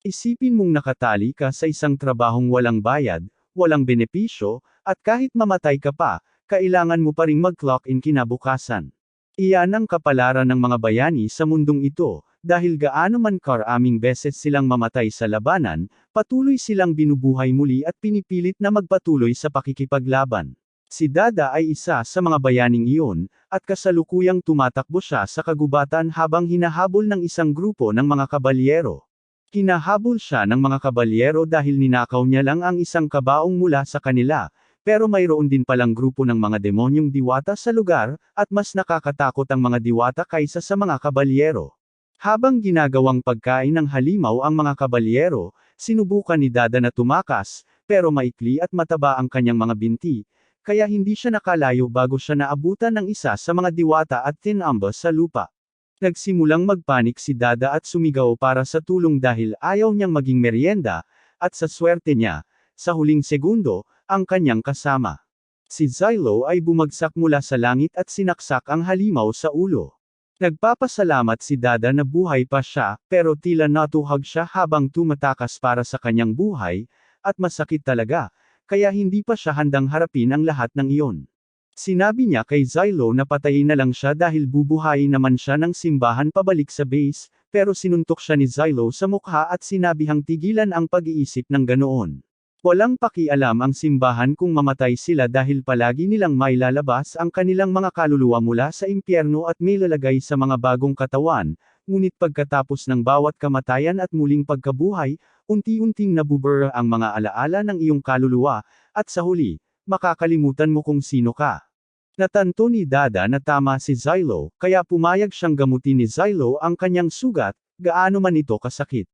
Isipin mong nakatali ka sa isang trabahong walang bayad, walang benepisyo, at kahit mamatay ka pa, kailangan mo pa ring mag-clock in kinabukasan. Iyan ang kapalaran ng mga bayani sa mundong ito, dahil gaano man karaming beses silang mamatay sa labanan, patuloy silang binubuhay muli at pinipilit na magpatuloy sa pakikipaglaban. Si Dada ay isa sa mga bayaning iyon, at kasalukuyang tumatakbo siya sa kagubatan habang hinahabol ng isang grupo ng mga kabalyero. Hinahabol siya ng mga kabalyero dahil ninakaw niya lang ang isang kabaong mula sa kanila, pero mayroon din palang grupo ng mga demonyong diwata sa lugar, at mas nakakatakot ang mga diwata kaysa sa mga kabalyero. Habang ginagawang pagkain ng halimaw ang mga kabalyero, sinubukan ni Dada na tumakas, pero maikli at mataba ang kanyang mga binti, kaya hindi siya nakalayo bago siya naabutan ng isa sa mga diwata at tinambas sa lupa. Nagsimulang magpanik si Dada at sumigaw para sa tulong dahil ayaw niyang maging merienda, at sa swerte niya, sa huling segundo, ang kanyang kasama. Si Xylo ay bumagsak mula sa langit at sinaksak ang halimaw sa ulo. Nagpapasalamat si Dada na buhay pa siya, pero tila natuhag siya habang tumatakas para sa kanyang buhay, at masakit talaga, kaya hindi pa siya handang harapin ang lahat ng iyon. Sinabi niya kay Xylo na patayin na lang siya dahil bubuhayin naman siya ng simbahan pabalik sa base, pero sinuntok siya ni Xylo sa mukha at sinabihang tigilan ang pag-iisip ng ganoon. Walang pakialam ang simbahan kung mamatay sila dahil palagi nilang mailalabas ang kanilang mga kaluluwa mula sa impyerno at may lalagay sa mga bagong katawan, ngunit pagkatapos ng bawat kamatayan at muling pagkabuhay, unti-unting nabubura ang mga alaala ng iyong kaluluwa, at sa huli, makakalimutan mo kung sino ka. Natanto ni Dada na tama si Xylo, kaya pumayag siyang gamutin ni Xylo ang kanyang sugat, gaano man ito kasakit.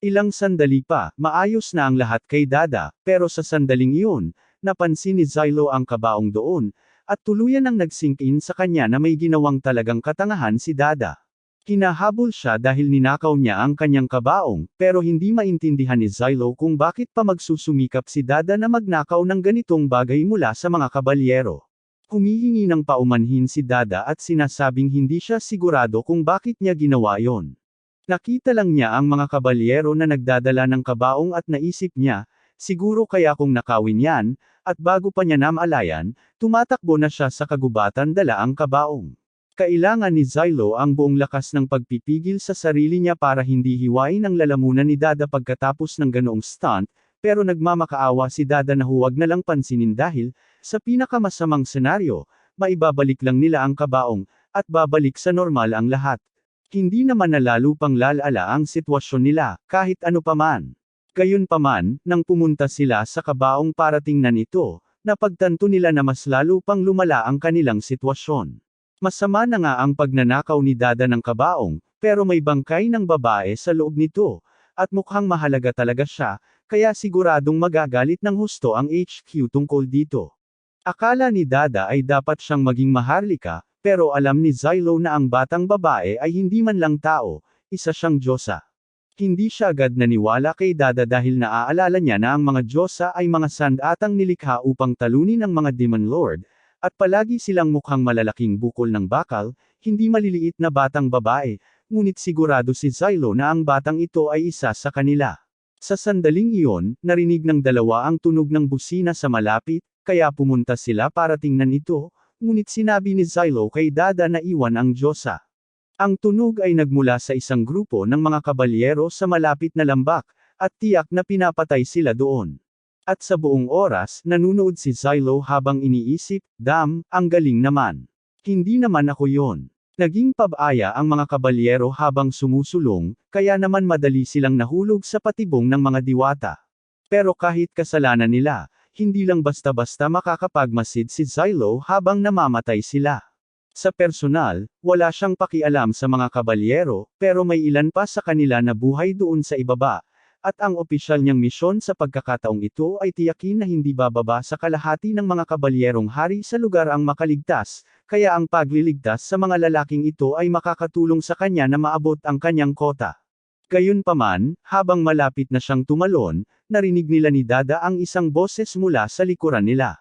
Ilang sandali pa, maayos na ang lahat kay Dada, pero sa sandaling iyon, napansin ni Xylo ang kabaong doon, at tuluyan ang nag-sink in sa kanya na may ginawang talagang katangahan si Dada. Hinahabol siya dahil ninakaw niya ang kanyang kabaong, pero hindi maintindihan ni Xylo kung bakit pa magsusumikap si Dada na magnakaw ng ganitong bagay mula sa mga kabalyero. Humihingi ng paumanhin si Dada at sinasabing hindi siya sigurado kung bakit niya ginawa yon. Nakita lang niya ang mga kabalyero na nagdadala ng kabaong at naisip niya, siguro kaya kung nakawin yan, at bago pa niya namalayan, tumatakbo na siya sa kagubatan dala ang kabaong. Kailangan ni Xylo ang buong lakas ng pagpipigil sa sarili niya para hindi hiwain ang lalamunan ni Dada pagkatapos ng ganoong stunt, pero nagmamakaawa si Dada na huwag na lang pansinin dahil, sa pinakamasamang senaryo, maibabalik lang nila ang kabaong, at babalik sa normal ang lahat. Hindi naman na lalo pang lalala ang sitwasyon nila, kahit ano paman. Gayunpaman, nang pumunta sila sa kabaong para tingnan ito, napagtanto nila na mas lalo pang lumala ang kanilang sitwasyon. Masama na nga ang pagnanakaw ni Dada ng kabaong, pero may bangkay ng babae sa loob nito, at mukhang mahalaga talaga siya, kaya siguradong magagalit ng husto ang HQ tungkol dito. Akala ni Dada ay dapat siyang maging maharlika, pero alam ni Xylo na ang batang babae ay hindi man lang tao, isa siyang diyosa. Hindi siya agad naniwala kay Dada dahil naaalala niya na ang mga diyosa ay mga sandatang nilikha upang talunin ang mga Demon Lord, at palagi silang mukhang malalaking bukol ng bakal, hindi maliliit na batang babae, ngunit sigurado si Xylo na ang batang ito ay isa sa kanila. Sa sandaling iyon, narinig ng dalawa ang tunog ng busina sa malapit, kaya pumunta sila para tingnan ito, ngunit sinabi ni Xylo kay Dada na iwan ang diyosa. Ang tunog ay nagmula sa isang grupo ng mga kabalyero sa malapit na lambak, at tiyak na pinapatay sila doon. At sa buong oras, nanunood si Xylo habang iniisip, ang galing naman. Hindi naman ako yon. Naging pabaya ang mga kabalyero habang sumusulong, kaya naman madali silang nahulog sa patibong ng mga diwata. Pero kahit kasalanan nila, hindi lang basta-basta makakapagmasid si Xylo habang namamatay sila. Sa personal, wala siyang pakialam sa mga kabalyero, pero may ilan pa sa kanila na buhay doon sa ibaba, at ang opisyal niyang misyon sa pagkakataong ito ay tiyakin na hindi bababa sa kalahati ng mga kabalyerong hari sa lugar ang makaligtas, kaya ang pagliligtas sa mga lalaking ito ay makakatulong sa kanya na maabot ang kanyang kota. Gayunpaman, habang malapit na siyang tumalon, narinig nila ni Dada ang isang boses mula sa likuran nila.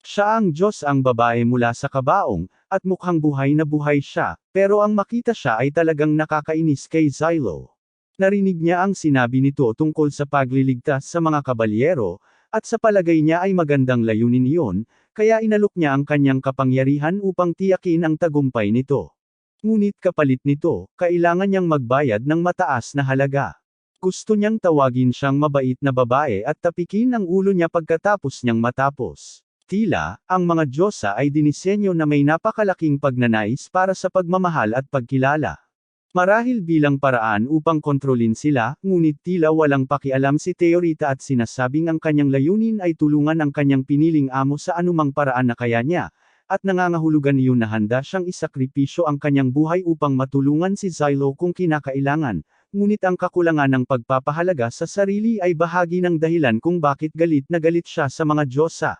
Siya ang Diyos ang babae mula sa kabaong, at mukhang buhay na buhay siya, pero ang makita siya ay talagang nakakainis kay Xylo. Narinig niya ang sinabi nito tungkol sa pagliligtas sa mga kabalyero, at sa palagay niya ay magandang layunin iyon, kaya inalok niya ang kanyang kapangyarihan upang tiyakin ang tagumpay nito. Ngunit kapalit nito, kailangan niyang magbayad ng mataas na halaga. Gusto niyang tawagin siyang mabait na babae at tapikin ang ulo niya pagkatapos niyang matapos. Tila, ang mga diyosa ay dinisenyo na may napakalaking pagnanais para sa pagmamahal at pagkilala. Marahil bilang paraan upang kontrolin sila, ngunit tila walang pakialam si Teorita at sinasabing ang kanyang layunin ay tulungan ang kanyang piniling amo sa anumang paraan na kaya niya, at nangangahulugan iyon na handa siyang isakripisyo ang kanyang buhay upang matulungan si Xylo kung kinakailangan, ngunit ang kakulangan ng pagpapahalaga sa sarili ay bahagi ng dahilan kung bakit galit na galit siya sa mga diyosa.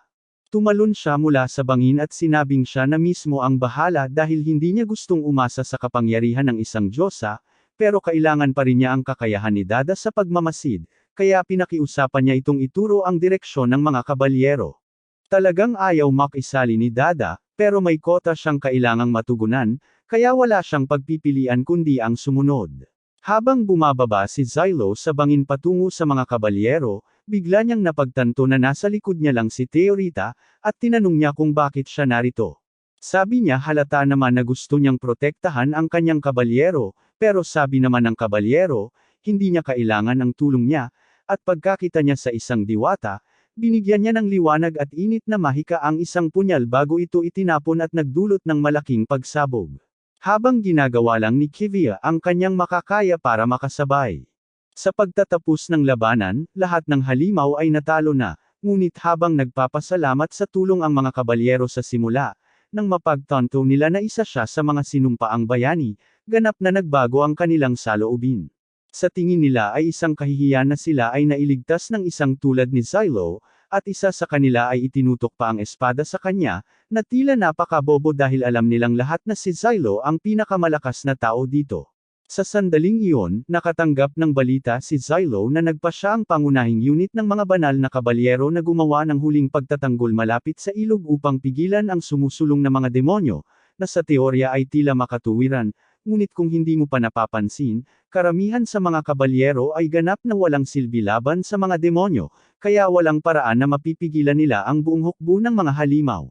Tumalon siya mula sa bangin at sinabing siya na mismo ang bahala dahil hindi niya gustong umasa sa kapangyarihan ng isang diyosa, pero kailangan pa rin niya ang kakayahan ni Dada sa pagmamasid, kaya pinakiusapan niya itong ituro ang direksyon ng mga kabalyero. Talagang ayaw makisali ni Dada, pero may kota siyang kailangang matugunan, kaya wala siyang pagpipilian kundi ang sumunod. Habang bumababa si Xylo sa bangin patungo sa mga kabalyero, bigla niyang napagtanto na nasa likod niya lang si Teorita, at tinanong niya kung bakit siya narito. Sabi niya halata naman na gusto niyang protektahan ang kanyang kabalyero, pero sabi naman ng kabalyero, hindi niya kailangan ang tulong niya, at pagkakita niya sa isang diwata, binigyan niya ng liwanag at init na mahika ang isang punyal bago ito itinapon at nagdulot ng malaking pagsabog. Habang ginagawa lang ni Kivia ang kanyang makakaya para makasabay. Sa pagtatapos ng labanan, lahat ng halimaw ay natalo na, ngunit habang nagpapasalamat sa tulong ang mga kabalyero sa simula, nang mapagtanto nila na isa siya sa mga sinumpaang bayani, ganap na nagbago ang kanilang saloobin. Sa tingin nila ay isang kahihiyan na sila ay nailigtas ng isang tulad ni Xylo, at isa sa kanila ay itinutok pa ang espada sa kanya, na tila napakabobo dahil alam nilang lahat na si Xylo ang pinakamalakas na tao dito. Sa sandaling iyon, nakatanggap ng balita si Xylo na nagpa siya ang pangunahing unit ng mga banal na kabalyero na gumawa ng huling pagtatanggol malapit sa ilog upang pigilan ang sumusulong na mga demonyo, na sa teorya ay tila makatuwiran, ngunit kung hindi mo pa napapansin, karamihan sa mga kabalyero ay ganap na walang silbi laban sa mga demonyo, kaya walang paraan na mapipigilan nila ang buong hukbo ng mga halimaw.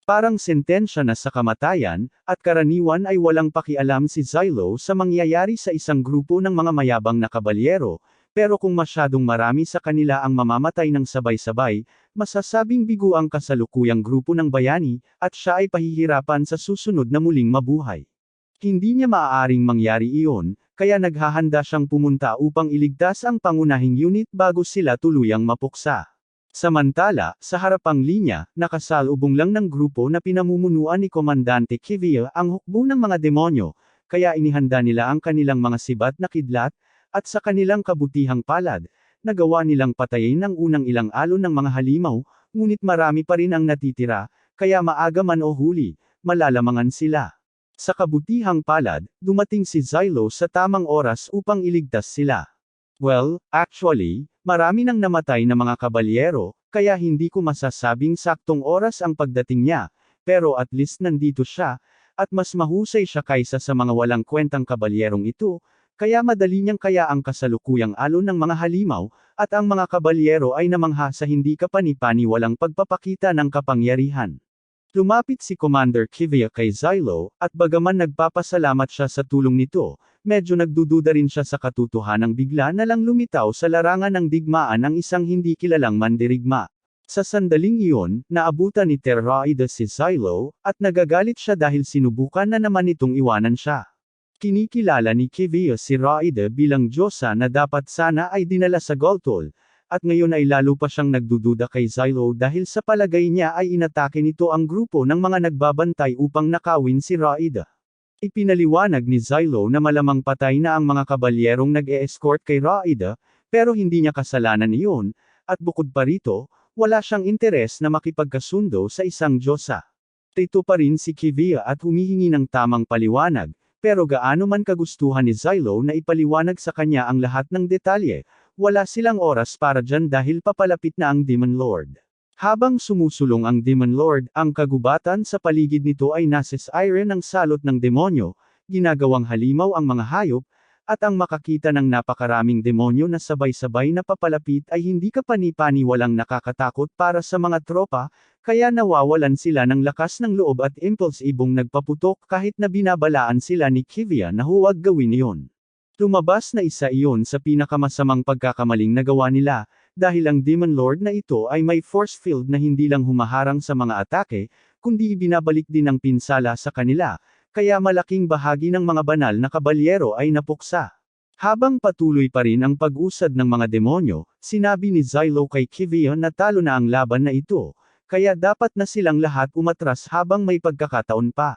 Parang sentensya na sa kamatayan, at karaniwan ay walang pakialam si Xylo sa mangyayari sa isang grupo ng mga mayabang na kabalyero, pero kung masyadong marami sa kanila ang mamamatay ng sabay-sabay, masasabing bigo ang kasalukuyang grupo ng bayani, at siya ay pahihirapan sa susunod na muling mabuhay. Hindi niya maaaring mangyari iyon, kaya naghahanda siyang pumunta upang iligtas ang pangunahing unit bago sila tuluyang mapuksa. Samantala, sa harapang linya, nakasalubong lang ng grupo na pinamumunuan ni Komandante Kivia ang hukbo ng mga demonyo, kaya inihanda nila ang kanilang mga sibat na kidlat, at sa kanilang kabutihang palad, nagawa nilang patayin ang unang ilang alon ng mga halimaw, ngunit marami pa rin ang natitira, kaya maaga man o huli, malalamangan sila. Sa kabutihang palad, dumating si Xylo sa tamang oras upang iligtas sila. Well, actually, marami nang namatay na mga kabalyero, kaya hindi ko masasabing saktong oras ang pagdating niya, pero at least nandito siya, at mas mahusay siya kaysa sa mga walang kwentang kabalyerong ito, kaya madali niyang kaya ang kasalukuyang alon ng mga halimaw, at ang mga kabalyero ay namangha sa hindi kapani-pani walang pagpapakita ng kapangyarihan. Lumapit si Commander Kivia kay Xylo, at bagaman nagpapasalamat siya sa tulong nito, medyo nagdududa rin siya sa katotohanang bigla na lang lumitaw sa larangan ng digmaan ang isang hindi kilalang mandirigma. Sa sandaling iyon, naabutan ni Teorita si Xylo, at nagagalit siya dahil sinubukan na naman itong iwanan siya. Kinikilala ni Kivia si Raida bilang diyosa na dapat sana ay dinala sa Goltol, at ngayon ay lalo pa siyang nagdududa kay Xylo dahil sa palagay niya ay inatake nito ang grupo ng mga nagbabantay upang nakawin si Raida. Ipinaliwanag ni Xylo na malamang patay na ang mga kabalyerong nag-e-escort kay Raida, pero hindi niya kasalanan iyon, at bukod pa rito, wala siyang interes na makipagkasundo sa isang diyosa. Rito pa rin si Kivia at humihingi ng tamang paliwanag, pero gaano man kagustuhan ni Xylo na ipaliwanag sa kanya ang lahat ng detalye, wala silang oras para dyan dahil papalapit na ang Demon Lord. Habang sumusulong ang Demon Lord, ang kagubatan sa paligid nito ay nasisire ng salot ng demonyo, ginagawang halimaw ang mga hayop, At ang makakita ng napakaraming demonyo na sabay-sabay na papalapit ay hindi kapani-paniwalang nakakatakot para sa mga tropa, kaya nawawalan sila ng lakas ng loob at impulsibong nagpaputok kahit na binabalaan sila ni Kivia na huwag gawin iyon. Lumabas na isa iyon sa pinakamasamang pagkakamaling nagawa nila, dahil ang Demon Lord na ito ay may force field na hindi lang humaharang sa mga atake, kundi ibinabalik din ang pinsala sa kanila, kaya malaking bahagi ng mga banal na kabalyero ay napuksa. Habang patuloy pa rin ang pag-usad ng mga demonyo, sinabi ni Xylo kay Kivia na talo na ang laban na ito, kaya dapat na silang lahat umatras habang may pagkakataon pa.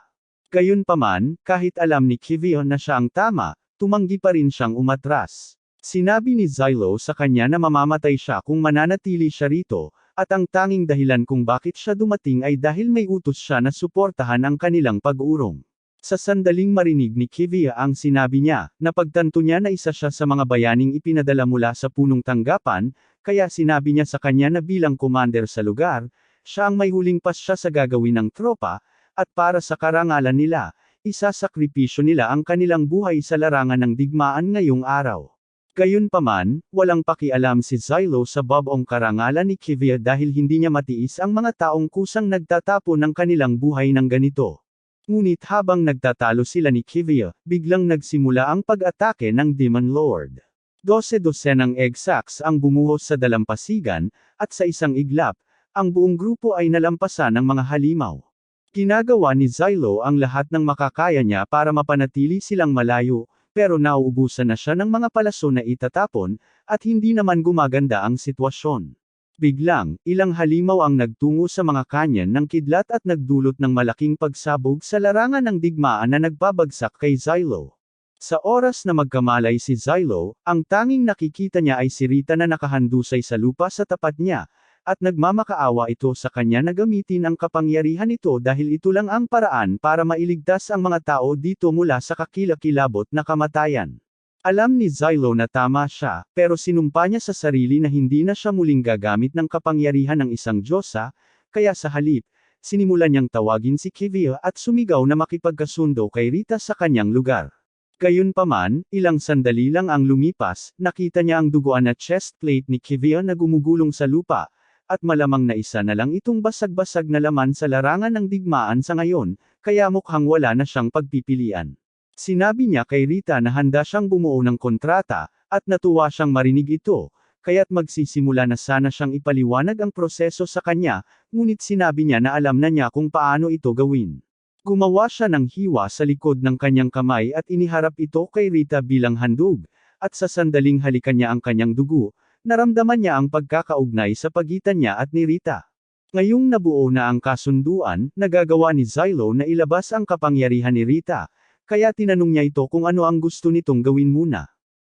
Gayunpaman, kahit alam ni Kivia na siya ang tama, tumanggi pa rin siyang umatras. Sinabi ni Xylo sa kanya na mamamatay siya kung mananatili siya rito, at ang tanging dahilan kung bakit siya dumating ay dahil may utos siya na suportahan ang kanilang pag-urong. Sa sandaling marinig ni Kivia ang sinabi niya, napagtanto niya na isa siya sa mga bayaning ipinadala mula sa punong tanggapan, kaya sinabi niya sa kanya na bilang commander sa lugar, siya ang may huling pasya sa gagawin ng tropa, at para sa karangalan nila, isasakripisyo nila ang kanilang buhay sa larangan ng digmaan ngayong araw. Gayunpaman, walang pakialam si Xylo sa babong karangalan ni Kivia dahil hindi niya matiis ang mga taong kusang nagtatapo ng kanilang buhay ng ganito. Ngunit habang nagtatalo sila ni Kivia, biglang nagsimula ang pag-atake ng Demon Lord. 12-dosenang egg sacs ang bumuhos sa dalampasigan, at sa isang iglap, ang buong grupo ay nalampasan ng mga halimaw. Ginagawa ni Xylo ang lahat ng makakaya niya para mapanatili silang malayo, pero nauubusan na siya ng mga palaso na itatapon, at hindi naman gumaganda ang sitwasyon. Biglang, ilang halimaw ang nagtungo sa mga kanyan ng kidlat at nagdulot ng malaking pagsabog sa larangan ng digmaan na nagbabagsak kay Xylo. Sa oras na magkamalay si Xylo, ang tanging nakikita niya ay si Rita na nakahandusay sa lupa sa tapat niya, at nagmamakaawa ito sa kanya na gamitin ang kapangyarihan nito dahil ito lang ang paraan para mailigtas ang mga tao dito mula sa kakilakilabot na kamatayan. Alam ni Xylo na tama siya, pero sinumpa niya sa sarili na hindi na siya muling gagamit ng kapangyarihan ng isang diyosa, kaya sa halip, sinimulan niyang tawagin si Kivia at sumigaw na makipagkasundo kay Rita sa kanyang lugar. Gayunpaman, ilang sandali lang ang lumipas, nakita niya ang duguan na chest plate ni Kivia na gumugulong sa lupa, at malamang na isa na lang itong basag-basag na laman sa larangan ng digmaan sa ngayon, kaya mukhang wala na siyang pagpipilian. Sinabi niya kay Rita na handa siyang bumuo ng kontrata, at natuwa siyang marinig ito, kaya't magsisimula na sana siyang ipaliwanag ang proseso sa kanya, ngunit sinabi niya na alam na niya kung paano ito gawin. Gumawa siya ng hiwa sa likod ng kanyang kamay at iniharap ito kay Rita bilang handog, at sa sandaling halikan niya ang kanyang dugo, naramdaman niya ang pagkakaugnay sa pagitan niya at ni Rita. Ngayong nabuo na ang kasunduan, nagagawa ni Xylo na ilabas ang kapangyarihan ni Rita, kaya tinanong niya ito kung ano ang gusto nitong gawin muna.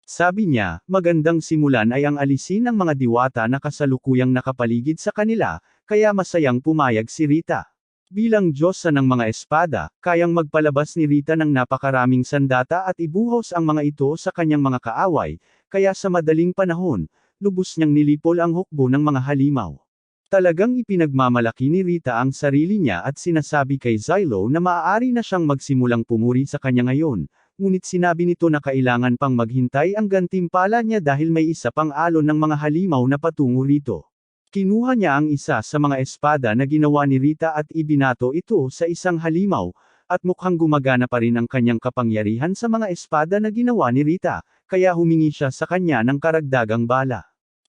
Sabi niya, magandang simulan ay ang alisin ang mga diwata na kasalukuyang nakapaligid sa kanila, kaya masayang pumayag si Rita. Bilang diyosa ng mga espada, kayang magpalabas ni Rita ng napakaraming sandata at ibuhos ang mga ito sa kanyang mga kaaway, kaya sa madaling panahon, lubos niyang nilipol ang hukbo ng mga halimaw. Talagang ipinagmamalaki ni Rita ang sarili niya at sinasabi kay Xylo na maaari na siyang magsimulang pumuri sa kanya ngayon, ngunit sinabi nito na kailangan pang maghintay ang gantimpala niya dahil may isa pang alon ng mga halimaw na patungo rito. Kinuha niya ang isa sa mga espada na ginawa ni Rita at ibinato ito sa isang halimaw, at mukhang gumagana pa rin ang kanyang kapangyarihan sa mga espada na ginawa ni Rita, kaya humingi siya sa kanya ng karagdagang bala.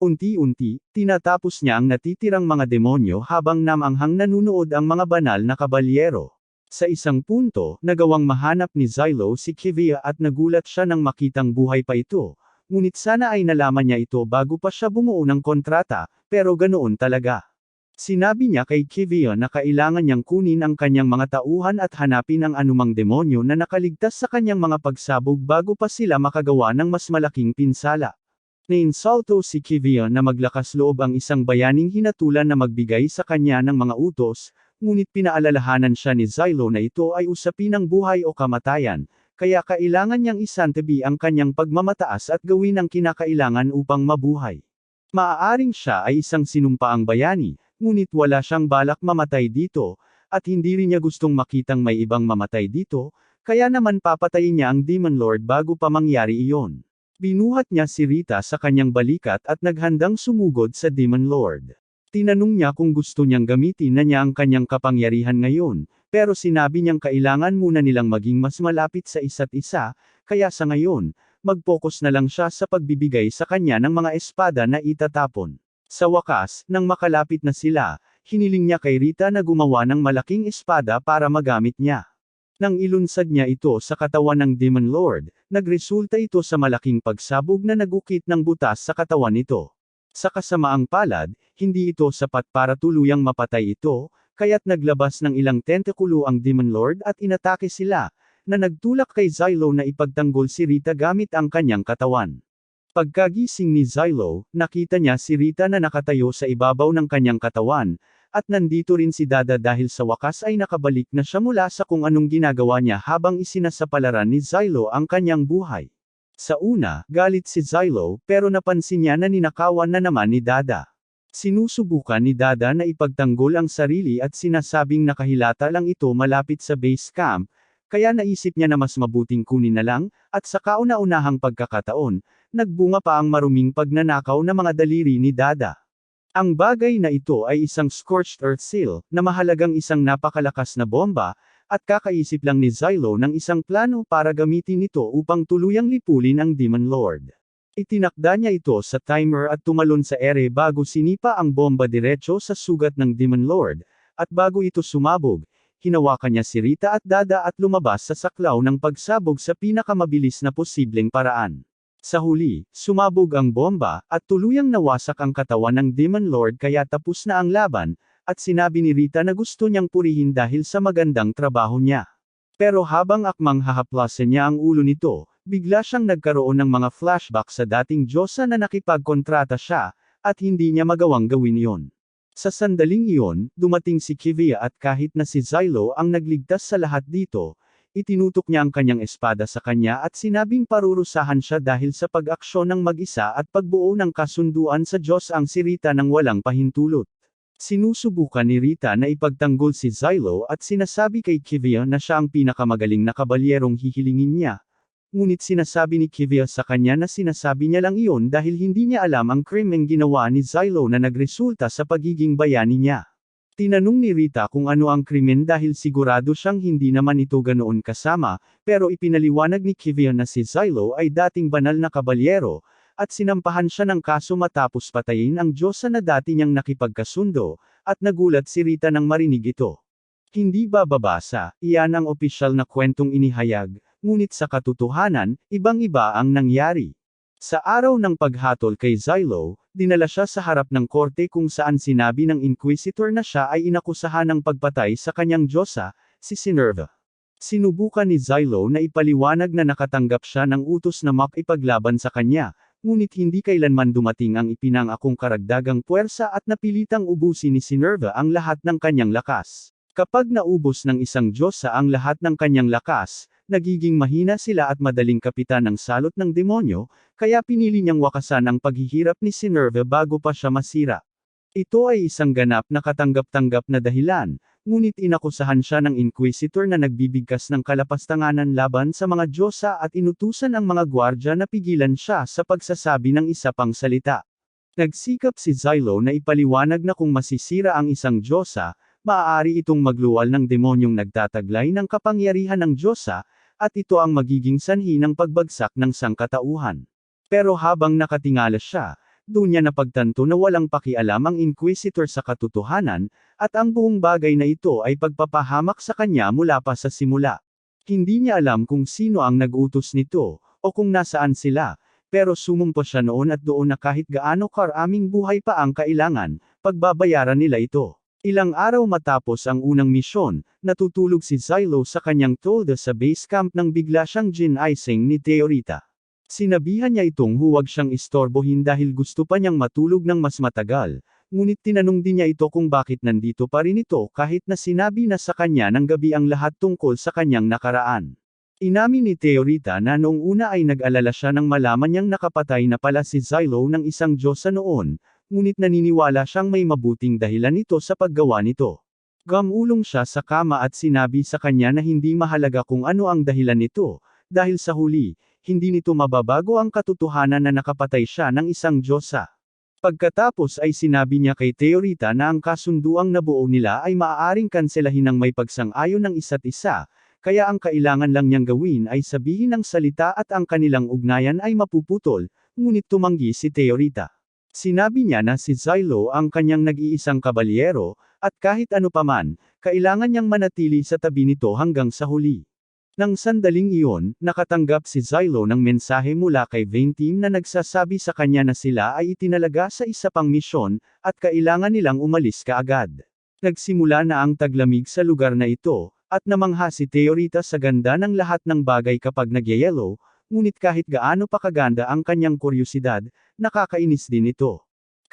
Unti-unti, tinatapos niya ang natitirang mga demonyo habang namanghang nanunood ang mga banal na kabalyero. Sa isang punto, nagawang mahanap ni Xylo si Kivia at nagulat siya nang makitang buhay pa ito, ngunit sana ay nalaman niya ito bago pa siya bumuo ng kontrata, pero ganoon talaga. Sinabi niya kay Kivia na kailangan niyang kunin ang kanyang mga tauhan at hanapin ang anumang demonyo na nakaligtas sa kanyang mga pagsabog bago pa sila makagawa ng mas malaking pinsala. Nainsulto si Kivia na maglakas loob ang isang bayaning hinatulan na magbigay sa kanya ng mga utos, ngunit pinaalalahanan siya ni Xylo na ito ay usapin ng buhay o kamatayan, kaya kailangan niyang isantabi ang kanyang pagmamataas at gawin ang kinakailangan upang mabuhay. Maaaring siya ay isang sinumpaang bayani, ngunit wala siyang balak mamatay dito, at hindi rin niya gustong makitang may ibang mamatay dito, Kaya naman papatayin niya ang Demon Lord bago pa mangyari iyon. Binuhat niya si Rita sa kanyang balikat at naghandang sumugod sa Demon Lord. Tinanong niya kung gusto niyang gamitin na niya ang kanyang kapangyarihan ngayon, pero sinabi niyang kailangan muna nilang maging mas malapit sa isa't isa, kaya sa ngayon, mag-focus na lang siya sa pagbibigay sa kanya ng mga espada na itatapon. Sa wakas, nang makalapit na sila, hiniling niya kay Rita na gumawa ng malaking espada para magamit niya. Nang ilunsad niya ito sa katawan ng Demon Lord, nagresulta ito sa malaking pagsabog na nagukit ng butas sa katawan nito. Sa kasamaang palad, hindi ito sapat para tuluyang mapatay ito, kaya't naglabas ng ilang tentakulo ang Demon Lord at inatake sila, na nagtulak kay Xylo na ipagtanggol si Rita gamit ang kanyang katawan. Pagkagising ni Xylo, nakita niya si Rita na nakatayo sa ibabaw ng kanyang katawan, at nandito rin si Dada dahil sa wakas ay nakabalik na siya mula sa kung anong ginagawa niya habang isinasapalaran ni Xylo ang kanyang buhay. Sa una, galit si Xylo, pero napansin niya na ninakawan na naman ni Dada. Sinusubukan ni Dada na ipagtanggol ang sarili at sinasabing nakahilata lang ito malapit sa base camp, kaya naisip niya na mas mabuting kunin na lang, at sa kauna-unahang pagkakataon, nagbunga pa ang maruming pagnanakaw na mga daliri ni Dada. Ang bagay na ito ay isang scorched earth seal, na mahalagang isang napakalakas na bomba, at kakaisip lang ni Xylo ng isang plano para gamitin ito upang tuluyang lipulin ang Demon Lord. Itinakda niya ito sa timer at tumalon sa ere bago sinipa ang bomba diretso sa sugat ng Demon Lord, at bago ito sumabog, hinawakan niya si Rita at Dada at lumabas sa saklaw ng pagsabog sa pinakamabilis na posibleng paraan. Sa huli, sumabog ang bomba, at tuluyang nawasak ang katawan ng Demon Lord kaya tapos na ang laban, at sinabi ni Rita na gusto niyang purihin dahil sa magandang trabaho niya. Pero habang akmang hahaplasin niya ang ulo nito, bigla siyang nagkaroon ng mga flashback sa dating Diyosa na nakipagkontrata siya, at hindi niya magawang gawin iyon. Sa sandaling iyon, dumating si Kivia at kahit na si Xylo ang nagligtas sa lahat dito, itinutok niya ang kanyang espada sa kanya at sinabing parurusahan siya dahil sa pag-aksyon ng mag-isa at pagbuo ng kasunduan sa Diyos ang si Rita ng walang pahintulot. Sinusubukan ni Rita na ipagtanggol si Xylo at sinasabi kay Kivia na siya ang pinakamagaling na kabalyerong hihilingin niya. Ngunit sinasabi ni Kivia sa kanya na sinasabi niya lang iyon dahil hindi niya alam ang krimeng ginawa ni Xylo na nagresulta sa pagiging bayani niya. Tinanong ni Rita kung ano ang krimen dahil sigurado siyang hindi naman ito ganoon kasama, pero ipinaliwanag ni Kivia na si Xylo ay dating banal na kabalyero, at sinampahan siya ng kaso matapos patayin ang Diyosa na dati niyang nakipagkasundo, at nagulat si Rita nang marinig ito. Hindi bababasa, iyan ang opisyal na kwentong inihayag, ngunit sa katotohanan, ibang-iba ang nangyari. Sa araw ng paghatol kay Xylo, dinala siya sa harap ng korte kung saan sinabi ng Inquisitor na siya ay inakusahan ng pagpatay sa kanyang Diyosa, si Sinerva. Sinubukan ni Xylo na ipaliwanag na nakatanggap siya ng utos na makipaglaban sa kanya, ngunit hindi kailanman dumating ang ipinangakong karagdagang puwersa at napilitang ubusin ni Sinerva ang lahat ng kanyang lakas. Kapag naubos ng isang Diyosa ang lahat ng kanyang lakas, nagiging mahina sila at madaling kapitan ng salot ng demonyo, kaya pinili niyang wakasan ang paghihirap ni Sinerva bago pa siya masira. Ito ay isang ganap na katanggap-tanggap na dahilan, ngunit inakusahan siya ng Inquisitor na nagbibigkas ng kalapastanganan laban sa mga Diyosa at inutusan ang mga gwardya na pigilan siya sa pagsasabi ng isa pang salita. Nagsikap si Xylo na ipaliwanag na kung masisira ang isang Diyosa, maaari itong magluwal ng demonyong nagtataglay ng kapangyarihan ng Diyosa, at ito ang magiging sanhi ng pagbagsak ng sangkatauhan. Pero habang nakatingala siya, doon niya napagtanto na walang pakialam ang Inquisitor sa katotohanan, at ang buong bagay na ito ay pagpapahamak sa kanya mula pa sa simula. Hindi niya alam kung sino ang nag-utos nito, o kung nasaan sila, pero sumumpa siya noon at doon na kahit gaano karaming buhay pa ang kailangan, pagbabayaran nila ito. Ilang araw matapos ang unang misyon, natutulog si Xylo sa kanyang tolda sa base camp nang bigla siyang gin-icing ni Teorita. Sinabihan niya itong huwag siyang istorbohin dahil gusto pa niyang matulog ng mas matagal, ngunit tinanong din niya ito kung bakit nandito pa rin ito kahit na sinabi na sa kanya ng gabi ang lahat tungkol sa kanyang nakaraan. Inamin ni Teorita na noong una ay nag-alala siya nang malaman niyang nakapatay na pala si Xylo ng isang Diyosa noon, ngunit naniniwala siyang may mabuting dahilan ito sa paggawa nito. Gumulong siya sa kama at sinabi sa kanya na hindi mahalaga kung ano ang dahilan nito, dahil sa huli, hindi nito mababago ang katotohanan na nakapatay siya ng isang Diyosa. Pagkatapos ay sinabi niya kay Teorita na ang kasunduang nabuo nila ay maaaring kanselahin ng may pagsang-ayon ng isa't isa, kaya ang kailangan lang niyang gawin ay sabihin ang salita at ang kanilang ugnayan ay mapuputol, ngunit tumanggi si Teorita. Sinabi niya na si Xylo ang kanyang nag-iisang kabalyero, at kahit ano paman, kailangan niyang manatili sa tabi nito hanggang sa huli. Nang sandaling iyon, nakatanggap si Xylo ng mensahe mula kay Vayne Team na nagsasabi sa kanya na sila ay itinalaga sa isa pang misyon, at kailangan nilang umalis kaagad. Nagsimula na ang taglamig sa lugar na ito, at namangha si Teorita sa ganda ng lahat ng bagay kapag nagyayelo, ngunit kahit gaano pa kaganda ang kanyang kuryosidad, nakakainis din ito.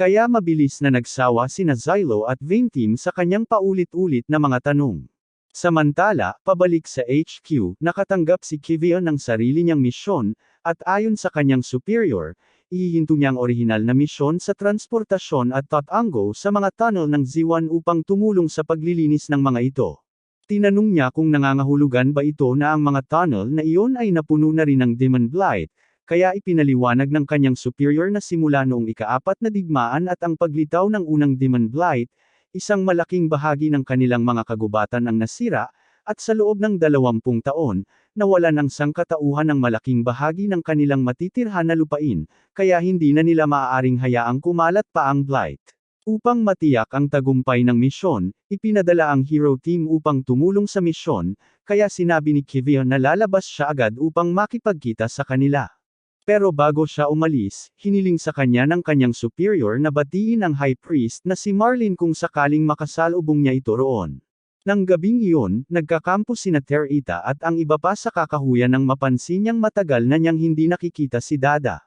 Kaya mabilis na nagsawa sina Xylo at Vayne Team sa kanyang paulit-ulit na mga tanong. Samantala, pabalik sa HQ, nakatanggap si Kivion ng sarili niyang misyon, at ayon sa kanyang superior, ihihinto niya ang orihinal na misyon sa transportasyon at tatango sa mga tunnel ng Z1 upang tumulong sa paglilinis ng mga ito. Tinanong niya kung nangangahulugan ba ito na ang mga tunnel na iyon ay napuno na rin ng Demon Blight, kaya ipinaliwanag ng kanyang superior na simula noong ika-4 na digmaan at ang paglitaw ng unang Demon Blight, isang malaking bahagi ng kanilang mga kagubatan ang nasira, at sa loob ng 20 taon, nawalan ng sangkatauhan ng malaking bahagi ng kanilang matitirhan na lupain, kaya hindi na nila maaaring hayaang kumalat pa ang Blight. Upang matiyak ang tagumpay ng misyon, ipinadala ang Hero Team upang tumulong sa misyon, kaya sinabi ni Kivion na lalabas siya agad upang makipagkita sa kanila. Pero bago siya umalis, hiniling sa kanya ng kanyang superior na batiin ang High Priest na si Marlin kung sakaling makasalubong niya ito roon. Nang gabing iyon, nagkakampo sina Teorita at ang iba pa sa kakahuyan nang mapansin niyang matagal na niyang hindi nakikita si Dada.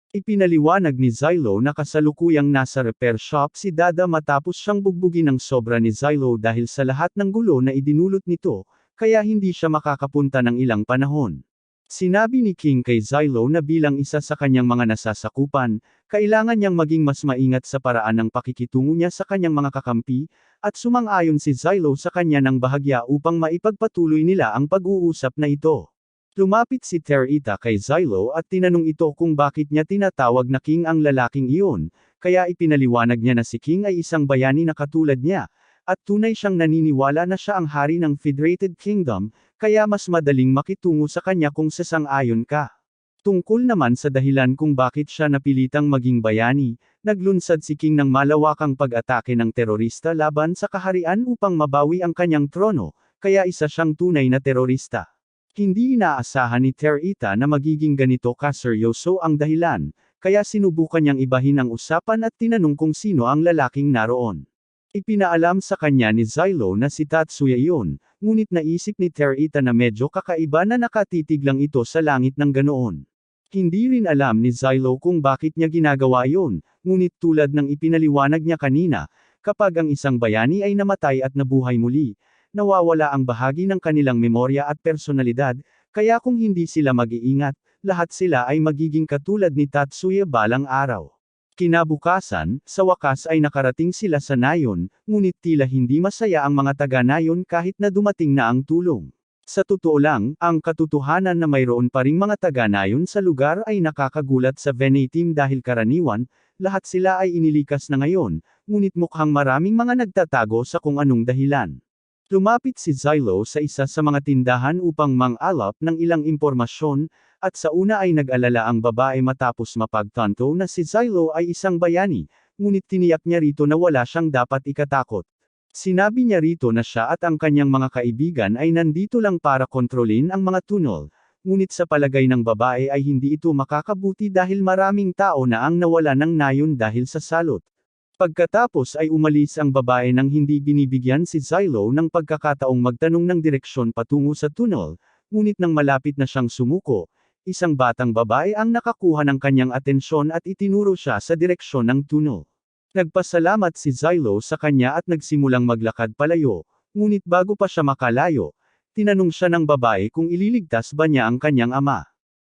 Ipinaliwanag ni Xylo na kasalukuyang nasa repair shop si Dada matapos siyang bugbugin ng sobra ni Xylo dahil sa lahat ng gulo na idinulot nito, kaya hindi siya makakapunta ng ilang panahon. Sinabi ni King kay Xylo na bilang isa sa kanyang mga nasasakupan, kailangan niyang maging mas maingat sa paraan ng pakikitungo niya sa kanyang mga kakampi, at sumang-ayon si Xylo sa kanya ng bahagya upang maipagpatuloy nila ang pag-uusap na ito. Lumapit si Teorita kay Xylo at tinanong ito kung bakit niya tinatawag na King ang lalaking iyon, kaya ipinaliwanag niya na si King ay isang bayani na katulad niya, at tunay siyang naniniwala na siya ang hari ng Federated Kingdom, kaya mas madaling makitungo sa kanya kung sasang-ayon ka. Tungkol naman sa dahilan kung bakit siya napilitang maging bayani, naglunsad si King ng malawakang pag-atake ng terorista laban sa kaharian upang mabawi ang kanyang trono, kaya isa siyang tunay na terorista. Hindi inaasahan ni Teorita na magiging ganito kaseryoso ang dahilan, kaya sinubukan niyang ibahin ang usapan at tinanong kung sino ang lalaking naroon. Ipinaalam sa kanya ni Xylo na si Tatsuya iyon, ngunit naisip ni Teorita na medyo kakaiba na nakatitig lang ito sa langit ng ganoon. Hindi rin alam ni Xylo kung bakit niya ginagawa iyon, ngunit tulad ng ipinaliwanag niya kanina, kapag ang isang bayani ay namatay at nabuhay muli, nawawala ang bahagi ng kanilang memorya at personalidad, kaya kung hindi sila mag-iingat, lahat sila ay magiging katulad ni Tatsuya balang araw. Kinabukasan, sa wakas ay nakarating sila sa Nayon, ngunit tila hindi masaya ang mga taga-Nayon kahit na dumating na ang tulong. Sa totoo lang, ang katotohanan na mayroon pa ring mga taga-Nayon sa lugar ay nakakagulat sa Vayne Team dahil karaniwan, lahat sila ay inilikas na ngayon, ngunit mukhang maraming mga nagtatago sa kung anong dahilan. Lumapit si Xylo sa isa sa mga tindahan upang mang-alap ng ilang impormasyon, at sa una ay nag-alala ang babae matapos mapagtanto na si Xylo ay isang bayani, ngunit tiniyak niya rito na wala siyang dapat ikatakot. Sinabi niya rito na siya at ang kanyang mga kaibigan ay nandito lang para kontrolin ang mga tunnel, ngunit sa palagay ng babae ay hindi ito makakabuti dahil maraming tao na ang nawala ng Nayon dahil sa salot. Pagkatapos ay umalis ang babae nang hindi binibigyan si Xylo ng pagkakataong magtanong ng direksyon patungo sa tunnel, ngunit nang malapit na siyang sumuko, isang batang babae ang nakakuha ng kanyang atensyon at itinuro siya sa direksyon ng tunnel. Nagpasalamat si Xylo sa kanya at nagsimulang maglakad palayo, ngunit bago pa siya makalayo, tinanong siya ng babae kung ililigtas ba niya ang kanyang ama.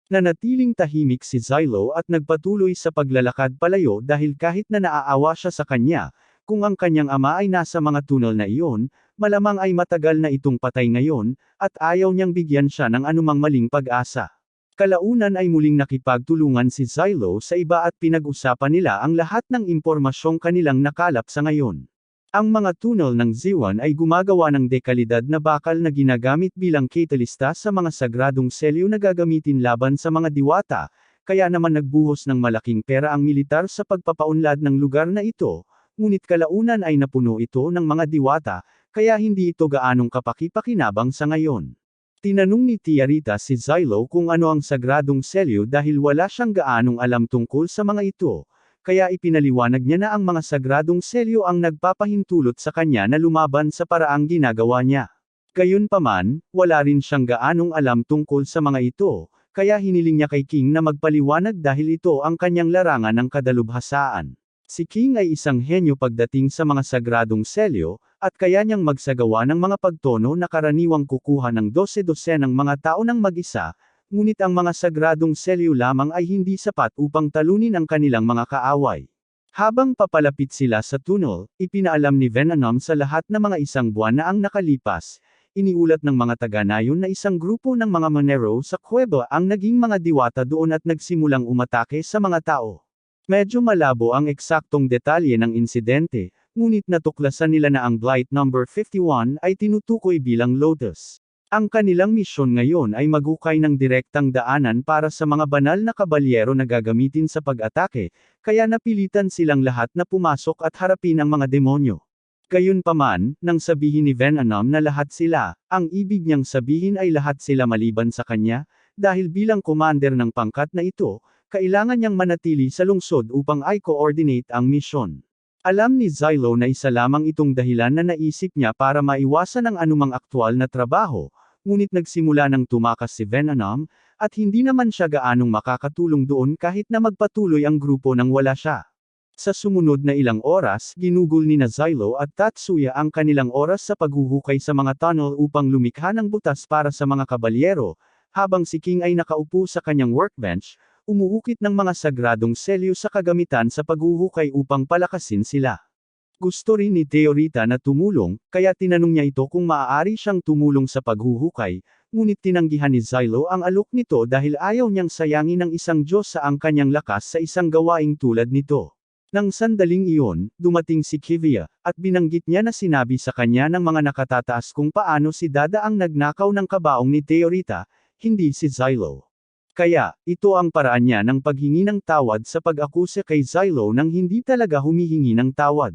Nanatiling tahimik si Xylo at nagpatuloy sa paglalakad palayo dahil kahit na naaawa siya sa kanya, Kung ang kanyang ama ay nasa mga tunnel na iyon, malamang ay matagal na itong patay ngayon, at ayaw niyang bigyan siya ng anumang maling pag-asa. Kalaunan ay muling nakipagtulungan si Xylo sa iba at pinag-usapan nila ang lahat ng impormasyong kanilang nakalap sa ngayon. Ang mga tunnel ng Ziwan ay gumagawa ng dekalidad na bakal na ginagamit bilang katalista sa mga sagradong selyo na gagamitin laban sa mga diwata, kaya naman nagbuhos ng malaking pera ang militar sa pagpapaunlad ng lugar na ito, ngunit kalaunan ay napuno ito ng mga diwata, kaya hindi ito gaanong kapaki-pakinabang sa ngayon. Tinanong ni Tia Rita si Xylo kung ano ang sagradong selyo dahil wala siyang gaanong alam tungkol sa mga ito. Kaya ipinaliwanag niya na ang mga sagradong selyo ang nagpapahintulot sa kanya na lumaban sa paraang ginagawa niya. Gayunpaman, wala rin siyang gaanong alam tungkol sa mga ito, kaya hiniling niya kay King na magpaliwanag dahil ito ang kanyang larangan ng kadalubhasaan. Si King ay isang henyo pagdating sa mga sagradong selyo, at kaya niyang magsagawa ng mga pagtono na karaniwang kukuha ng 12 ng mga tao ng mag-isa, ngunit ang mga sagradong selyo lamang ay hindi sapat upang talunin ang kanilang mga kaaway. Habang papalapit sila sa tunnel, ipinaalam ni Venom sa lahat na mga isang buwan na ang nakalipas, iniulat ng mga taga-nayon na isang grupo ng mga Monero sa kuweba ang naging mga diwata doon at nagsimulang umatake sa mga tao. Medyo malabo ang eksaktong detalye ng insidente, ngunit natuklasan nila na ang Blight number 51 ay tinutukoy bilang Lotus. Ang kanilang misyon ngayon ay maghukay ng direktang daanan para sa mga banal na kabalyero na gagamitin sa pag-atake, kaya napilitan silang lahat na pumasok at harapin ang mga demonyo. Gayunpaman, nang sabihin ni Venom na lahat sila, ang ibig niyang sabihin ay lahat sila maliban sa kanya, dahil bilang commander ng pangkat na ito, kailangan niyang manatili sa lungsod upang i-coordinate ang misyon. Alam ni Xylo na isa lamang itong dahilan na naisip niya para maiwasan ang anumang aktwal na trabaho, ngunit nagsimula ng tumakas si Venom, at hindi naman siya gaanong makakatulong doon kahit na magpatuloy ang grupo nang wala siya. Sa sumunod na ilang oras, ginugol ni Xylo at Tatsuya ang kanilang oras sa paghuhukay sa mga tunnel upang lumikha ng butas para sa mga kabalyero, habang si King ay nakaupo sa kanyang workbench, umuukit ng mga sagradong selyo sa kagamitan sa paghuhukay upang palakasin sila. Gusto rin ni Teorita na tumulong, kaya tinanong niya ito kung maaari siyang tumulong sa paghuhukay, ngunit tinanggihan ni Xylo ang alok nito dahil ayaw niyang sayangin ng isang Diyos sa ang kanyang lakas sa isang gawaing tulad nito. Nang sandaling iyon, dumating si Kivia, at binanggit niya na sinabi sa kanya ng mga nakatataas kung paano si Dada ang nagnakaw ng kabaong ni Teorita, hindi si Xylo. Kaya, ito ang paraan niya ng paghingi ng tawad sa pag-akusa kay Xylo nang hindi talaga humihingi ng tawad.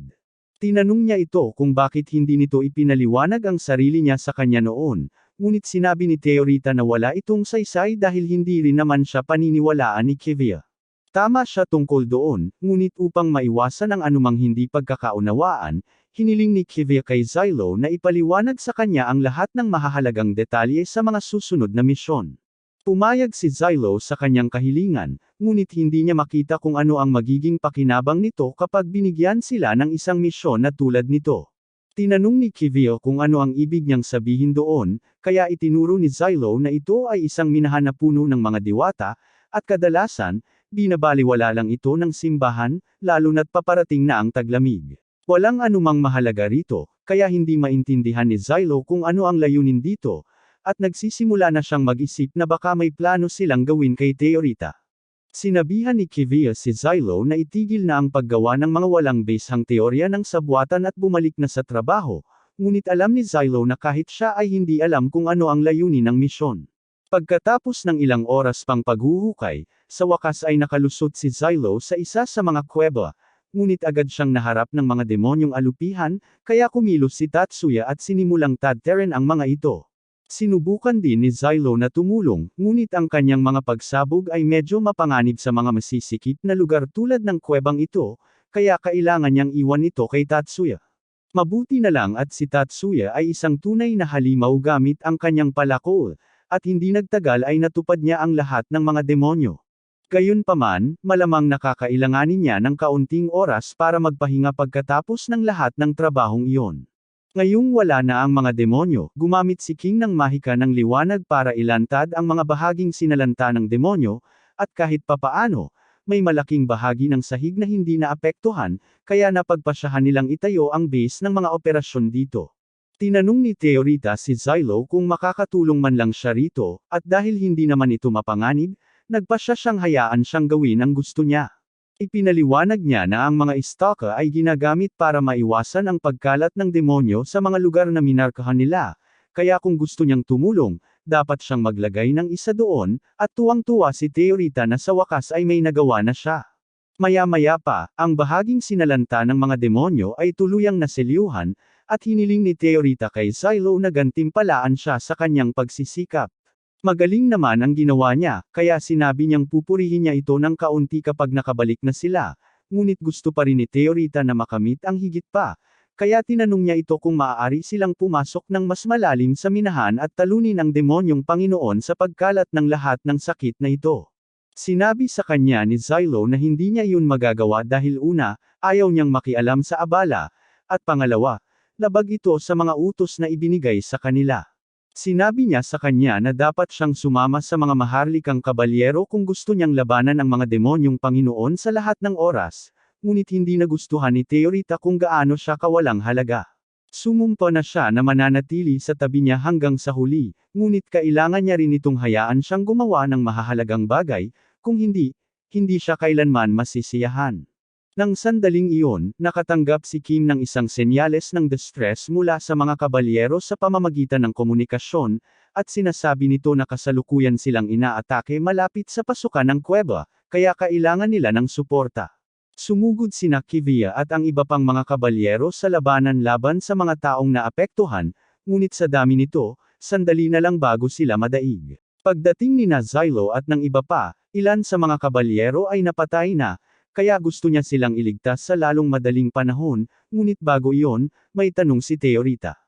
Tinanong niya ito kung bakit hindi nito ipinaliwanag ang sarili niya sa kanya noon, ngunit sinabi ni Teorita na wala itong saysay dahil hindi rin naman siya paniniwalaan ni Kivia. Tama siya tungkol doon, ngunit upang maiwasan ang anumang hindi pagkakaunawaan, hiniling ni Kivia kay Xylo na ipaliwanag sa kanya ang lahat ng mahahalagang detalye sa mga susunod na misyon. Pumayag si Xylo sa kanyang kahilingan, ngunit hindi niya makita kung ano ang magiging pakinabang nito kapag binigyan sila ng isang misyon na tulad nito. Tinanong ni Kivia kung ano ang ibig niyang sabihin doon, kaya itinuro ni Xylo na ito ay isang minahan na puno ng mga diwata, at kadalasan, binabaliwala lang ito ng simbahan, lalo na't paparating na ang taglamig. Walang anumang mahalaga rito, kaya hindi maintindihan ni Xylo kung ano ang layunin dito, at nagsisimula na siyang mag-isip na baka may plano silang gawin kay Teorita. Sinabihan ni Kivia si Xylo na itigil na ang paggawa ng mga walang basehang teorya ng sabuatan at bumalik na sa trabaho, ngunit alam ni Xylo na kahit siya ay hindi alam kung ano ang layunin ng misyon. Pagkatapos ng ilang oras pang paghuhukay, sa wakas ay nakalusot si Xylo sa isa sa mga kuweba, ngunit agad siyang naharap ng mga demonyong alupihan, kaya kumilos si Tatsuya at sinimulang tadteren ang mga ito. Sinubukan din ni Xylo na tumulong, ngunit ang kanyang mga pagsabog ay medyo mapanganib sa mga masisikip na lugar tulad ng kuwebang ito, kaya kailangan niyang iwan ito kay Tatsuya. Mabuti na lang at si Tatsuya ay isang tunay na halimaw gamit ang kanyang palakol, at hindi nagtagal ay natupad niya ang lahat ng mga demonyo. Gayunpaman, malamang nakakailanganin niya ng kaunting oras para magpahinga pagkatapos ng lahat ng trabahong iyon. Ngayong wala na ang mga demonyo, gumamit si King ng mahika ng liwanag para ilantad ang mga bahaging sinalanta ng demonyo, at kahit papaano, may malaking bahagi ng sahig na hindi naapektuhan, kaya napagpasyahan nilang itayo ang base ng mga operasyon dito. Tinanong ni Teorita si Xylo kung makakatulong man lang siya rito, at dahil hindi naman ito mapanganib, nagpasya siyang hayaan siyang gawin ang gusto niya. Ipinaliwanag niya na ang mga stalker ay ginagamit para maiwasan ang pagkalat ng demonyo sa mga lugar na minarkahan nila, kaya kung gusto niyang tumulong, dapat siyang maglagay ng isa doon, at tuwang-tuwa si Teorita na sa wakas ay may nagawa na siya. Maya-maya pa, ang bahaging sinalanta ng mga demonyo ay tuluyang naselyuhan, at hiniling ni Teorita kay Xylo na gantimpalaan siya sa kanyang pagsisikap. Magaling naman ang ginawa niya, kaya sinabi niyang pupurihin niya ito ng kaunti kapag nakabalik na sila, ngunit gusto pa rin ni Teorita na makamit ang higit pa. Kaya tinanong niya ito kung maaari silang pumasok ng mas malalim sa minahan at talunin ang demonyong Panginoon sa pagkalat ng lahat ng sakit na ito. Sinabi sa kanya ni Xylo na hindi niya iyon magagawa dahil una, ayaw niyang makialam sa abala, at pangalawa, labag ito sa mga utos na ibinigay sa kanila. Sinabi niya sa kanya na dapat siyang sumama sa mga maharlikang kabalyero kung gusto niyang labanan ang mga demonyong Panginoon sa lahat ng oras. Ngunit hindi nagustuhan ni Teorita kung gaano siya kawalang halaga. Sumumpa na siya na mananatili sa tabi niya hanggang sa huli, ngunit kailangan niya rin itong hayaan siyang gumawa ng mahahalagang bagay, kung hindi, hindi siya kailanman masisiyahan. Nang sandaling iyon, nakatanggap si Kim ng isang senyales ng distress mula sa mga kabalyero sa pamamagitan ng komunikasyon, at sinasabi nito na kasalukuyan silang inaatake malapit sa pasukan ng kuweba, kaya kailangan nila ng suporta. Sumugod sina Kivia at ang iba pang mga kabalyero sa labanan laban sa mga taong naapektuhan, ngunit sa dami nito, sandali na lang bago sila madaig. Pagdating ni Xylo at ng iba pa, ilan sa mga kabalyero ay napatay na, kaya gusto niya silang iligtas sa lalong madaling panahon, ngunit bago iyon, may tanong si Teorita.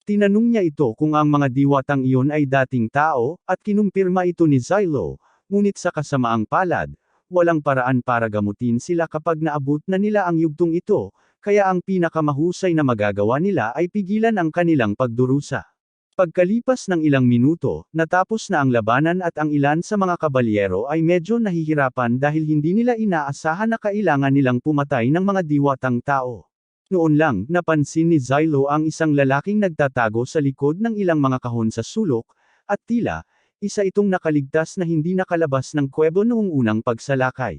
Tinanong niya ito kung ang mga diwatang iyon ay dating tao, at kinumpirma ito ni Xylo, ngunit sa kasamaang palad, walang paraan para gamutin sila kapag naabot na nila ang yugtong ito, kaya ang pinakamahusay na magagawa nila ay pigilan ang kanilang pagdurusa. Pagkalipas ng ilang minuto, natapos na ang labanan at ang ilan sa mga kabalyero ay medyo nahihirapan dahil hindi nila inaasahan na kailangan nilang pumatay ng mga diwatang tao. Noon lang, napansin ni Xylo ang isang lalaking nagtatago sa likod ng ilang mga kahon sa sulok, at tila, isa itong nakaligtas na hindi nakalabas ng kuwebo noong unang pagsalakay.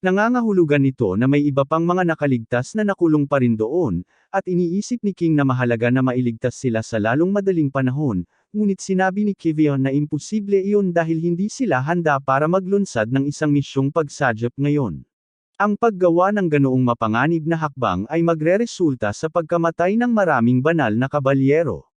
Nangangahulugan nito na may iba pang mga nakaligtas na nakulong pa rin doon, at iniisip ni King na mahalaga na mailigtas sila sa lalong madaling panahon, ngunit sinabi ni Kivion na imposible iyon dahil hindi sila handa para maglunsad ng isang misyong pagsadyap ngayon. Ang paggawa ng ganoong mapanganib na hakbang ay magreresulta sa pagkamatay ng maraming banal na kabalyero.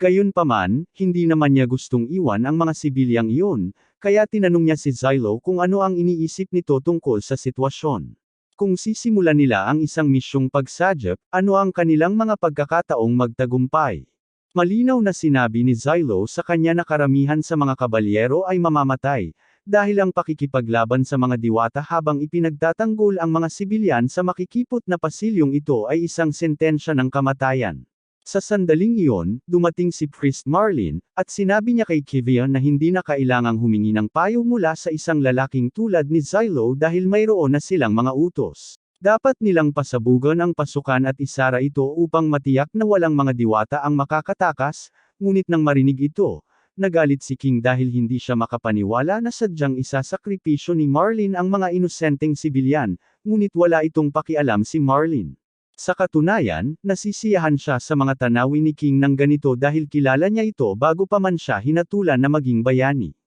Gayunpaman, hindi naman niya gustong iwan ang mga sibilyang iyon, kaya tinanong niya si Xylo kung ano ang iniisip nito tungkol sa sitwasyon. Kung sisimulan nila ang isang misyong pagsadyap, ano ang kanilang mga pagkakataong magtagumpay? Malinaw na sinabi ni Xylo sa kanya na karamihan sa mga kabalyero ay mamamatay, dahil ang pakikipaglaban sa mga diwata habang ipinagtatanggol ang mga sibilyan sa makikipot na pasilyong ito ay isang sentensya ng kamatayan. Sa sandaling iyon, dumating si Priest Marlin, at sinabi niya kay Kivion na hindi na kailangang humingi ng payo mula sa isang lalaking tulad ni Xylo dahil mayroon na silang mga utos. Dapat nilang pasabugan ang pasukan at isara ito upang matiyak na walang mga diwata ang makakatakas, ngunit nang marinig ito, nagalit si King dahil hindi siya makapaniwala na sadyang isasakripisyo ni Marlin ang mga inosenteng sibilyan, ngunit wala itong pakialam si Marlin. Sa katunayan, nasisiyahan siya sa mga tanawin ni King ng ganito dahil kilala niya ito bago pa man siya hinatulan na maging bayani.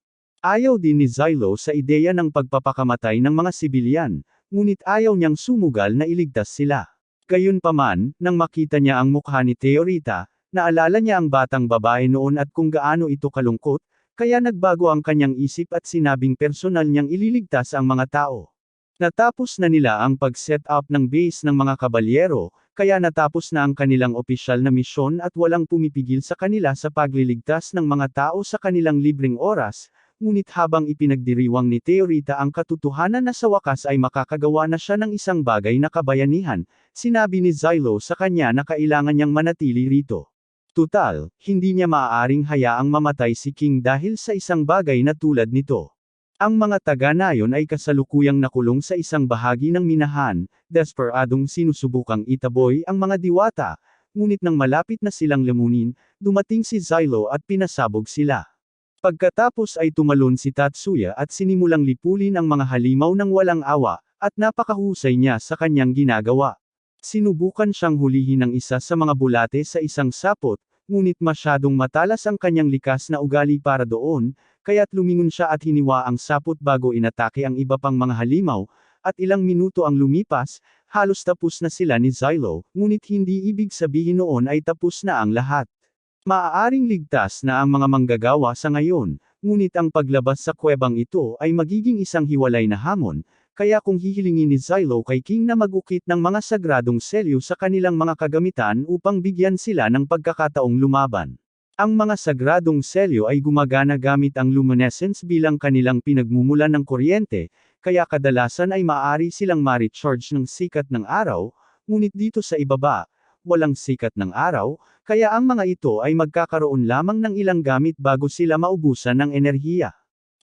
Ayaw din ni Xylo sa ideya ng pagpapakamatay ng mga sibilyan, ngunit ayaw niyang sumugal na iligtas sila. Gayunpaman, nang makita niya ang mukha ni Teorita, naalala niya ang batang babae noon at kung gaano ito kalungkot, kaya nagbago ang kanyang isip at sinabing personal niyang ililigtas ang mga tao. Natapos na nila ang pag-set up ng base ng mga kabalyero, kaya natapos na ang kanilang opisyal na misyon at walang pumipigil sa kanila sa pagliligtas ng mga tao sa kanilang libreng oras, ngunit habang ipinagdiriwang ni Teorita ang katotohanan na sa wakas ay makakagawa na siya ng isang bagay na kabayanihan, sinabi ni Xylo sa kanya na kailangan niyang manatili rito. Tutal, hindi niya maaaring hayaang mamatay si King dahil sa isang bagay na tulad nito. Ang mga taga-nayon ay kasalukuyang nakulong sa isang bahagi ng minahan, desperadong sinusubukang itaboy ang mga diwata, ngunit nang malapit na silang lamunin, dumating si Xylo at pinasabog sila. Pagkatapos ay tumalon si Tatsuya at sinimulang lipulin ang mga halimaw ng walang awa, at napakahusay niya sa kanyang ginagawa. Sinubukan siyang hulihin ng isa sa mga bulate sa isang sapot, ngunit masyadong matalas ang kanyang likas na ugali para doon, kaya't lumingon siya at hiniwa ang sapot bago inatake ang iba pang mga halimaw, at ilang minuto ang lumipas, halos tapos na sila ni Xylo, ngunit hindi ibig sabihin noon ay tapos na ang lahat. Maaaring ligtas na ang mga manggagawa sa ngayon, ngunit ang paglabas sa kuwebang ito ay magiging isang hiwalay na hamon, kaya kung hihilingin ni Xylo kay King na mag-ukit ng mga sagradong selyo sa kanilang mga kagamitan upang bigyan sila ng pagkakataong lumaban. Ang mga sagradong selyo ay gumagana gamit ang luminescence bilang kanilang pinagmumulan ng kuryente, kaya kadalasan ay maaari silang ma-recharge ng sikat ng araw, ngunit dito sa ibaba, walang sikat ng araw, kaya ang mga ito ay magkakaroon lamang ng ilang gamit bago sila maubusan ng enerhiya.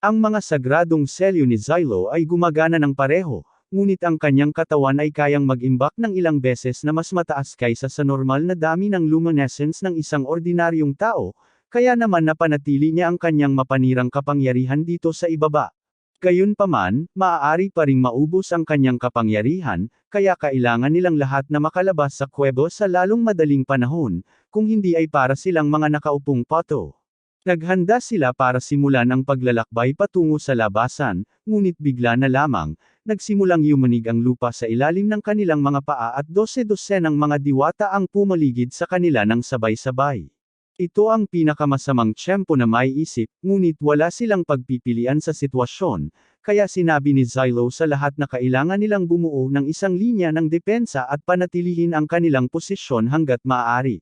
Ang mga sagradong selyo ni Xylo ay gumagana ng pareho, ngunit ang kanyang katawan ay kayang mag-imbak ng ilang beses na mas mataas kaysa sa normal na dami ng luminescence ng isang ordinaryong tao, kaya naman napanatili niya ang kanyang mapanirang kapangyarihan dito sa ibaba. Gayunpaman, maaari pa ring maubos ang kanyang kapangyarihan, kaya kailangan nilang lahat na makalabas sa kuwebo sa lalong madaling panahon, kung hindi ay para silang mga nakaupong pato. Naghanda sila para simulan ang paglalakbay patungo sa labasan, ngunit bigla na lamang, nagsimulang yumanig ang lupa sa ilalim ng kanilang mga paa at dose-dosenang mga diwata ang pumaligid sa kanila ng sabay-sabay. Ito ang pinakamasamang tiyempo na maiisip, ngunit wala silang pagpipilian sa sitwasyon, kaya sinabi ni Xylo sa lahat na kailangan nilang bumuo ng isang linya ng depensa at panatilihin ang kanilang posisyon hanggat maaari.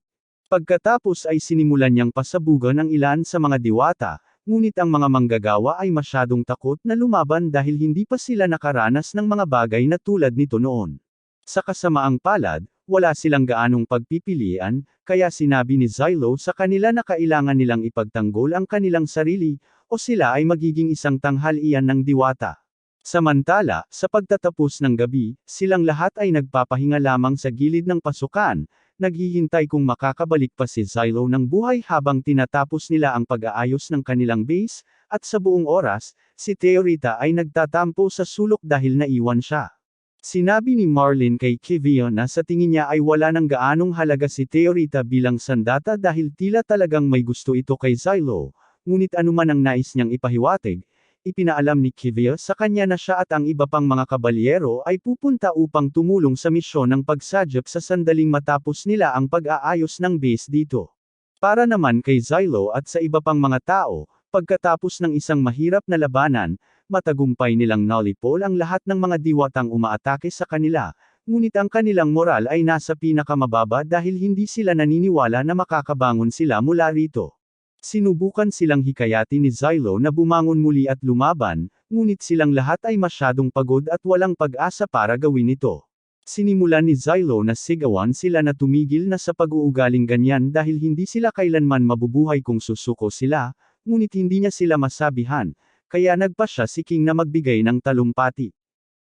Pagkatapos ay sinimulan niyang pasabugan ang ilan sa mga diwata, ngunit ang mga manggagawa ay masyadong takot na lumaban dahil hindi pa sila nakaranas ng mga bagay na tulad nito noon. Sa kasamaang palad, wala silang gaanong pagpipilian, kaya sinabi ni Xylo sa kanila na kailangan nilang ipagtanggol ang kanilang sarili, o sila ay magiging isang tanghalian ng diwata. Samantala, sa pagtatapos ng gabi, silang lahat ay nagpapahinga lamang sa gilid ng pasukan, naghihintay kung makakabalik pa si Xylo ng buhay habang tinatapos nila ang pag-aayos ng kanilang base, at sa buong oras, si Teorita ay nagtatampo sa sulok dahil naiwan siya. Sinabi ni Marlin kay Kivio na sa tingin niya ay wala nang gaanong halaga si Teorita bilang sandata dahil tila talagang may gusto ito kay Xylo, ngunit anuman ang nais niyang ipahiwatig, ipinaalam ni Kivio sa kanya na siya at ang iba pang mga kabalyero ay pupunta upang tumulong sa misyon ng pagsadyap sa sandaling matapos nila ang pag-aayos ng base dito. Para naman kay Xylo at sa iba pang mga tao, pagkatapos ng isang mahirap na labanan, matagumpay nilang nalipol ang lahat ng mga diwatang umaatake sa kanila, ngunit ang kanilang moral ay nasa pinakamababa dahil hindi sila naniniwala na makakabangon sila mula rito. Sinubukan silang hikayati ni Xylo na bumangon muli at lumaban, ngunit silang lahat ay masyadong pagod at walang pag-asa para gawin ito. Sinimulan ni Xylo na sigawan sila na tumigil na sa pag-uugaling ganyan dahil hindi sila kailanman mabubuhay kung susuko sila, ngunit hindi niya sila masabihan, kaya nagpa siya si King na magbigay ng talumpati.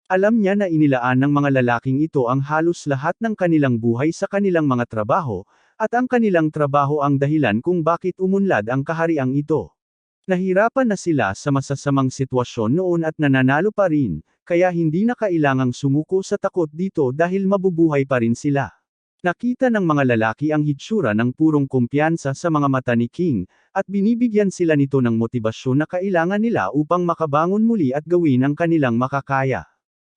Alam niya na inilaan ng mga lalaking ito ang halos lahat ng kanilang buhay sa kanilang mga trabaho, at ang kanilang trabaho ang dahilan kung bakit umunlad ang kahariang ito. Nahirapan na sila sa masasamang sitwasyon noon at nananalo pa rin, kaya hindi na kailangang sumuko sa takot dito dahil mabubuhay pa rin sila. Nakita ng mga lalaki ang hitsura ng purong kumpiyansa sa mga mata ni King, at binibigyan sila nito ng motibasyon na kailangan nila upang makabangon muli at gawin ang kanilang makakaya.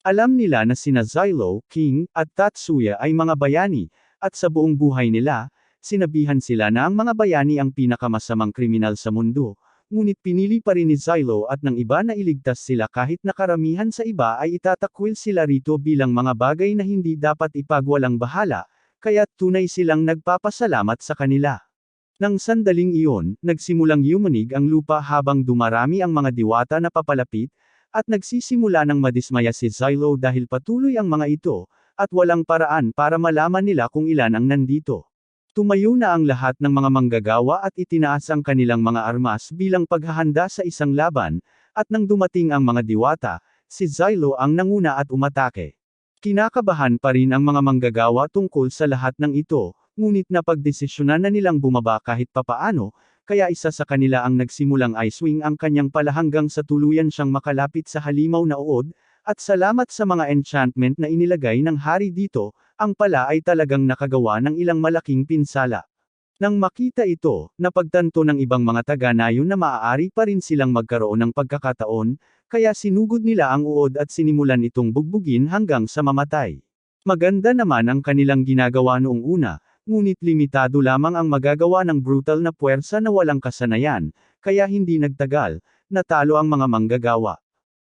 Alam nila na sina Xylo, King, at Tatsuya ay mga bayani, at sa buong buhay nila, sinabihan sila na ang mga bayani ang pinakamasamang kriminal sa mundo, ngunit pinili pa rin ni Xylo at ng iba na iligtas sila kahit na karamihan sa iba ay itatakwil sila rito bilang mga bagay na hindi dapat ipagwalang bahala, kaya tunay silang nagpapasalamat sa kanila. Nang sandaling iyon, nagsimulang yumanig ang lupa habang dumarami ang mga diwata na papalapit, at nagsisimula ng madismaya si Xylo dahil patuloy ang mga ito, at walang paraan para malaman nila kung ilan ang nandito. Tumayo na ang lahat ng mga manggagawa at itinaas ang kanilang mga armas bilang paghahanda sa isang laban, at nang dumating ang mga diwata, si Xylo ang nanguna at umatake. Kinakabahan pa rin ang mga manggagawa tungkol sa lahat ng ito, ngunit napagdesisyonan na nilang bumaba kahit papaano, kaya isa sa kanila ang nagsimulang Icewing ang kanyang pala hanggang sa tuluyan siyang makalapit sa halimaw na uod, at salamat sa mga enchantment na inilagay ng hari dito, ang pala ay talagang nakagawa ng ilang malaking pinsala. Nang makita ito, napagtanto ng ibang mga taga-nayon na maaari pa rin silang magkaroon ng pagkakataon, kaya sinugod nila ang uod at sinimulan itong bugbugin hanggang sa mamatay. Maganda naman ang kanilang ginagawa noong una, ngunit limitado lamang ang magagawa ng brutal na puwersa na walang kasanayan, kaya hindi nagtagal, natalo ang mga manggagawa.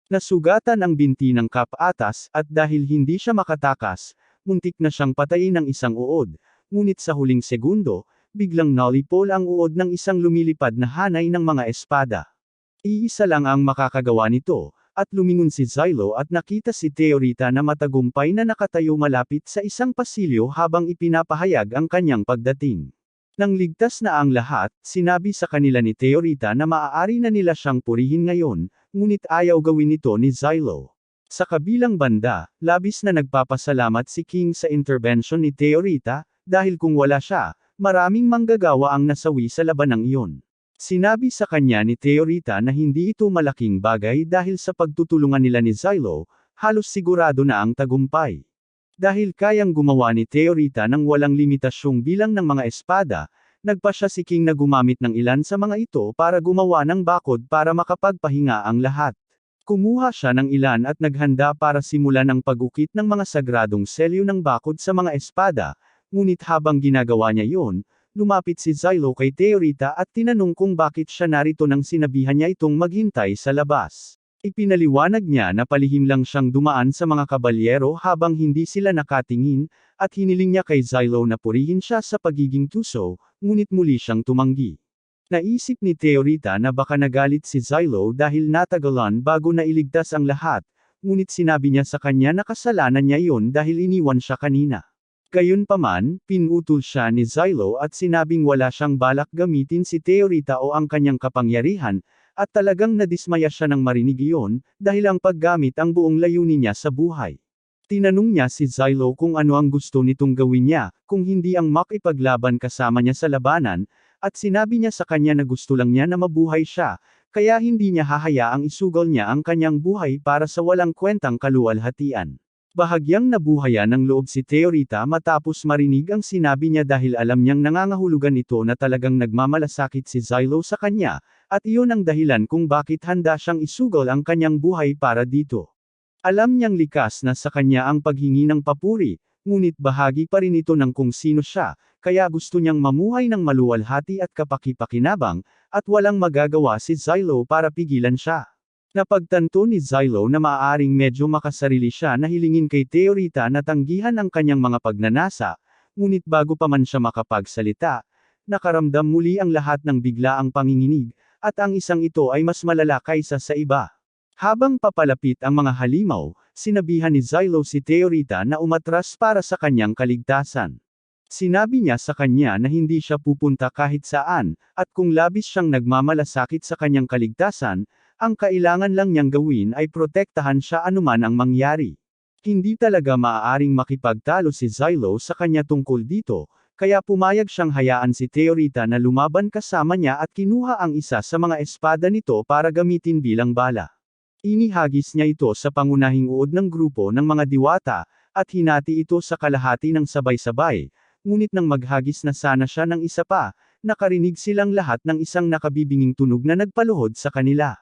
Nasugatan ang binti ng Kap-Atas, at dahil hindi siya makatakas, muntik na siyang patayin ng isang uod, ngunit sa huling segundo, biglang nolipol ang uod ng isang lumilipad na hanay ng mga espada. Iisa lang ang makakagawa nito, at lumingon si Xylo at nakita si Teorita na matagumpay na nakatayo malapit sa isang pasilyo habang ipinapahayag ang kanyang pagdating. Nang ligtas na ang lahat, sinabi sa kanila ni Teorita na maaari na nila siyang purihin ngayon, ngunit ayaw gawin ito ni Xylo. Sa kabilang banda, labis na nagpapasalamat si King sa intervention ni Teorita, dahil kung wala siya, maraming manggagawa ang nasawi sa labanang iyon. Sinabi sa kanya ni Teorita na hindi ito malaking bagay dahil sa pagtutulungan nila ni Xylo, halos sigurado na ang tagumpay. Dahil kayang gumawa ni Teorita ng walang limitasyong bilang ng mga espada, nagpa siya si King na gumamit ng ilan sa mga ito para gumawa ng bakod para makapagpahinga ang lahat. Kumuha siya ng ilan at naghanda para simulan ang pag-ukit ng mga sagradong selyo ng bakod sa mga espada, ngunit habang ginagawa niya iyon, lumapit si Xylo kay Teorita at tinanong kung bakit siya narito nang sinabihan niya itong maghintay sa labas. Ipinaliwanag niya na palihim lang siyang dumaan sa mga kabalyero habang hindi sila nakatingin, at hiniling niya kay Xylo na purihin siya sa pagiging tuso, ngunit muli siyang tumanggi. Naisip ni Teorita na baka nagalit si Xylo dahil natagalan bago nailigtas ang lahat, ngunit sinabi niya sa kanya na kasalanan niya iyon dahil iniwan siya kanina. Gayunpaman, pinutol siya ni Xylo at sinabing wala siyang balak gamitin si Teorita o ang kanyang kapangyarihan, at talagang nadismaya siya nang marinig iyon, dahil ang paggamit ang buong layunin niya sa buhay. Tinanong niya si Xylo kung ano ang gusto nitong gawin niya, kung hindi ang makipaglaban kasama niya sa labanan, at sinabi niya sa kanya na gusto lang niya na mabuhay siya, kaya hindi niya hahayaang isugal niya ang kanyang buhay para sa walang kwentang kaluwalhatian. Bahagyang nabuhayan ng loob si Teorita matapos marinig ang sinabi niya dahil alam niyang nangangahulugan ito na talagang nagmamalasakit si Xylo sa kanya, at iyon ang dahilan kung bakit handa siyang isugal ang kanyang buhay para dito. Alam niyang likas na sa kanya ang paghingi ng papuri, ngunit bahagi pa rin ito ng kung sino siya, kaya gusto niyang mamuhay ng maluwalhati at kapaki-pakinabang, at walang magagawa si Xylo para pigilan siya. Napagtanto ni Xylo na maaaring medyo makasarili siya na hilingin kay Teorita na tanggihan ang kanyang mga pagnanasa, ngunit bago pa man siya makapagsalita, nakaramdam muli ang lahat ng biglaang panginginig, at ang isang ito ay mas malala kaysa sa iba. Habang papalapit ang mga halimaw, sinabihan ni Xylo si Teorita na umatras para sa kanyang kaligtasan. Sinabi niya sa kanya na hindi siya pupunta kahit saan, at kung labis siyang nagmamalasakit sa kanyang kaligtasan, ang kailangan lang niyang gawin ay protektahan siya anuman ang mangyari. Hindi talaga maaaring makipagtalo si Xylo sa kanya tungkol dito, kaya pumayag siyang hayaan si Teorita na lumaban kasama niya at kinuha ang isa sa mga espada nito para gamitin bilang bala. Inihagis niya ito sa pangunahing uod ng grupo ng mga diwata, at hinati ito sa kalahati ng sabay-sabay, ngunit nang maghagis na sana siya ng isa pa, nakarinig silang lahat ng isang nakabibinging tunog na nagpaluhod sa kanila.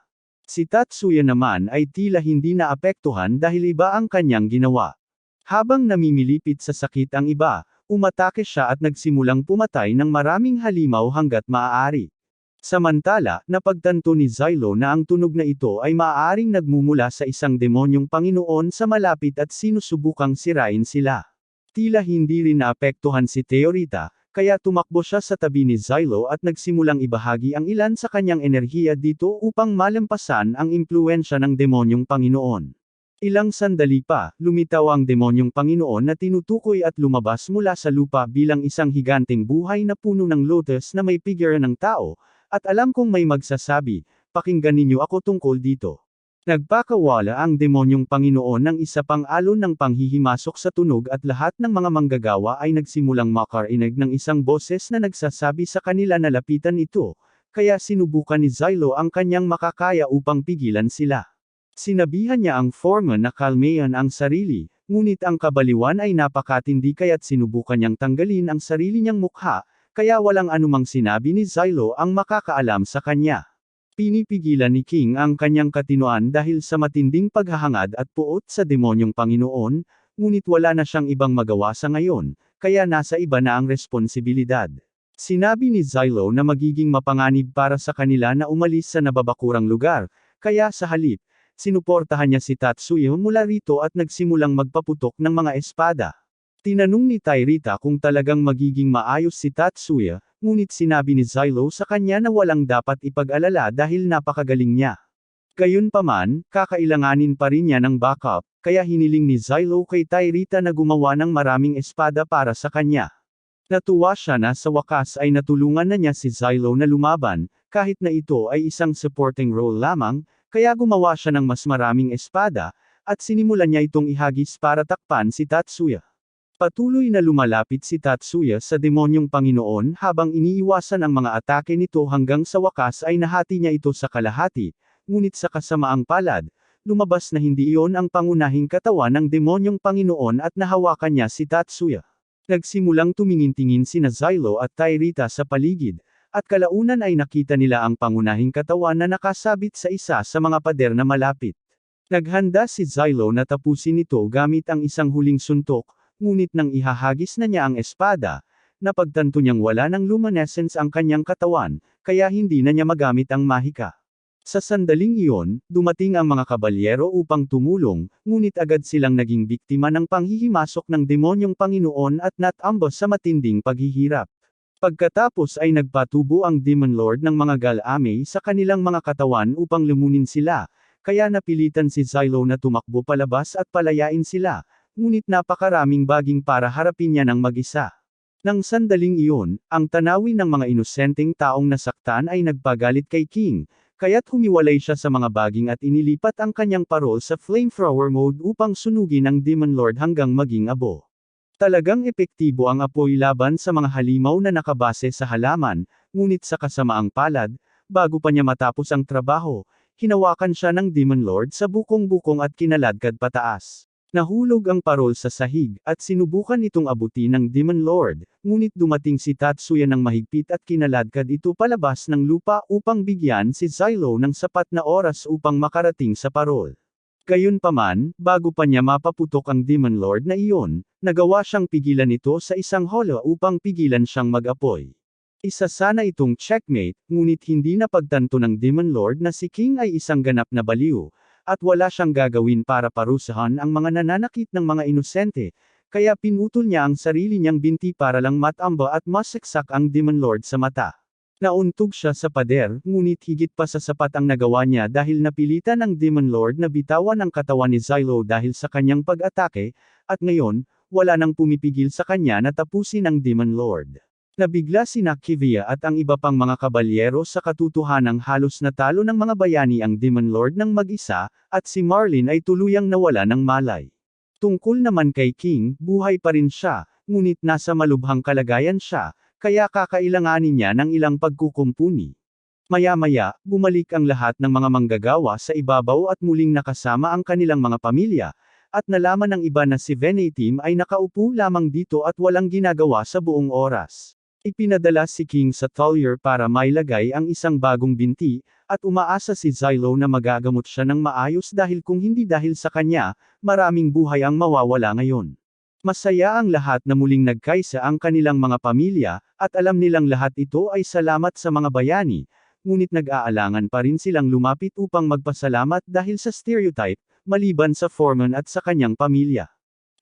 Si Tatsuya naman ay tila hindi naapektuhan dahil iba ang kanyang ginawa. Habang namimilipit sa sakit ang iba, umatake siya at nagsimulang pumatay ng maraming halimaw hanggat maaari. Samantala, napagtanto ni Xylo na ang tunog na ito ay maaaring nagmumula sa isang demonyong Panginoon sa malapit at sinusubukang sirain sila. Tila hindi rin naapektuhan si Teorita, kaya tumakbo siya sa tabi ni Xylo at nagsimulang ibahagi ang ilan sa kanyang enerhiya dito upang malampasan ang impluwensya ng demonyong Panginoon. Ilang sandali pa, lumitaw ang demonyong Panginoon na tinutukoy at lumabas mula sa lupa bilang isang higanteng buhay na puno ng lotus na may figure ng tao, at alam kong may magsasabi, pakinggan ninyo ako tungkol dito. Nagpakawala ang demonyong Panginoon ng isa pang alon ng panghihimasok sa tunog at lahat ng mga manggagawa ay nagsimulang makarinig ng isang boses na nagsasabi sa kanila na lapitan ito, kaya sinubukan ni Xylo ang kanyang makakaya upang pigilan sila. Sinabihan niya ang foreman na kalmayan ang sarili, ngunit ang kabaliwan ay napakatindi kaya't sinubukan niyang tanggalin ang sarili niyang mukha, kaya walang anumang sinabi ni Xylo ang makakaalam sa kanya. Pinipigilan ni King ang kanyang katinoan dahil sa matinding paghahangad at puot sa demonyong Panginoon, ngunit wala na siyang ibang magawa sa ngayon, kaya nasa iba na ang responsibilidad. Sinabi ni Xylo na magiging mapanganib para sa kanila na umalis sa nababakurang lugar, kaya sa halip, sinuportahan niya si Tatsuya mula rito at nagsimulang magpaputok ng mga espada. Tinanong ni Tairita kung talagang magiging maayos si Tatsuya, ngunit sinabi ni Xylo sa kanya na walang dapat ipag-alala dahil napakagaling niya. Gayunpaman, kakailanganin pa rin niya ng backup, kaya hiniling ni Xylo kay Tairita na gumawa ng maraming espada para sa kanya. Natuwa siya na sa wakas ay natulungan na niya si Xylo na lumaban, kahit na ito ay isang supporting role lamang, kaya gumawa siya ng mas maraming espada, at sinimulan niya itong ihagis para takpan si Tatsuya. Patuloy na lumalapit si Tatsuya sa demonyong Panginoon habang iniiwasan ang mga atake nito hanggang sa wakas ay nahati niya ito sa kalahati, ngunit sa kasamaang palad, lumabas na hindi iyon ang pangunahing katawan ng demonyong Panginoon at nahawakan niya si Tatsuya. Nagsimulang tumingin-tingin sina Xylo at Tairita sa paligid, at kalaunan ay nakita nila ang pangunahing katawan na nakasabit sa isa sa mga pader na malapit. Naghanda si Xylo na tapusin ito gamit ang isang huling suntok, ngunit nang ihahagis na niya ang espada, napagtanto niyang wala ng luminescence ang kanyang katawan, kaya hindi na niya magamit ang mahika. Sa sandaling iyon, dumating ang mga kabalyero upang tumulong, ngunit agad silang naging biktima ng panghihimasok ng demonyong Panginoon at natambos sa matinding paghihirap. Pagkatapos ay nagpatubo ang Demon Lord ng mga Galame sa kanilang mga katawan upang lumunin sila, kaya napilitan si Xylo na tumakbo palabas at palayain sila, ngunit napakaraming baging para harapin niya ng mag-isa. Nang sandaling iyon, ang tanawin ng mga inosenteng taong nasaktan ay nagpagalit kay King, kaya't humiwalay siya sa mga baging at inilipat ang kanyang parol sa flamethrower mode upang sunugin ang Demon Lord hanggang maging abo. Talagang epektibo ang apoy laban sa mga halimaw na nakabase sa halaman, ngunit sa kasamaang palad, bago pa niya matapos ang trabaho, hinawakan siya ng Demon Lord sa bukong-bukong at kinaladkad pataas. Nahulog ang parol sa sahig, at sinubukan itong abutin ng Demon Lord, ngunit dumating si Tatsuya ng mahigpit at kinaladkad ito palabas ng lupa upang bigyan si Xylo ng sapat na oras upang makarating sa parol. Gayunpaman, bago pa niya mapaputok ang Demon Lord na iyon, nagawa siyang pigilan ito sa isang holo upang pigilan siyang mag-apoy. Isa sana itong checkmate, ngunit hindi napagtanto ng Demon Lord na si King ay isang ganap na baliw, at wala siyang gagawin para parusahan ang mga nananakit ng mga inosente, kaya pinutol niya ang sarili niyang binti para lang matamba at masiksak ang Demon Lord sa mata. Nauntog siya sa pader, ngunit higit pa sa sapat ang nagawa niya dahil napilitan ang Demon Lord na bitawan ang katawan ni Xylo dahil sa kanyang pag-atake, at ngayon, wala nang pumipigil sa kanya na tapusin ang Demon Lord. Nabigla sina Kivia at ang iba pang mga kabalyero sa katotohanang halos natalo ng mga bayani ang Demon Lord ng mag-isa, at si Marlin ay tuluyang nawala ng malay. Tungkol naman kay King, buhay pa rin siya, ngunit nasa malubhang kalagayan siya, kaya kakailanganin niya ng ilang pagkukumpuni. Maya-maya, bumalik ang lahat ng mga manggagawa sa ibabaw at muling nakasama ang kanilang mga pamilya, at nalaman ng iba na si Venetim ay nakaupo lamang dito at walang ginagawa sa buong oras. Ipinadala si King sa Tollier para mailagay ang isang bagong binti, at umaasa si Xylo na magagamot siya ng maayos dahil kung hindi dahil sa kanya, maraming buhay ang mawawala ngayon. Masaya ang lahat na muling nagkaisa ang kanilang mga pamilya, at alam nilang lahat ito ay salamat sa mga bayani, ngunit nag-aalangan pa rin silang lumapit upang magpasalamat dahil sa stereotype, maliban sa foreman at sa kanyang pamilya.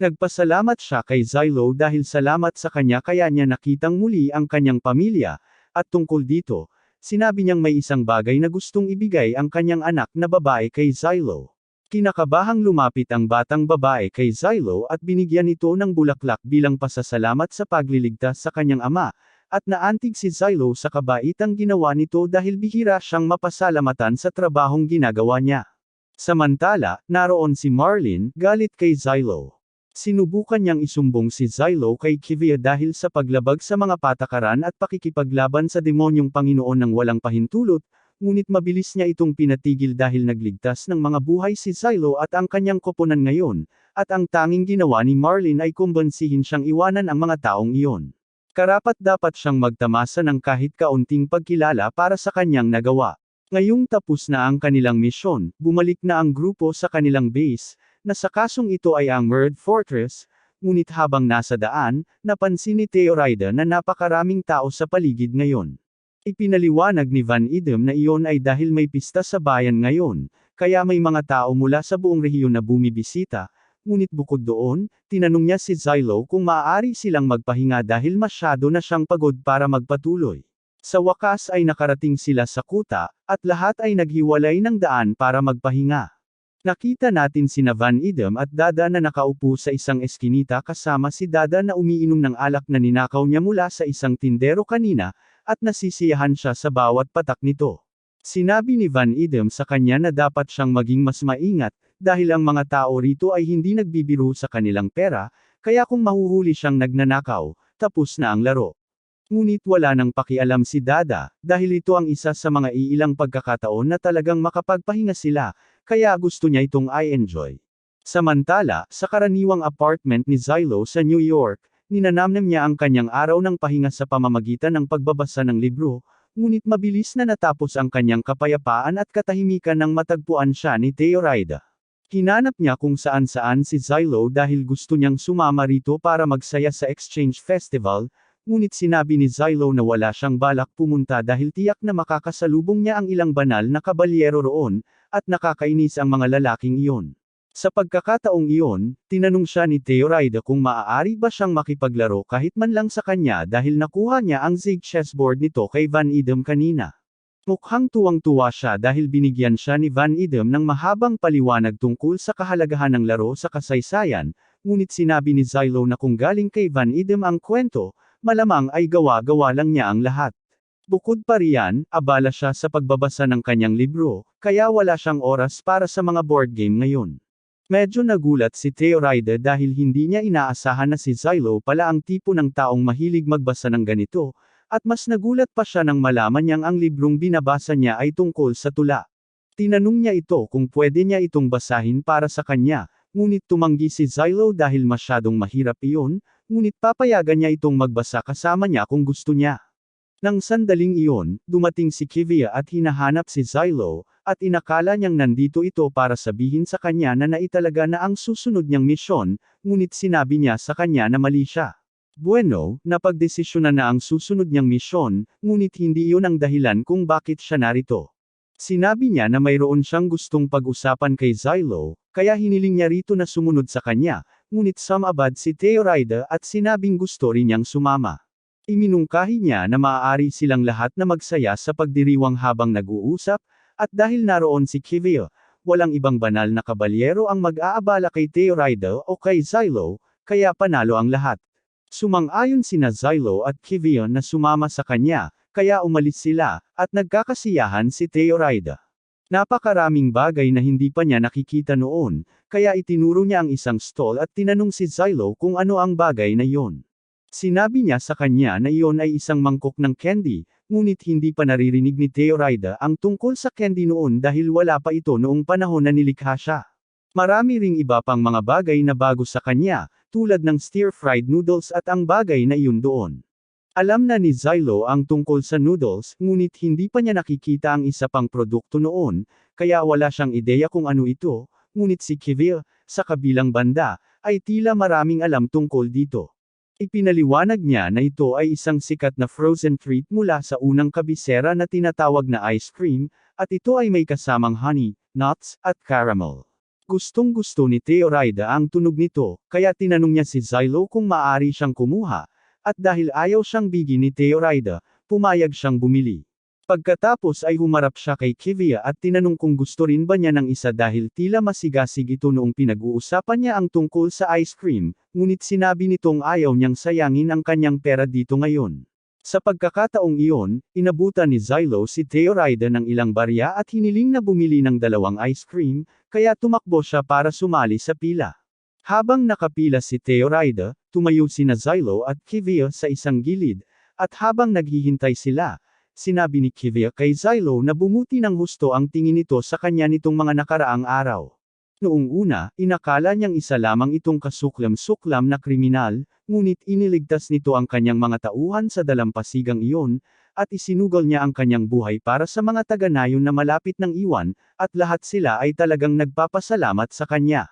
Nagpasalamat siya kay Xylo dahil salamat sa kanya kaya niya nakitang muli ang kanyang pamilya, at tungkol dito, sinabi niyang may isang bagay na gustong ibigay ang kanyang anak na babae kay Xylo. Kinakabahang lumapit ang batang babae kay Xylo at binigyan ito ng bulaklak bilang pasasalamat sa pagliligtas sa kanyang ama, at naantig si Zylo sa kabaitang ginawa nito dahil bihira siyang mapasalamatan sa trabahong ginagawa niya. Samantala, naroon si Marlin, galit kay Zylo. Sinubukan niyang isumbong si Zylo kay Kivia dahil sa paglabag sa mga patakaran at pakikipaglaban sa demonyong Panginoon ng walang pahintulot, ngunit mabilis niya itong pinatigil dahil nagligtas ng mga buhay si Zylo at ang kanyang koponan ngayon, at ang tanging ginawa ni Marlin ay kumbansihin siyang iwanan ang mga taong iyon. Karapat-dapat siyang magtamasa ng kahit kaunting pagkilala para sa kanyang nagawa. Ngayong tapos na ang kanilang misyon, bumalik na ang grupo sa kanilang base, na sa kasong ito ay ang Murd Fortress, ngunit habang nasa daan, napansin ni Theoryda na napakaraming tao sa paligid ngayon. Ipinaliwanag ni Van Idem na iyon ay dahil may pista sa bayan ngayon, kaya may mga tao mula sa buong rehiyon na bumibisita, ngunit bukod doon, tinanong niya si Zylo kung maaari silang magpahinga dahil masyado na siyang pagod para magpatuloy. Sa wakas ay nakarating sila sa kuta, at lahat ay naghiwalay ng daan para magpahinga. Nakita natin sina Van Idem at Dada na nakaupo sa isang eskinita kasama si Dada na umiinom ng alak na ninakaw niya mula sa isang tindero kanina, at nasisiyahan siya sa bawat patak nito. Sinabi ni Van Idem sa kanya na dapat siyang maging mas maingat, dahil ang mga tao rito ay hindi nagbibiro sa kanilang pera, kaya kung mahuhuli siyang nagnanakaw, tapos na ang laro. Ngunit wala nang pakialam si Dada, dahil ito ang isa sa mga iilang pagkakataon na talagang makapagpahinga sila, kaya gusto niya itong i-enjoy. Samantala, sa karaniwang apartment ni Zylo sa New York, ninanamnam niya ang kanyang araw ng pahinga sa pamamagitan ng pagbabasa ng libro, ngunit mabilis na natapos ang kanyang kapayapaan at katahimikan nang matagpuan siya ni Theoryda. Hinanap niya kung saan-saan si Zylo dahil gusto niyang sumama rito para magsaya sa Exchange Festival, ngunit sinabi ni Zylo na wala siyang balak pumunta dahil tiyak na makakasalubong niya ang ilang banal na kabalyero roon, at nakakainis ang mga lalaking iyon. Sa pagkakataong iyon, tinanong siya ni Theoryda kung maaari ba siyang makipaglaro kahit man lang sa kanya dahil nakuha niya ang Zig chessboard nito kay Van Idem kanina. Mukhang tuwang-tuwa siya dahil binigyan siya ni Van Idem ng mahabang paliwanag tungkol sa kahalagahan ng laro sa kasaysayan, ngunit sinabi ni Zylo na kung galing kay Van Idem ang kwento, malamang ay gawa-gawa lang niya ang lahat. Bukod pa riyan, abala siya sa pagbabasa ng kanyang libro, kaya wala siyang oras para sa mga board game ngayon. Medyo nagulat si Theoryda dahil hindi niya inaasahan na si Zylo pala ang tipo ng taong mahilig magbasa ng ganito, at mas nagulat pa siya nang malaman niyang ang librong binabasa niya ay tungkol sa tula. Tinanong niya ito kung pwede niya itong basahin para sa kanya, ngunit tumanggi si Zylo dahil masyadong mahirap iyon, ngunit papayagan niya itong magbasa kasama niya kung gusto niya. Nang sandaling iyon, dumating si Kivia at hinahanap si Zylo, at inakala niyang nandito ito para sabihin sa kanya na naitalaga na ang susunod niyang misyon, ngunit sinabi niya sa kanya na mali siya. Bueno, napagdesisyonan na ang susunod niyang misyon, ngunit hindi iyon ang dahilan kung bakit siya narito. Sinabi niya na mayroon siyang gustong pag-usapan kay Zylo, kaya hiniling niya rito na sumunod sa kanya, ngunit sumabad si Theoryda at sinabing gusto rin niyang sumama. Iminungkahi niya na maaari silang lahat na magsaya sa pagdiriwang habang nag-uusap, at dahil naroon si Kivia, walang ibang banal na kabalyero ang mag-aabala kay Theoryda o kay Zylo, kaya panalo ang lahat. Sumang-ayon sina Zylo at Kivia na sumama sa kanya, kaya umalis sila, at nagkakasiyahan si Theoryda. Napakaraming bagay na hindi pa niya nakikita noon, kaya itinuro niya ang isang stall at tinanong si Zylo kung ano ang bagay na iyon. Sinabi niya sa kanya na iyon ay isang mangkok ng candy, ngunit hindi pa naririnig ni Theoryda ang tungkol sa candy noon dahil wala pa ito noong panahon na nilikha siya. Marami ring iba pang mga bagay na bago sa kanya, tulad ng stir-fried noodles at ang bagay na iyon doon. Alam na ni Zylo ang tungkol sa noodles, ngunit hindi pa niya nakikita ang isa pang produkto noon, kaya wala siyang ideya kung ano ito, ngunit si Kivia, sa kabilang banda, ay tila maraming alam tungkol dito. Ipinaliwanag niya na ito ay isang sikat na frozen treat mula sa unang kabisera na tinatawag na ice cream, at ito ay may kasamang honey, nuts, at caramel. Gustong-gusto ni Theoryda ang tunog nito, kaya tinanong niya si Zylo kung maaari siyang kumuha, at dahil ayaw siyang bigyan ni Theoryda, pumayag siyang bumili. Pagkatapos ay humarap siya kay Kivia at tinanong kung gusto rin ba niya ng isa dahil tila masigasig ito noong pinag-uusapan niya ang tungkol sa ice cream, ngunit sinabi nitong ayaw niyang sayangin ang kanyang pera dito ngayon. Sa pagkakataong iyon, inabutan ni Xylo si Theoryda ng ilang barya at hiniling na bumili ng 2 ice cream, kaya tumakbo siya para sumali sa pila. Habang nakapila si Theoryda, tumayo sina Xylo at Kivia sa isang gilid, at habang naghihintay sila, sinabi ni Kivia kay Xylo na bumuti ng husto ang tingin nito sa kanya nitong mga nakaraang araw. Noong una, inakala niyang isa lamang itong kasuklam-suklam na kriminal, ngunit iniligtas nito ang kanyang mga tauhan sa dalampasigang iyon, at isinugol niya ang kanyang buhay para sa mga taga-nayon na malapit ng iwan, at lahat sila ay talagang nagpapasalamat sa kanya.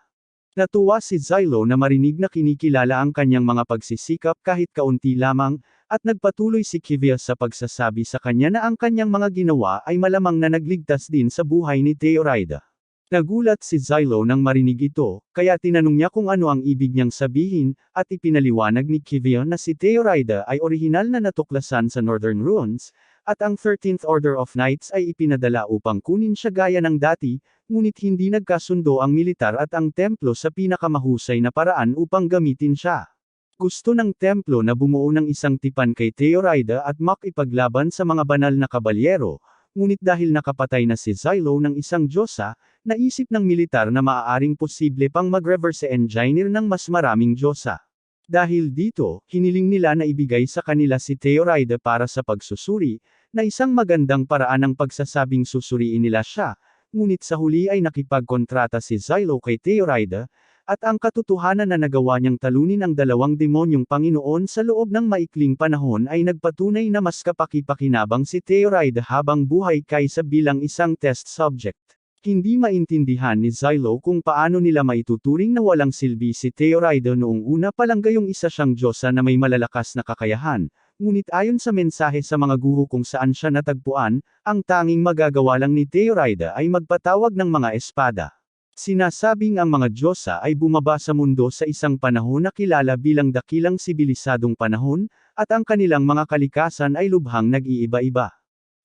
Natuwa si Xylo na marinig na kinikilala ang kanyang mga pagsisikap kahit kaunti lamang, at nagpatuloy si Kivia sa pagsasabi sa kanya na ang kanyang mga ginawa ay malamang na nagligtas din sa buhay ni Theoryda. Nagulat si Xylo nang marinig ito, kaya tinanong niya kung ano ang ibig niyang sabihin, at ipinaliwanag ni Kivia na si Theoryda ay orihinal na natuklasan sa Northern Ruins, at ang 13th Order of Knights ay ipinadala upang kunin siya gaya ng dati, ngunit hindi nagkasundo ang militar at ang templo sa pinakamahusay na paraan upang gamitin siya. Gusto ng templo na bumuo ng isang tipan kay Theoryda at makipaglaban sa mga banal na kabalyero, ngunit dahil nakapatay na si Xylo ng isang diyosa, naisip ng militar na maaaring posible pang mag-reverse engineer ng mas maraming diyosa. Dahil dito, hiniling nila na ibigay sa kanila si Theoryda para sa pagsusuri, na isang magandang paraan ng pagsasabing susuriin nila siya, ngunit sa huli ay nakipagkontrata si Xylo kay Theoryda, at ang katotohanan na nagawa niyang talunin ang 2 demonyong Panginoon sa loob ng maikling panahon ay nagpatunay na mas kapaki-pakinabang si Theoryda habang buhay kaysa bilang isang test subject. Hindi maintindihan ni Xylo kung paano nila maituturing na walang silbi si Theoryda noong una pa lang gayong isa siyang diyosa na may malalakas na kakayahan, ngunit ayon sa mensahe sa mga guho kung saan siya natagpuan, ang tanging magagawa lang ni Theoryda ay magpatawag ng mga espada. Sinasabing ang mga diyosa ay bumaba sa mundo sa isang panahon na kilala bilang dakilang sibilisadong panahon, at ang kanilang mga kalikasan ay lubhang nag-iiba-iba.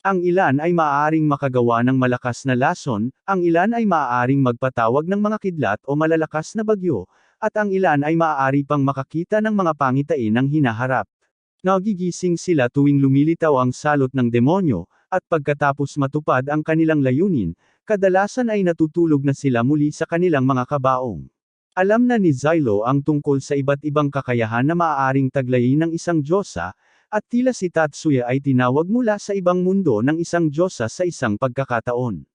Ang ilan ay maaaring makagawa ng malakas na lason, ang ilan ay maaaring magpatawag ng mga kidlat o malalakas na bagyo, at ang ilan ay maaari pang makakita ng mga pangitain ng hinaharap. Nagigising sila tuwing lumilitaw ang salot ng demonyo, at pagkatapos matupad ang kanilang layunin, kadalasan ay natutulog na sila muli sa kanilang mga kabaong. Alam na ni Xylo ang tungkol sa iba't ibang kakayahan na maaaring taglayin ng isang diyosa, at tila si Tatsuya ay tinawag mula sa ibang mundo ng isang diyosa sa isang pagkakataon.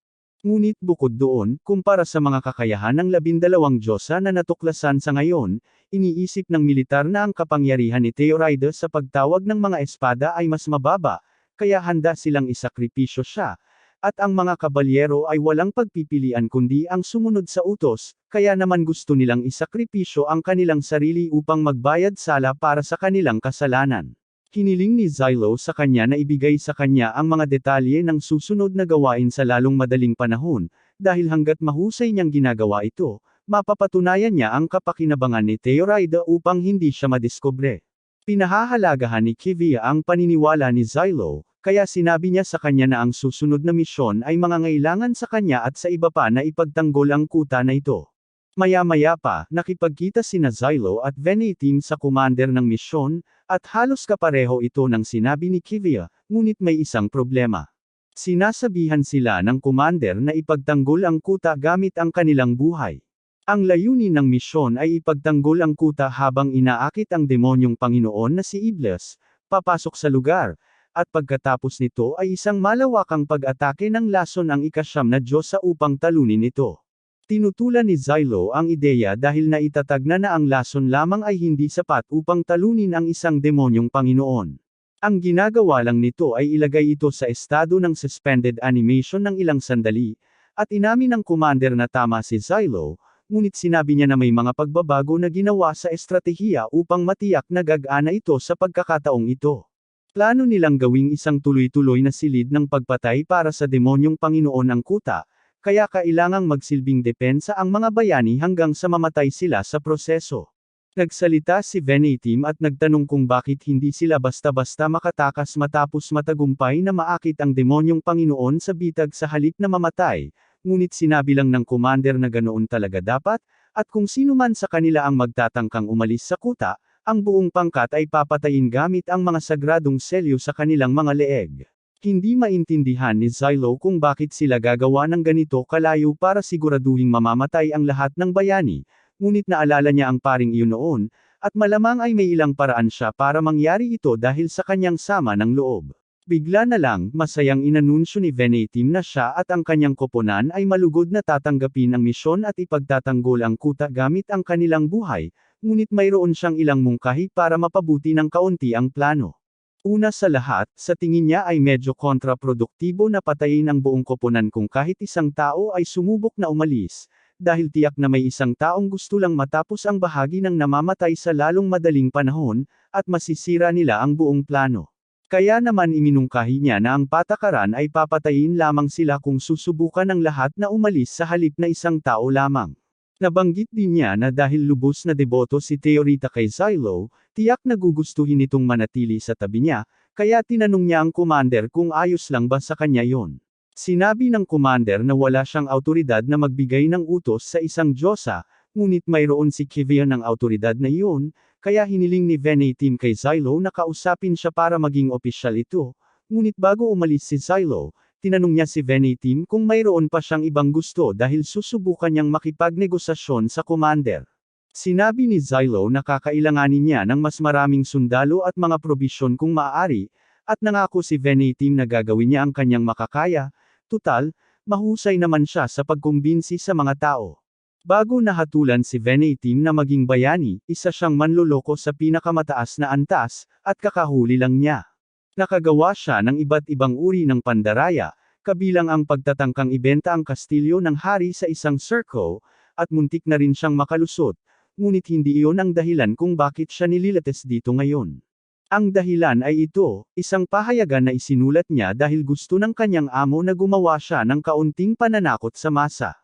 Ngunit bukod doon, kumpara sa mga kakayahan ng 12 diyosa na natuklasan sa ngayon, iniisip ng militar na ang kapangyarihan ni Theoryda sa pagtawag ng mga espada ay mas mababa, kaya handa silang isakripisyo siya, at ang mga kabalyero ay walang pagpipilian kundi ang sumunod sa utos, kaya naman gusto nilang isakripisyo ang kanilang sarili upang magbayad sala para sa kanilang kasalanan. Hiniling ni Xylo sa kanya na ibigay sa kanya ang mga detalye ng susunod na gawain sa lalong madaling panahon, dahil hanggat mahusay niyang ginagawa ito, mapapatunayan niya ang kapakinabangan ni Theoryda upang hindi siya madiskubre. Pinahahalagahan ni Kivia ang paniniwala ni Xylo, kaya sinabi niya sa kanya na ang susunod na misyon ay mangangailangan sa kanya at sa iba pa na ipagtanggol ang kuta na ito. Maya-maya pa, nakipagkita sina Xylo at Venetim sa commander ng misyon, at halos kapareho ito ng sinabi ni Kivia, ngunit may isang problema. Sinasabihan sila ng commander na ipagtanggol ang kuta gamit ang kanilang buhay. Ang layunin ng misyon ay ipagtanggol ang kuta habang inaakit ang demonyong Panginoon na si Iblis, papasok sa lugar, at pagkatapos nito ay isang malawakang pag-atake ng lason ang ika-9 na diyosa upang talunin ito. Tinutulan ni Xylo ang ideya dahil naitatag na ang lason lamang ay hindi sapat upang talunin ang isang demonyong Panginoon. Ang ginagawa lang nito ay ilagay ito sa estado ng suspended animation ng ilang sandali, at inamin ng commander na tama si Xylo, ngunit sinabi niya na may mga pagbabago na ginawa sa estratehiya upang matiyak na gagana ito sa pagkakataong ito. Plano nilang gawing isang tuloy-tuloy na silid ng pagpatay para sa demonyong Panginoon ang kuta, kaya kailangang magsilbing depensa ang mga bayani hanggang sa mamatay sila sa proseso. Nagsalita si Venetim at nagtanong kung bakit hindi sila basta-basta makatakas matapos matagumpay na maakit ang demonyong Panginoon sa bitag sa halip na mamatay, ngunit sinabi lang ng commander na ganoon talaga dapat, at kung sino man sa kanila ang magtatangkang umalis sa kuta, ang buong pangkat ay papatayin gamit ang mga sagradong selyo sa kanilang mga leeg. Hindi maintindihan ni Zylo kung bakit sila gagawa ng ganito kalayo para siguraduhing mamamatay ang lahat ng bayani, ngunit naalala niya ang paring iyon noon, at malamang ay may ilang paraan siya para mangyari ito dahil sa kanyang sama ng loob. Bigla na lang, masayang inanunsyo ni Venetim na siya at ang kanyang koponan ay malugod na tatanggapin ang misyon at ipagtatanggol ang kuta gamit ang kanilang buhay, ngunit mayroon siyang ilang mungkahi para mapabuti ng kaunti ang plano. Una sa lahat, sa tingin niya ay medyo kontraproduktibo na patayin ang buong koponan kung kahit isang tao ay sumubok na umalis, dahil tiyak na may isang taong gusto lang matapos ang bahagi ng namamatay sa lalong madaling panahon, at masisira nila ang buong plano. Kaya naman iminungkahi niya na ang patakaran ay papatayin lamang sila kung susubukan ng lahat na umalis sa halip na isang tao lamang. Nabanggit din niya na dahil lubos na deboto si Theorita kay Zylo, tiyak na gugustuhin itong manatili sa tabi niya, kaya tinanong niya ang commander kung ayos lang ba sa kanya yon. Sinabi ng commander na wala siyang awtoridad na magbigay ng utos sa isang diyosa, ngunit mayroon si Kivia ng awtoridad na iyon, kaya hiniling ni Venetim kay Zylo na kausapin siya para maging opisyal ito, ngunit bago umalis si Zylo, tinanong niya si Venetim kung mayroon pa siyang ibang gusto dahil susubukan niyang makipagnegosasyon sa commander. Sinabi ni Zylo na kakailanganin niya ng mas maraming sundalo at mga probisyon kung maaari, at nangako si Venetim na gagawin niya ang kanyang makakaya, tutal, mahusay naman siya sa pagkumbinsi sa mga tao. Bago nahatulan si Venetim na maging bayani, isa siyang manloloko sa pinakamataas na antas, at kakahuli lang niya. Nakagawa siya ng iba't ibang uri ng pandaraya, kabilang ang pagtatangkang ibenta ang kastilyo ng hari sa isang circo, at muntik na rin siyang makalusot, ngunit hindi iyon ang dahilan kung bakit siya nililates dito ngayon. Ang dahilan ay ito, isang pahayagan na isinulat niya dahil gusto ng kanyang amo na gumawa siya ng kaunting pananakot sa masa.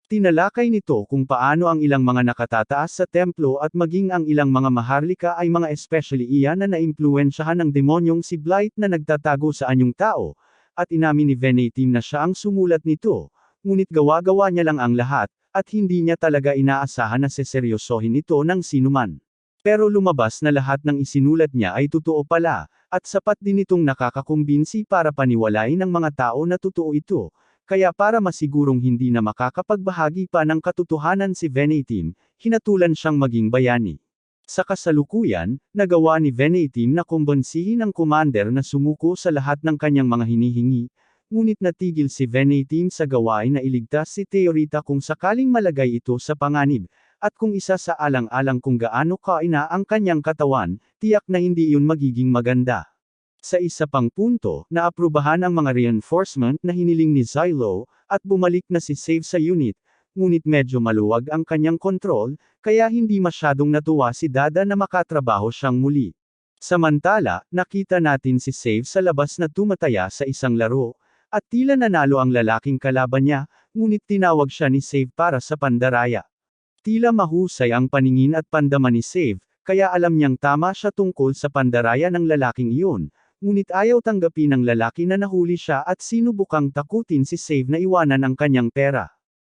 Tinalakay nito kung paano ang ilang mga nakatataas sa templo at maging ang ilang mga maharlika ay mga especially iyan na naimpluwensyahan ng demonyong si Blight na nagtatago sa anyong tao, at inamin ni Venetim na siya ang sumulat nito, ngunit gawa-gawa niya lang ang lahat, at hindi niya talaga inaasahan na seseryosohin ito ng sinuman. Pero lumabas na lahat ng isinulat niya ay totoo pala, at sapat din itong nakakakumbinsi para paniwalain ng mga tao na totoo ito. Kaya para masigurong hindi na makakapagbahagi pa ng katotohanan si Venetim, hinatulan siyang maging bayani. Sa kasalukuyan, nagawa ni Venetim na kumbansihin ang commander na sumuko sa lahat ng kanyang mga hinihingi, ngunit natigil si Venetim sa gawain na iligtas si Theorita kung sakaling malagay ito sa panganib, at kung isa sa alang-alang kung gaano kaina ang kanyang katawan, tiyak na hindi iyon magiging maganda. Sa isa pang punto, naaprubahan ang mga reinforcement na hiniling ni Zylo, at bumalik na si Save sa unit, ngunit medyo maluwag ang kanyang kontrol, kaya hindi masyadong natuwa si Dada na makatrabaho siyang muli. Samantala, nakita natin si Save sa labas na tumataya sa isang laro, at tila nanalo ang lalaking kalaban niya, ngunit tinawag siya ni Save para sa pandaraya. Tila mahusay ang paningin at pandama ni Save, kaya alam niyang tama siya tungkol sa pandaraya ng lalaking iyon. Ngunit ayaw tanggapin ng lalaki na nahuli siya at sinubukang takutin si Save na iwanan ang kanyang pera.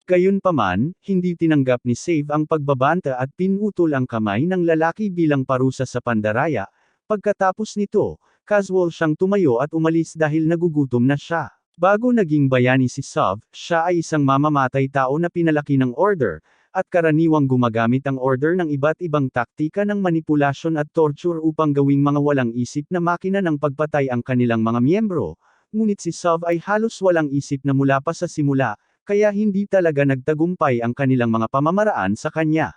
Gayunpaman, hindi tinanggap ni Save ang pagbabanta at pinutol ang kamay ng lalaki bilang parusa sa pandaraya. Pagkatapos nito, casual siyang tumayo at umalis dahil nagugutom na siya. Bago naging bayani si Sov, siya ay isang mamamatay tao na pinalaki ng order, at karaniwang gumagamit ang order ng iba't ibang taktika ng manipulasyon at torture upang gawing mga walang isip na makina ng pagpatay ang kanilang mga miyembro, ngunit si Sov ay halos walang isip na mula pa sa simula, kaya hindi talaga nagtagumpay ang kanilang mga pamamaraan sa kanya.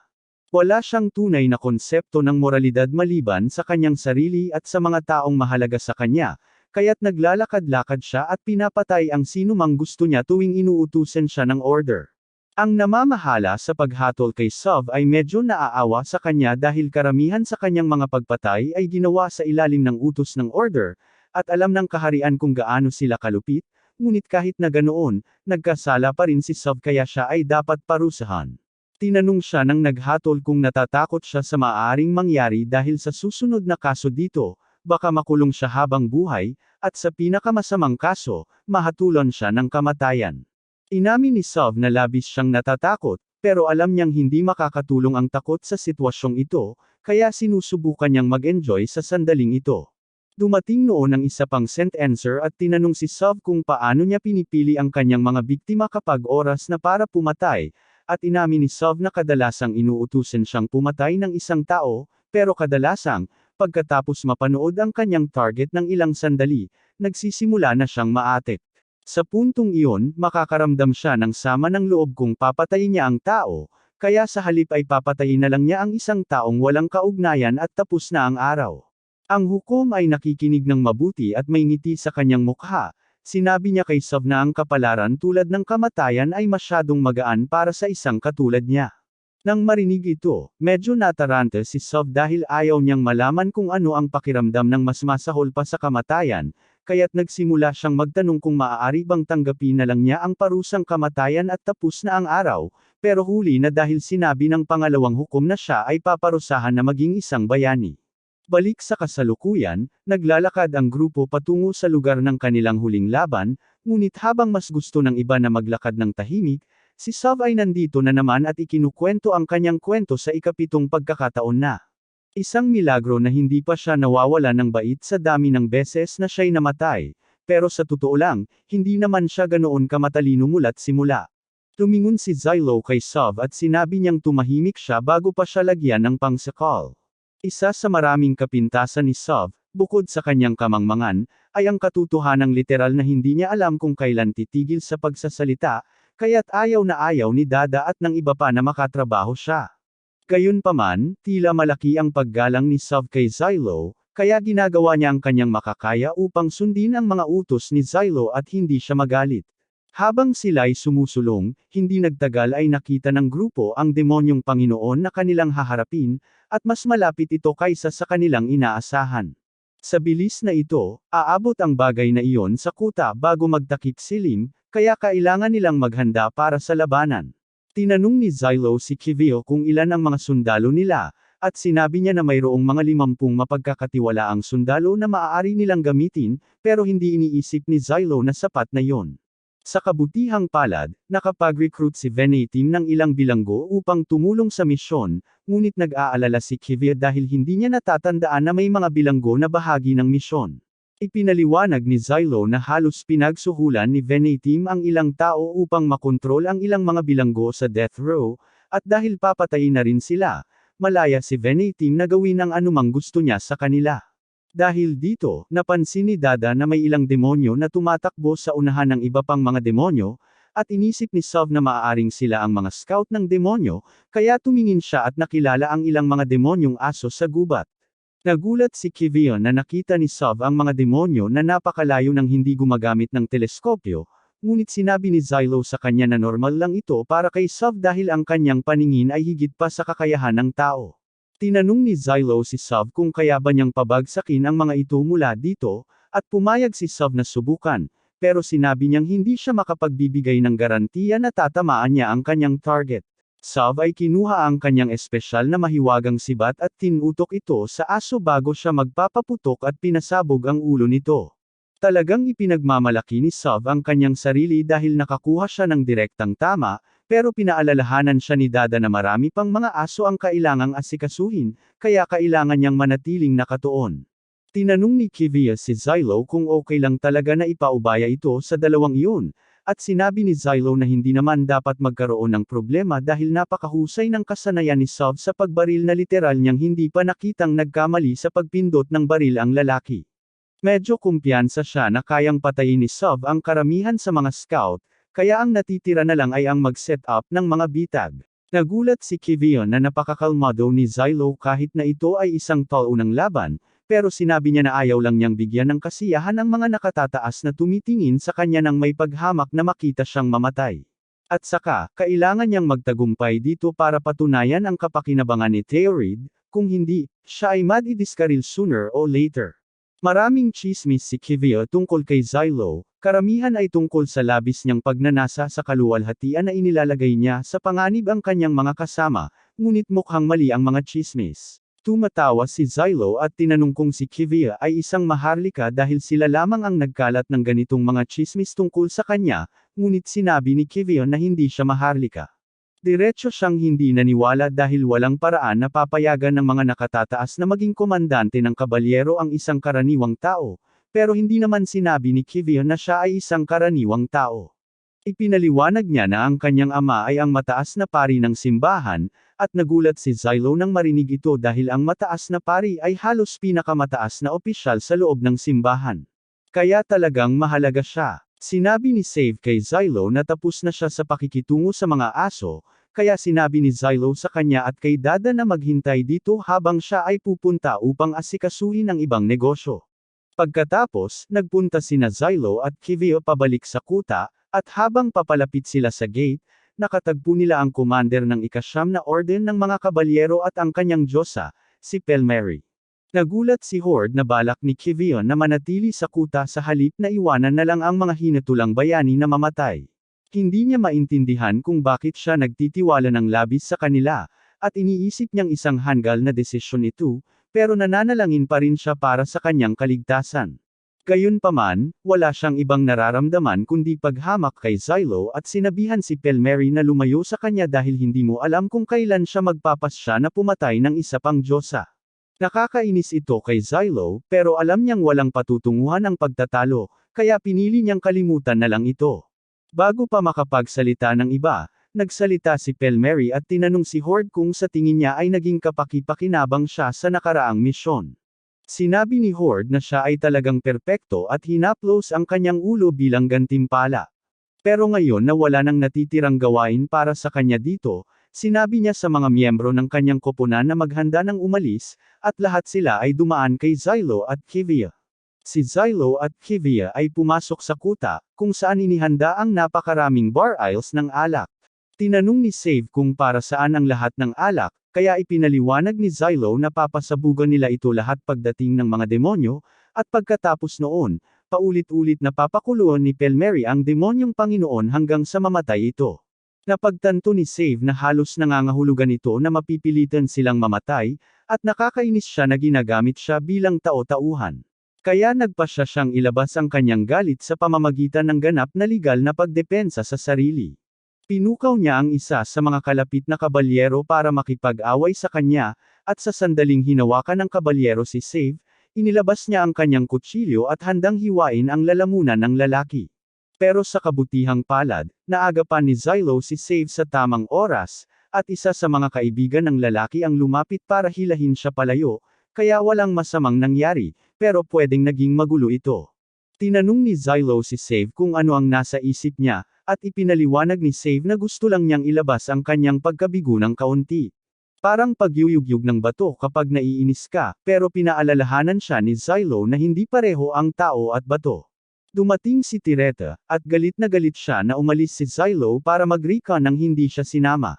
Wala siyang tunay na konsepto ng moralidad maliban sa kanyang sarili at sa mga taong mahalaga sa kanya, kaya't naglalakad-lakad siya at pinapatay ang sinumang gusto niya tuwing inuutusan siya ng order. Ang namamahala sa paghatol kay Sov ay medyo naaawa sa kanya dahil karamihan sa kanyang mga pagpatay ay ginawa sa ilalim ng utos ng order, at alam ng kaharian kung gaano sila kalupit, ngunit kahit na ganoon, nagkasala pa rin si Sov kaya siya ay dapat parusahan. Tinanong siya ng naghatol kung natatakot siya sa maaaring mangyari dahil sa susunod na kaso dito, baka makulong siya habang buhay, at sa pinakamasamang kaso, mahatulan siya ng kamatayan. Inamin ni Sov na labis siyang natatakot, pero alam niyang hindi makakatulong ang takot sa sitwasyong ito, kaya sinusubukan niyang mag-enjoy sa sandaling ito. Dumating noon ang isa pang sentencer at tinanong si Sov kung paano niya pinipili ang kanyang mga biktima kapag oras na para pumatay, at inamin ni Sov na kadalasang inuutusan siyang pumatay ng isang tao, pero kadalasang, pagkatapos mapanood ang kanyang target ng ilang sandali, nagsisimula na siyang maatik. Sa puntong iyon, makakaramdam siya ng sama ng loob kung papatayin niya ang tao, kaya sa halip ay papatayin na lang niya ang isang taong walang kaugnayan at tapos na ang araw. Ang hukom ay nakikinig ng mabuti at may ngiti sa kanyang mukha. Sinabi niya kay Sov na ang kapalaran tulad ng kamatayan ay masyadong magaan para sa isang katulad niya. Nang marinig ito, medyo nataranta si Sov dahil ayaw niyang malaman kung ano ang pakiramdam ng mas masahol pa sa kamatayan, kaya't nagsimula siyang magtanong kung maaari bang tanggapin na lang niya ang parusang kamatayan at tapos na ang araw, pero huli na dahil sinabi ng pangalawang hukom na siya ay paparusahan na maging isang bayani. Balik sa kasalukuyan, naglalakad ang grupo patungo sa lugar ng kanilang huling laban, ngunit habang mas gusto ng iba na maglakad ng tahimik, si Sov ay nandito na naman at ikinukwento ang kanyang kwento sa ikapitong pagkakataon na. Isang milagro na hindi pa siya nawawala ng bait sa dami ng beses na siya'y namatay, pero sa totoo lang, hindi naman siya ganoon kamatalino mula't simula. Tumingon si Zylo kay Sov at sinabi niyang tumahimik siya bago pa siya lagyan ng pangsakal. Isa sa maraming kapintasan ni Sov, bukod sa kanyang kamangmangan, ay ang katotohanang literal na hindi niya alam kung kailan titigil sa pagsasalita, kaya't ayaw na ayaw ni Dada at ng iba pa na makatrabaho siya. Gayunpaman, tila malaki ang paggalang ni Sov kay Zylo, kaya ginagawa niya ang kanyang makakaya upang sundin ang mga utos ni Zylo at hindi siya magalit. Habang sila'y sumusulong, hindi nagtagal ay nakita ng grupo ang demonyong Panginoon na kanilang haharapin, at mas malapit ito kaysa sa kanilang inaasahan. Sa bilis na ito, aabot ang bagay na iyon sa kuta bago magtakip silim, kaya kailangan nilang maghanda para sa labanan. Tinanong ni Zylo si Kivio kung ilan ang mga sundalo nila, at sinabi niya na mayroong mga 50 mapagkakatiwalaang sundalo na maaari nilang gamitin, pero hindi iniisip ni Zylo na sapat na yon. Sa kabutihang palad, nakapag-recruit si Venetim ng ilang bilanggo upang tumulong sa misyon, ngunit nag-aalala si Kivia dahil hindi niya natatandaan na may mga bilanggo na bahagi ng misyon. Ipinaliwanag ni Zylo na halos pinagsuhulan ni Venetim ang ilang tao upang makontrol ang ilang mga bilanggo sa death row, at dahil papatayin na rin sila, malaya si Venetim na gawin ang anumang gusto niya sa kanila. Dahil dito, napansin ni Dada na may ilang demonyo na tumatakbo sa unahan ng iba pang mga demonyo, at inisip ni Sov na maaaring sila ang mga scout ng demonyo, kaya tumingin siya at nakilala ang ilang mga demonyong aso sa gubat. Nagulat si Kivio na nakita ni Sov ang mga demonyo na napakalayo ng hindi gumagamit ng teleskopyo, ngunit sinabi ni Zylo sa kanya na normal lang ito para kay Sov dahil ang kanyang paningin ay higit pa sa kakayahan ng tao. Tinanong ni Zylo si Sov kung kaya ba niyang pabagsakin ang mga ito mula dito, at pumayag si Sov na subukan, pero sinabi niyang hindi siya makapagbibigay ng garantiya na tatamaan niya ang kanyang target. Sov ay kinuha ang kanyang espesyal na mahiwagang sibat at tinutok ito sa aso bago siya magpapaputok at pinasabog ang ulo nito. Talagang ipinagmamalaki ni Sov ang kanyang sarili dahil nakakuha siya ng direktang tama, pero pinaalalahanan siya ni Dada na marami pang mga aso ang kailangang asikasuhin, kaya kailangan niyang manatiling nakatuon. Tinanong ni Kivia si Zylo kung okay lang talaga na ipaubaya ito sa dalawang iyon, at sinabi ni Zylo na hindi naman dapat magkaroon ng problema dahil napakahusay ng kasanayan ni Sov sa pagbaril na literal niyang hindi pa nakitang nagkamali sa pagpindot ng baril ang lalaki. Medyo kumpiyansa siya na kayang patayin ni Sov ang karamihan sa mga scout, kaya ang natitira na lang ay ang mag-set up ng mga bitag. Nagulat si Kivio na napakakalmado ni Zylo kahit na ito ay isang taunang laban, pero sinabi niya na ayaw lang niyang bigyan ng kasiyahan ang mga nakatataas na tumitingin sa kanya nang may paghamak na makita siyang mamatay. At saka, kailangan niyang magtagumpay dito para patunayan ang kapakinabangan ni Theorid, kung hindi, siya ay madidiskaril sooner or later. Maraming chismis si Kivio tungkol kay Zylo, karamihan ay tungkol sa labis niyang pagnanasa sa kaluwalhatian na inilalagay niya sa panganib ang kanyang mga kasama, ngunit mukhang mali ang mga chismis. Tumatawa si Zylo at tinanong kung si Kivia ay isang maharlika dahil sila lamang ang nagkalat ng ganitong mga chismis tungkol sa kanya, ngunit sinabi ni Kivia na hindi siya maharlika. Diretso siyang hindi naniwala dahil walang paraan na papayagan ng mga nakatataas na maging komandante ng kabalyero ang isang karaniwang tao, pero hindi naman sinabi ni Kivia na siya ay isang karaniwang tao. Ipinaliwanag niya na ang kanyang ama ay ang mataas na pari ng simbahan, at nagulat si Zylo nang marinig ito dahil ang mataas na pari ay halos pinakamataas na opisyal sa loob ng simbahan. Kaya talagang mahalaga siya. Sinabi ni Save kay Zylo na tapos na siya sa pakikitungo sa mga aso, kaya sinabi ni Zylo sa kanya at kay Dada na maghintay dito habang siya ay pupunta upang asikasuhin ang ibang negosyo. Pagkatapos, nagpunta sina Zylo at Kivia pabalik sa kuta, at habang papalapit sila sa gate, nakatagpo nila ang commander ng ika-9 na orden ng mga kabalyero at ang kanyang diyosa, si Pelmeri. Nagulat si Horde na balak ni Kivia na manatili sa kuta sa halip na iwanan na lang ang mga hinatulang bayani na mamatay. Hindi niya maintindihan kung bakit siya nagtitiwala ng labis sa kanila, at iniisip niyang isang hanggal na desisyon ito, pero nananalangin pa rin siya para sa kanyang kaligtasan. Gayunpaman, wala siyang ibang nararamdaman kundi paghamak kay Zylo at sinabihan si Pelmeri na lumayo sa kanya dahil hindi mo alam kung kailan siya magpapasya na pumatay ng isa pang diyosa. Nakakainis ito kay Zylo, pero alam niyang walang patutunguhan ang pagtatalo, kaya pinili niyang kalimutan na lang ito. Bago pa makapagsalita ng iba, nagsalita si Pelmeri at tinanong si Horde kung sa tingin niya ay naging kapaki-pakinabang siya sa nakaraang misyon. Sinabi ni Horde na siya ay talagang perpekto at hinaplos ang kanyang ulo bilang gantimpala. Pero ngayon na wala nang natitirang gawain para sa kanya dito, sinabi niya sa mga miyembro ng kanyang koponan na maghanda ng umalis, at lahat sila ay dumaan kay Zylo at Kivia. Si Zylo at Kivia ay pumasok sa kuta, kung saan inihanda ang napakaraming bar aisles ng alak. Tinanong ni Save kung para saan ang lahat ng alak, kaya ipinaliwanag ni Zylo na papasabugan nila ito lahat pagdating ng mga demonyo, at pagkatapos noon, paulit-ulit na papakuluan ni Pelmeri ang demonyong Panginoon hanggang sa mamatay ito. Napagtanto ni Save na halos nangangahulugan ito na mapipilitan silang mamatay, at nakakainis siya na ginagamit siya bilang tao-tauhan. Kaya nagpasya siyang ilabas ang kanyang galit sa pamamagitan ng ganap na legal na pagdepensa sa sarili. Pinukaw niya ang isa sa mga kalapit na kabalyero para makipag-away sa kanya, at sa sandaling hinawakan ng kabalyero si Save, inilabas niya ang kanyang kutsilyo at handang hiwain ang lalamunan ng lalaki. Pero sa kabutihang palad, naagapan ni Zylo si Save sa tamang oras, at isa sa mga kaibigan ng lalaki ang lumapit para hilahin siya palayo, kaya walang masamang nangyari, pero pwedeng naging magulo ito. Tinanong ni Zylo si Save kung ano ang nasa isip niya, at ipinaliwanag ni Save na gusto lang niyang ilabas ang kanyang pagkabigo ng kaunti. Parang pagyuyugyug ng bato kapag naiinis ka, pero pinaalalahanan siya ni Zylo na hindi pareho ang tao at bato. Dumating si Tireta, at galit na galit siya na umalis si Zylo para mag-recon nang hindi siya sinama.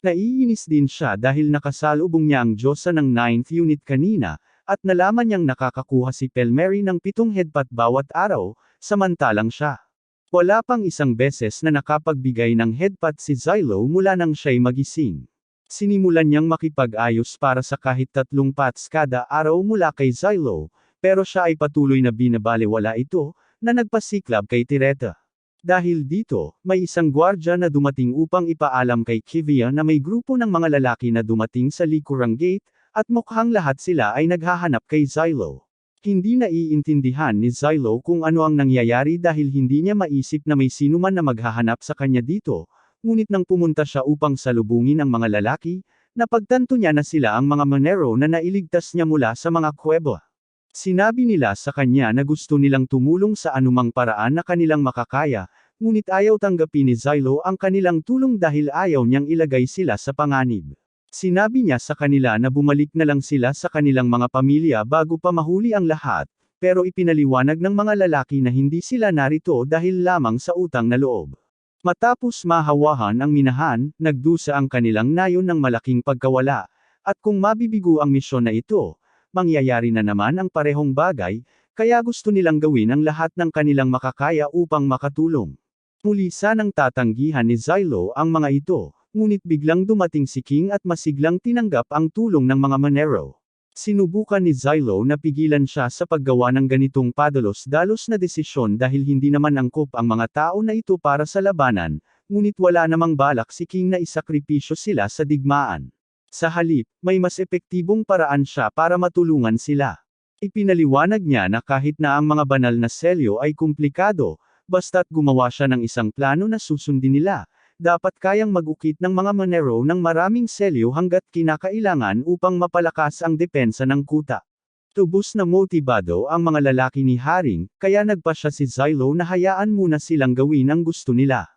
Naiinis din siya dahil nakasalubong niya ang diyosa ng 9th unit kanina, at nalaman niyang nakakakuha si Pelmeri ng 7 headpat bawat araw, samantalang siya. Wala pang isang beses na nakapagbigay ng headpat si Zylo mula nang siya'y magising. Sinimulan niyang makipag-ayos para sa kahit 3 pats kada araw mula kay Zylo, pero siya ay patuloy na binabalewala ito, na nagpasiklab kay Tireta. Dahil dito, may isang gwardya na dumating upang ipaalam kay Kivia na may grupo ng mga lalaki na dumating sa likurang gate, at mukhang lahat sila ay naghahanap kay Zylo. Hindi naiintindihan ni Zylo kung ano ang nangyayari dahil hindi niya maisip na may sinuman na maghahanap sa kanya dito, ngunit nang pumunta siya upang salubungin ang mga lalaki, napagtanto niya na sila ang mga Monero na nailigtas niya mula sa mga kuweba. Sinabi nila sa kanya na gusto nilang tumulong sa anumang paraan na kanilang makakaya, ngunit ayaw tanggapin ni Zylo ang kanilang tulong dahil ayaw niyang ilagay sila sa panganib. Sinabi niya sa kanila na bumalik na lang sila sa kanilang mga pamilya bago pa mahuli ang lahat, pero ipinaliwanag ng mga lalaki na hindi sila narito dahil lamang sa utang na loob. Matapos mahawahan ang minahan, nagdusa ang kanilang nayon ng malaking pagkawala, at kung mabibigo ang misyon na ito, mangyayari na naman ang parehong bagay, kaya gusto nilang gawin ang lahat ng kanilang makakaya upang makatulong. Muli sanang tatanggihan ni Zylo ang mga ito. Ngunit biglang dumating si King at masiglang tinanggap ang tulong ng mga Monero. Sinubukan ni Zylo na pigilan siya sa paggawa ng ganitong padalos-dalos na desisyon dahil hindi naman angkop ang mga tao na ito para sa labanan, ngunit wala namang balak si King na isakripisyo sila sa digmaan. Sa halip, may mas epektibong paraan siya para matulungan sila. Ipinaliwanag niya na kahit na ang mga banal na selyo ay komplikado, basta't gumawa siya ng isang plano na susundin nila, dapat kayang mag-ukit ng mga Monero ng maraming selyo hanggat kinakailangan upang mapalakas ang depensa ng kuta. Tubos na motibado ang mga lalaki ni Haring, kaya nagpasya si Zylo na hayaan muna silang gawin ang gusto nila.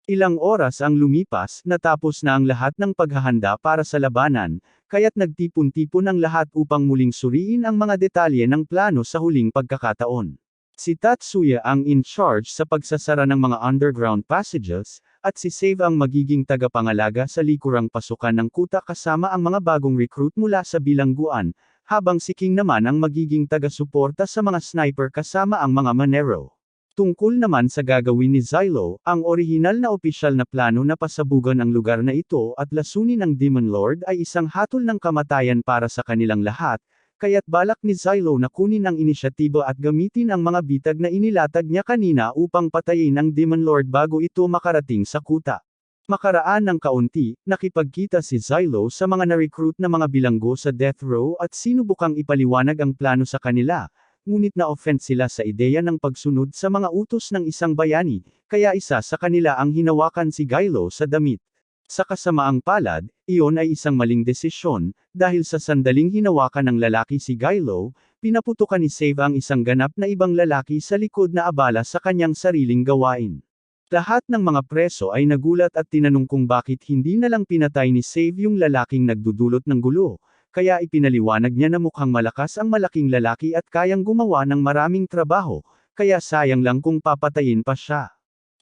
Ilang oras ang lumipas, natapos na ang lahat ng paghahanda para sa labanan, kaya't nagtipon-tipon ang lahat upang muling suriin ang mga detalye ng plano sa huling pagkakataon. Si Tatsuya ang in charge sa pagsasara ng mga underground passages, at si Save ang magiging tagapangalaga sa likurang pasukan ng kuta kasama ang mga bagong recruit mula sa bilangguan, habang si King naman ang magiging taga-suporta sa mga sniper kasama ang mga Monero. Tungkol naman sa gagawin ni Zylo, ang orihinal na opisyal na plano na pasabugan ang lugar na ito at lasunin ang Demon Lord ay isang hatol ng kamatayan para sa kanilang lahat, kaya't balak ni Zylo na kunin ang inisyatiba at gamitin ang mga bitag na inilatag niya kanina upang patayin ang Demon Lord bago ito makarating sa kuta. Makaraan ng kaunti, nakipagkita si Zylo sa mga na-recruit na mga bilanggo sa death row at sinubukang ipaliwanag ang plano sa kanila, ngunit na-offend sila sa ideya ng pagsunod sa mga utos ng isang bayani, kaya isa sa kanila ang hinawakan si Gylo sa damit. Sa kasamaang palad, iyon ay isang maling desisyon, dahil sa sandaling hinawakan ng lalaki si Gylo, pinaputukan ni Save ang isang ganap na ibang lalaki sa likod na abala sa kanyang sariling gawain. Lahat ng mga preso ay nagulat at tinanong kung bakit hindi na lang pinatay ni Save yung lalaking nagdudulot ng gulo, kaya ipinaliwanag niya na mukhang malakas ang malaking lalaki at kayang gumawa ng maraming trabaho, kaya sayang lang kung papatayin pa siya.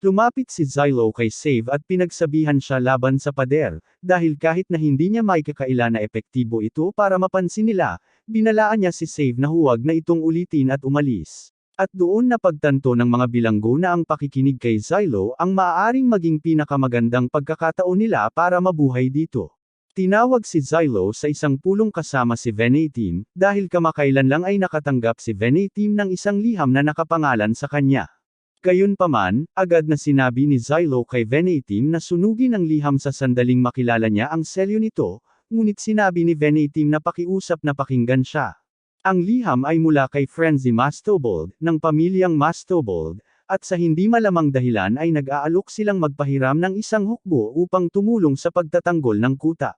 Lumapit si Zylo kay Save at pinagsabihan siya laban sa pader, dahil kahit na hindi niya maikakaila na epektibo ito para mapansin nila, binalaan niya si Save na huwag na itong ulitin at umalis. At doon napagtanto ng mga bilanggo na ang pakikinig kay Zylo ang maaaring maging pinakamagandang pagkakataon nila para mabuhay dito. Tinawag si Zylo sa isang pulong kasama si Venetim, dahil kamakailan lang ay nakatanggap si Venetim ng isang liham na nakapangalan sa kanya. Gayunpaman, agad na sinabi ni Zylo kay Venetim na sunugin ang liham sa sandaling makilala niya ang selyo nito, ngunit sinabi ni Venetim na pakiusap na pakinggan siya. Ang liham ay mula kay Frenzy Mastobold, ng pamilyang Mastobold, at sa hindi malamang dahilan ay nag-aalok silang magpahiram ng isang hukbo upang tumulong sa pagtatanggol ng kuta.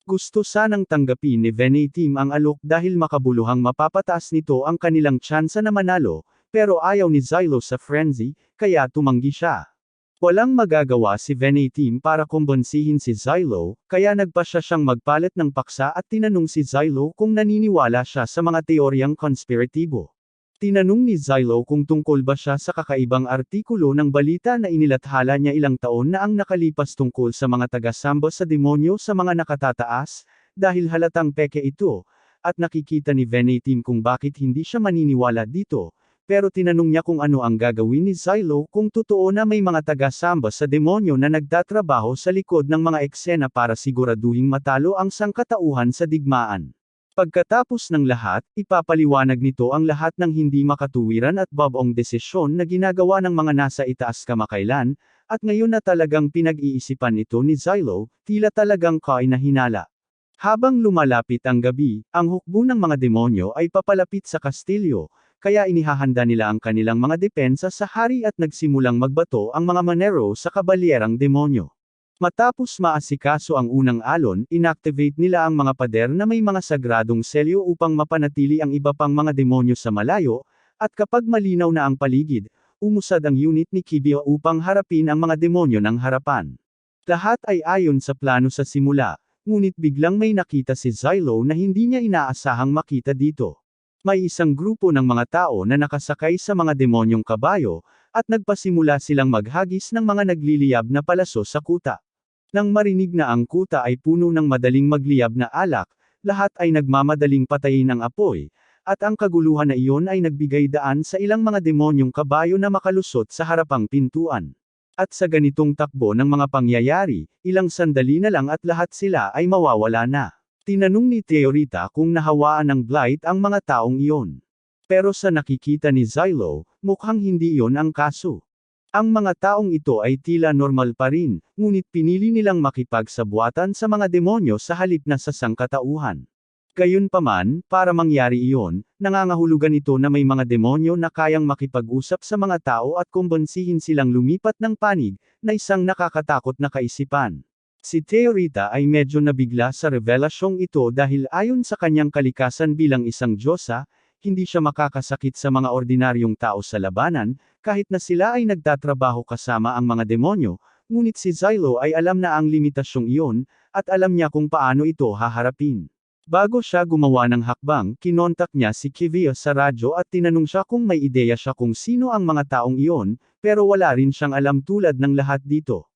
Gusto sanang tanggapin ni Venetim ang alok dahil makabuluhang mapapataas nito ang kanilang tsansa na manalo, pero ayaw ni Zylo sa Frenzy, kaya tumanggi siya. Walang magagawa si Venetim para kumbonsihin si Zylo, kaya nagpasya siyang magpalit ng paksa at tinanong si Zylo kung naniniwala siya sa mga teoryang konspiratibo. Tinanong ni Zylo kung tungkol ba siya sa kakaibang artikulo ng balita na inilathala niya ilang taon na ang nakalipas tungkol sa mga taga-samba sa demonyo sa mga nakatataas, dahil halatang peke ito, at nakikita ni Venetim kung bakit hindi siya maniniwala dito. Pero tinanong niya kung ano ang gagawin ni Zylo kung totoo na may mga taga-samba sa demonyo na nagtatrabaho sa likod ng mga eksena para siguraduhing matalo ang sangkatauhan sa digmaan. Pagkatapos ng lahat, ipapaliwanag nito ang lahat ng hindi makatuwiran at babong desisyon na ginagawa ng mga nasa itaas kamakailan, at ngayon na talagang pinag-iisipan ito ni Zylo, tila talagang kainahinala. Habang lumalapit ang gabi, ang hukbo ng mga demonyo ay papalapit sa kastilyo, kaya inihahanda nila ang kanilang mga depensa sa hari at nagsimulang magbato ang mga Monero sa kabalyerang demonyo. Matapos maasikaso ang unang alon, inactivate nila ang mga pader na may mga sagradong selyo upang mapanatili ang iba pang mga demonyo sa malayo, at kapag malinaw na ang paligid, umusad ang unit ni Kibyo upang harapin ang mga demonyo ng harapan. Lahat ay ayon sa plano sa simula, ngunit biglang may nakita si Zylo na hindi niya inaasahang makita dito. May isang grupo ng mga tao na nakasakay sa mga demonyong kabayo, at nagpasimula silang maghagis ng mga nagliliyab na palaso sa kuta. Nang marinig na ang kuta ay puno ng madaling magliyab na alak, lahat ay nagmamadaling patayin ang apoy, at ang kaguluhan na iyon ay nagbigay daan sa ilang mga demonyong kabayo na makalusot sa harapang pintuan. At sa ganitong takbo ng mga pangyayari, ilang sandali na lang at lahat sila ay mawawala na. Tinanong ni Teorita kung nahawaan ng blight ang mga taong iyon. Pero sa nakikita ni Zylo, mukhang hindi iyon ang kaso. Ang mga taong ito ay tila normal pa rin, ngunit pinili nilang makipagsabuatan sa mga demonyo sa halip na sa sangkatauhan. Gayunpaman, para mangyari iyon, nangangahulugan ito na may mga demonyo na kayang makipag-usap sa mga tao at kumbonsihin silang lumipat ng panig, na isang nakakatakot na kaisipan. Si Theorita ay medyo nabigla sa revelasyong ito dahil ayon sa kanyang kalikasan bilang isang diyosa, hindi siya makakasakit sa mga ordinaryong tao sa labanan, kahit na sila ay nagtatrabaho kasama ang mga demonyo, ngunit si Xylo ay alam na ang limitasyong iyon, at alam niya kung paano ito haharapin. Bago siya gumawa ng hakbang, kinontak niya si Kivia sa radyo at tinanong siya kung may ideya siya kung sino ang mga taong iyon, pero wala rin siyang alam tulad ng lahat dito.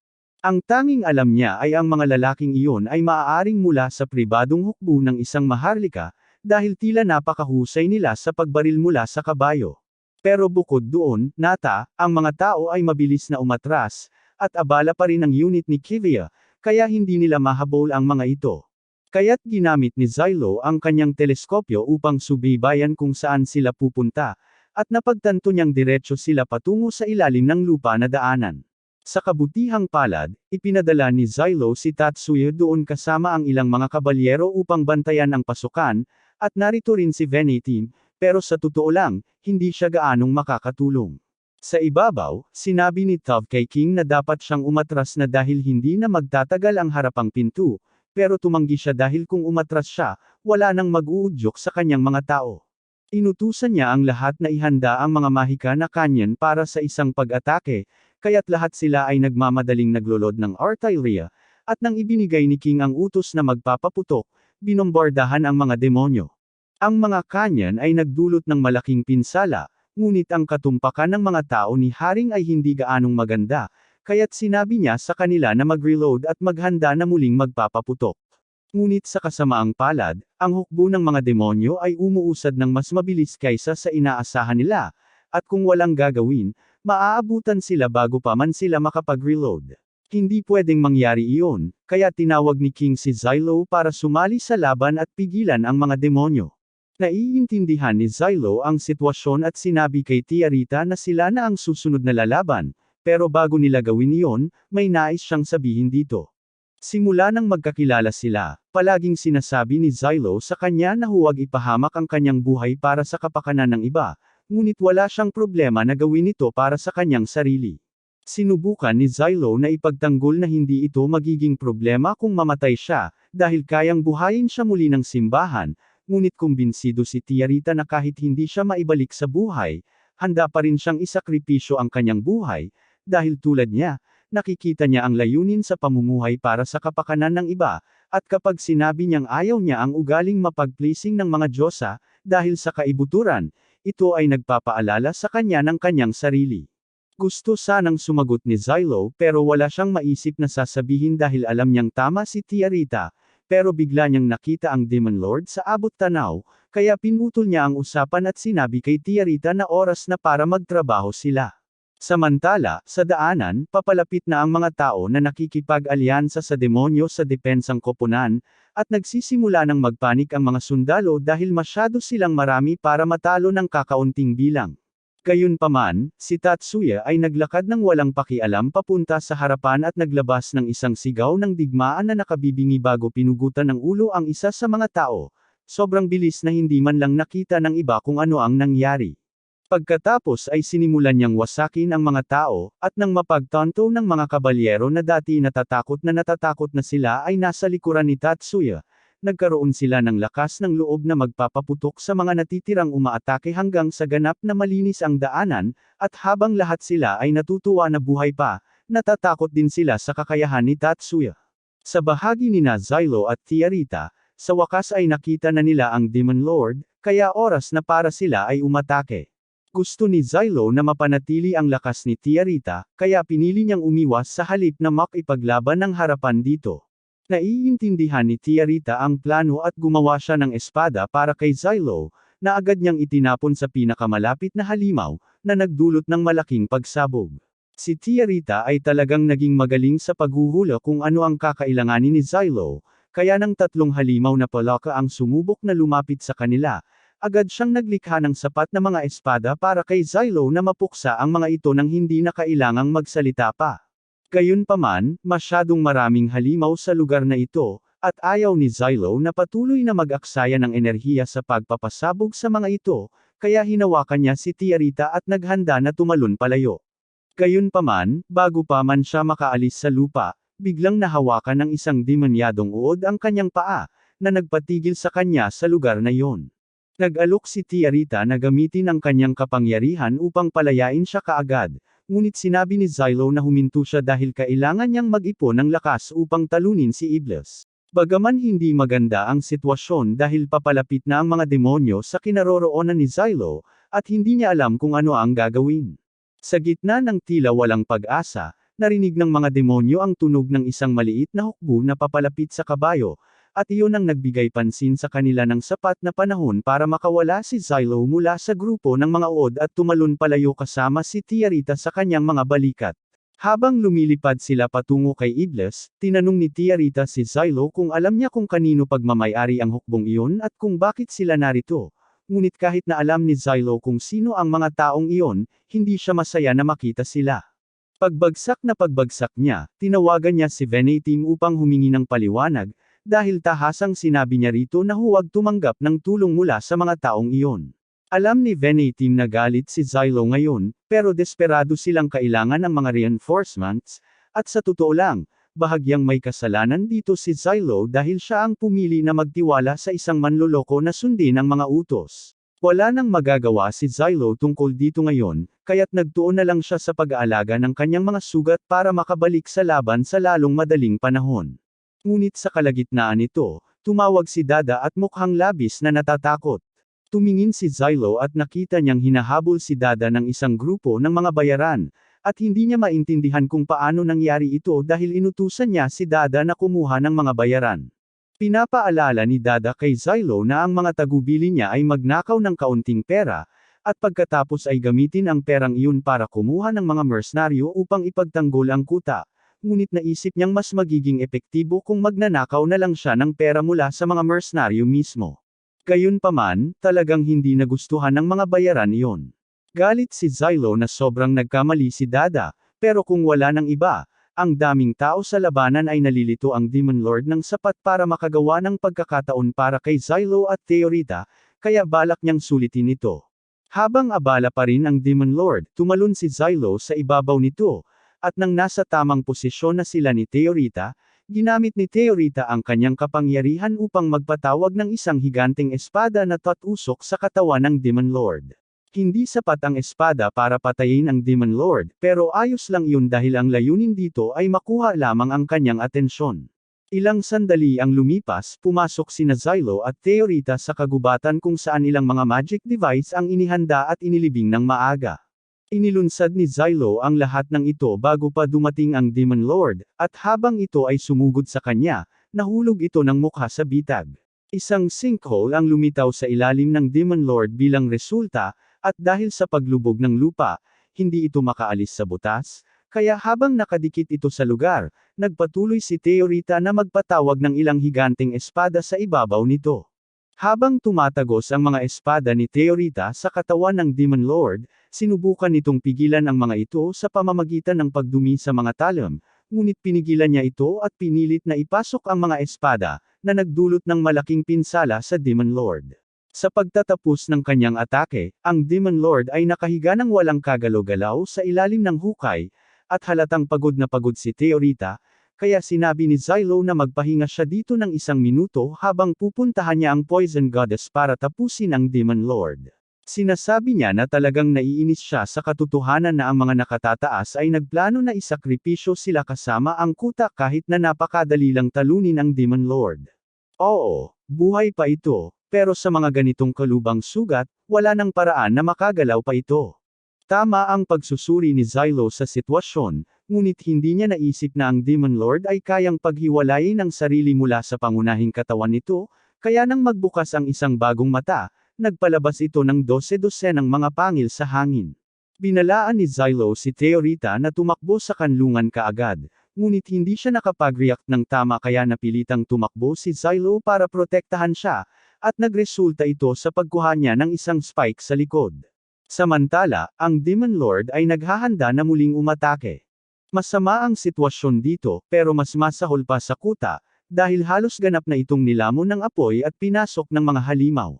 Ang tanging alam niya ay ang mga lalaking iyon ay maaaring mula sa pribadong hukbo ng isang maharlika, dahil tila napakahusay nila sa pagbaril mula sa kabayo. Pero bukod doon, nata, ang mga tao ay mabilis na umatras, at abala pa rin ang unit ni Kivia, kaya hindi nila mahabol ang mga ito. Kaya't ginamit ni Xylo ang kanyang teleskopyo upang subaybayan kung saan sila pupunta, at napagtanto niyang diretso sila patungo sa ilalim ng lupa na daanan. Sa kabutihang palad, ipinadala ni Xylo si Tatsuya doon kasama ang ilang mga kabalyero upang bantayan ang pasukan, at narito rin si Venetim, pero sa totoo lang, hindi siya gaanong makakatulong. Sa ibabaw, sinabi ni Tov kay King na dapat siyang umatras na dahil hindi na magtatagal ang harapang pinto, pero tumanggi siya dahil kung umatras siya, wala nang mag-uudyok sa kanyang mga tao. Inutusan niya ang lahat na ihanda ang mga mahika na kanyon para sa isang pag-atake, kaya't lahat sila ay nagmamadaling naglolod ng artillery, at nang ibinigay ni King ang utos na magpapaputok, binombordahan ang mga demonyo. Ang mga kanyon ay nagdulot ng malaking pinsala, ngunit ang katumpakan ng mga tao ni Haring ay hindi gaanong maganda, kaya't sinabi niya sa kanila na mag-reload at maghanda na muling magpapaputok. Ngunit sa kasamaang palad, ang hukbo ng mga demonyo ay umuusad ng mas mabilis kaysa sa inaasahan nila, at kung walang gagawin, maaabutan sila bago pa man sila makapag-reload. Hindi pwedeng mangyari iyon, kaya tinawag ni King si Xylo para sumali sa laban at pigilan ang mga demonyo. Naiintindihan ni Xylo ang sitwasyon at sinabi kay Tiarita na sila na ang susunod na lalaban, pero bago nila gawin iyon, may nais siyang sabihin dito. Simula nang magkakilala sila, palaging sinasabi ni Xylo sa kanya na huwag ipahamak ang kanyang buhay para sa kapakanan ng iba, ngunit wala siyang problema na gawin ito para sa kanyang sarili. Sinubukan ni Xylo na ipagtanggol na hindi ito magiging problema kung mamatay siya, dahil kayang buhayin siya muli ng simbahan, ngunit kumbinsido si Tiarita na kahit hindi siya maibalik sa buhay, handa pa rin siyang isakripisyo ang kanyang buhay, dahil tulad niya, nakikita niya ang layunin sa pamumuhay para sa kapakanan ng iba, at kapag sinabi niyang ayaw niya ang ugaling mapag-pleasing ng mga diyosa, dahil sa kaibuturan, ito ay nagpapaalala sa kanya ng kanyang sarili. Gusto sanang sumagot ni Xylo pero wala siyang maisip na sasabihin dahil alam niyang tama si Tiarita, pero bigla niyang nakita ang Demon Lord sa abot tanaw, kaya pinutol niya ang usapan at sinabi kay Tiarita na oras na para magtrabaho sila. Samantala, sa daanan, papalapit na ang mga tao na nakikipag-alyansa sa demonyo sa depensang koponan, at nagsisimula ng magpanik ang mga sundalo dahil masyado silang marami para matalo ng kakaunting bilang. Gayunpaman, si Tatsuya ay naglakad ng walang pakialam papunta sa harapan at naglabas ng isang sigaw ng digmaan na nakabibingi bago pinugutan ng ulo ang isa sa mga tao. Sobrang bilis na hindi man lang nakita ng iba kung ano ang nangyari. Pagkatapos ay sinimulan niyang wasakin ang mga tao, at nang mapagtanto ng mga kabalyero na dati natatakot na sila ay nasa likuran ni Tatsuya, nagkaroon sila ng lakas ng loob na magpapaputok sa mga natitirang umaatake hanggang sa ganap na malinis ang daanan, at habang lahat sila ay natutuwa na buhay pa, natatakot din sila sa kakayahan ni Tatsuya. Sa bahagi ni Xylo at Tiarita, sa wakas ay nakita na nila ang Demon Lord, kaya oras na para sila ay umatake. Gusto ni Xylo na mapanatili ang lakas ni Tiarita, kaya pinili niyang umiwas sa halip na makipaglaban ng harapan dito. Naiintindihan ni Tiarita ang plano at gumawa siya ng espada para kay Xylo, na agad niyang itinapon sa pinakamalapit na halimaw, na nagdulot ng malaking pagsabog. Si Tiarita ay talagang naging magaling sa paghuhula kung ano ang kakailanganin ni Xylo, kaya ng 3 halimaw na palaka ang sumubok na lumapit sa kanila, agad siyang naglikha ng sapat na mga espada para kay Xylo na mapuksa ang mga ito nang hindi na kailangang magsalita pa. Gayunpaman, masyadong maraming halimaw sa lugar na ito, at ayaw ni Xylo na patuloy na mag-aksaya ng enerhiya sa pagpapasabog sa mga ito, kaya hinawakan niya si Tiarita at naghanda na tumalon palayo. Gayunpaman, bago pa man siya makaalis sa lupa, biglang nahawakan ng isang demonyadong uod ang kanyang paa, na nagpatigil sa kanya sa lugar na iyon. Nag-alok si Tiarita na gamitin ang kanyang kapangyarihan upang palayain siya kaagad, ngunit sinabi ni Xylo na huminto siya dahil kailangan niyang mag-ipon ng lakas upang talunin si Iblis. Bagaman hindi maganda ang sitwasyon dahil papalapit na ang mga demonyo sa kinaroroonan ni Xylo, at hindi niya alam kung ano ang gagawin. Sa gitna ng tila walang pag-asa, narinig ng mga demonyo ang tunog ng isang maliit na hukbo na papalapit sa kabayo, at iyon ang nagbigay pansin sa kanila ng sapat na panahon para makawala si Xylo mula sa grupo ng mga ood at tumalon palayo kasama si Tiarita sa kanyang mga balikat. Habang lumilipad sila patungo kay Iblis, tinanong ni Tiarita si Xylo kung alam niya kung kanino pagmamayari ang hukbong iyon at kung bakit sila narito. Ngunit kahit na alam ni Xylo kung sino ang mga taong iyon, hindi siya masaya na makita sila. Pagbagsak niya, tinawagan niya si Venetim upang humingi ng paliwanag, dahil tahasang sinabi niya rito na huwag tumanggap ng tulong mula sa mga taong iyon. Alam ni Venetim na galit si Xylo ngayon, pero desperado silang kailangan ng mga reinforcements, at sa totoo lang, bahagyang may kasalanan dito si Xylo dahil siya ang pumili na magtiwala sa isang manloloko na sundin ang mga utos. Wala nang magagawa si Xylo tungkol dito ngayon, kaya't nagtuon na lang siya sa pag-aalaga ng kanyang mga sugat para makabalik sa laban sa lalong madaling panahon. Ngunit sa kalagitnaan nito, tumawag si Dada at mukhang labis na natatakot. Tumingin si Xylo at nakita niyang hinahabol si Dada ng isang grupo ng mga bayaran, at hindi niya maintindihan kung paano nangyari ito dahil inutusan niya si Dada na kumuha ng mga bayaran. Pinapaalala ni Dada kay Xylo na ang mga tagubili niya ay magnakaw ng kaunting pera, at pagkatapos ay gamitin ang perang iyon para kumuha ng mga mersenaryo upang ipagtanggol ang kuta, ngunit naisip niyang mas magiging epektibo kung magnanakaw na lang siya ng pera mula sa mga mersenaryo mismo. Gayunpaman, talagang hindi nagustuhan ng mga bayaran iyon. Galit si Xylo na sobrang nagkamali si Dada, pero kung wala ng iba, ang daming tao sa labanan ay nalilito ang Demon Lord ng sapat para makagawa ng pagkakataon para kay Xylo at Tiarita, kaya balak niyang sulitin ito. Habang abala pa rin ang Demon Lord, tumalon si Xylo sa ibabaw nito, at nang nasa tamang posisyon na sila ni Tiarita, ginamit ni Tiarita ang kanyang kapangyarihan upang magpatawag ng isang higanteng espada na tatusok sa katawan ng Demon Lord. Hindi sapat ang espada para patayin ang Demon Lord, pero ayos lang yun dahil ang layunin dito ay makuha lamang ang kanyang atensyon. Ilang sandali ang lumipas, pumasok sina Xylo at Tiarita sa kagubatan kung saan ilang mga magic device ang inihanda at inilibing ng maaga. Inilunsad ni Xylo ang lahat ng ito bago pa dumating ang Demon Lord, at habang ito ay sumugod sa kanya, nahulog ito ng mukha sa bitag. Isang sinkhole ang lumitaw sa ilalim ng Demon Lord bilang resulta, at dahil sa paglubog ng lupa, hindi ito makaalis sa butas, kaya habang nakadikit ito sa lugar, nagpatuloy si Tiarita na magpatawag ng ilang higanteng espada sa ibabaw nito. Habang tumatagos ang mga espada ni Tiarita sa katawan ng Demon Lord, sinubukan nitong pigilan ang mga ito sa pamamagitan ng pagdumi sa mga talim, ngunit pinigilan niya ito at pinilit na ipasok ang mga espada, na nagdulot ng malaking pinsala sa Demon Lord. Sa pagtatapos ng kanyang atake, ang Demon Lord ay nakahiga ng walang kagalaw-galaw sa ilalim ng hukay, at halatang pagod na pagod si Tiarita, kaya sinabi ni Xylo na magpahinga siya dito ng 1 minuto habang pupuntahan niya ang Poison Goddess para tapusin ang Demon Lord. Sinasabi niya na talagang naiinis siya sa katotohanan na ang mga nakatataas ay nagplano na isakripisyo sila kasama ang kuta kahit na napakadali lang talunin ang Demon Lord. Oo, buhay pa ito, pero sa mga ganitong kalubang sugat, wala nang paraan na makagalaw pa ito. Tama ang pagsusuri ni Xylo sa sitwasyon, ngunit hindi niya naisip na ang Demon Lord ay kayang paghiwalayin ang sarili mula sa pangunahing katawan nito, kaya nang magbukas ang isang bagong mata, nagpalabas ito ng 12-12 ng mga pangil sa hangin. Binalaan ni Xylo si Tiarita na tumakbo sa kanlungan kaagad, ngunit hindi siya nakapag-react ng tama kaya napilitang tumakbo si Xylo para protektahan siya, at nagresulta ito sa pagkuha niya ng isang spike sa likod. Samantala, ang Demon Lord ay naghahanda na muling umatake. Masama ang sitwasyon dito, pero mas masahol pa sa kuta, dahil halos ganap na itong nilamon ng apoy at pinasok ng mga halimaw.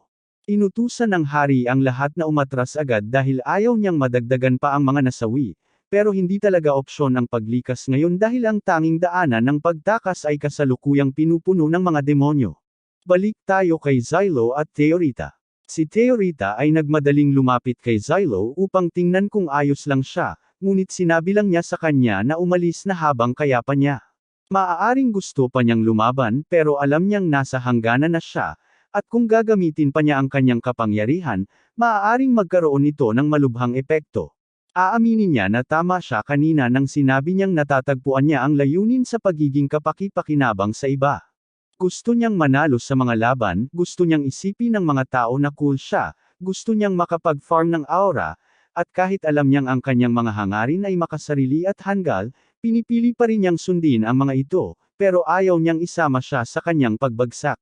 Inutusan ng hari ang lahat na umatras agad dahil ayaw niyang madagdagan pa ang mga nasawi, pero hindi talaga opsyon ang paglikas ngayon dahil ang tanging daanan ng pagtakas ay kasalukuyang pinupuno ng mga demonyo. Balik tayo kay Xylo at Theorita. Si Theorita ay nagmadaling lumapit kay Xylo upang tingnan kung ayos lang siya, ngunit sinabi lang niya sa kanya na umalis na habang kaya pa niya. Maaaring gusto pa niyang lumaban pero alam niyang nasa hangganan na siya, at kung gagamitin pa niya ang kanyang kapangyarihan, maaaring magkaroon ito ng malubhang epekto. Aaminin niya na tama siya kanina nang sinabi niyang natatagpuan niya ang layunin sa pagiging kapaki-pakinabang sa iba. Gusto niyang manalo sa mga laban, gusto niyang isipin ng mga tao na cool siya, gusto niyang makapag-farm ng aura, at kahit alam niyang ang kanyang mga hangarin ay makasarili at hanggal, pinipili pa rin niyang sundin ang mga ito, pero ayaw niyang isama siya sa kanyang pagbagsak.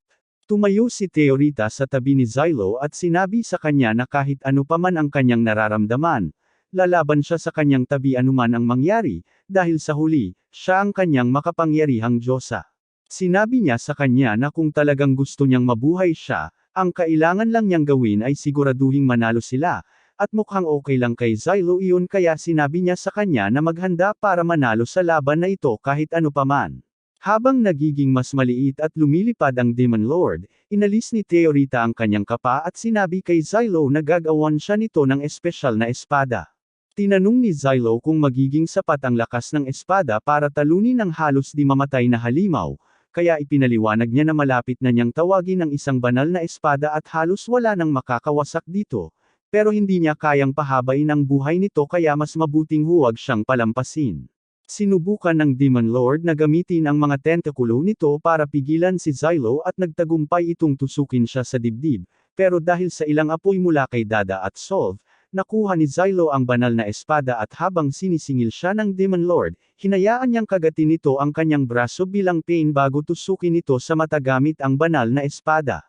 Tumayo si Theorita sa tabi ni Xylo at sinabi sa kanya na kahit ano pa man ang kanyang nararamdaman, lalaban siya sa kanyang tabi anuman ang mangyari, dahil sa huli, siya ang kanyang makapangyarihang Diyosa. Sinabi niya sa kanya na kung talagang gusto niyang mabuhay siya, ang kailangan lang niyang gawin ay siguraduhing manalo sila, at mukhang okay lang kay Xylo iyon kaya sinabi niya sa kanya na maghanda para manalo sa laban na ito kahit ano paman. Habang nagiging mas maliit at lumilipad ang Demon Lord, inalis ni Theorita ang kanyang kapa at sinabi kay Xylo na gagawan siya nito ng espesyal na espada. Tinanong ni Xylo kung magiging sapat ang lakas ng espada para talunin ang halos di mamatay na halimaw, kaya ipinaliwanag niya na malapit na niyang tawagin ang isang banal na espada at halos wala nang makakawasak dito, pero hindi niya kayang pahabain ang buhay nito kaya mas mabuting huwag siyang palampasin. Sinubukan ng Demon Lord na gamitin ang mga tentakulo nito para pigilan si Xylo at nagtagumpay itong tusukin siya sa dibdib, pero dahil sa ilang apoy mula kay Dada at Solve, nakuha ni Xylo ang banal na espada at habang sinisingil siya ng Demon Lord, hinayaan niyang kagatin nito ang kanyang braso bilang pain bago tusukin ito sa mata gamit ang banal na espada.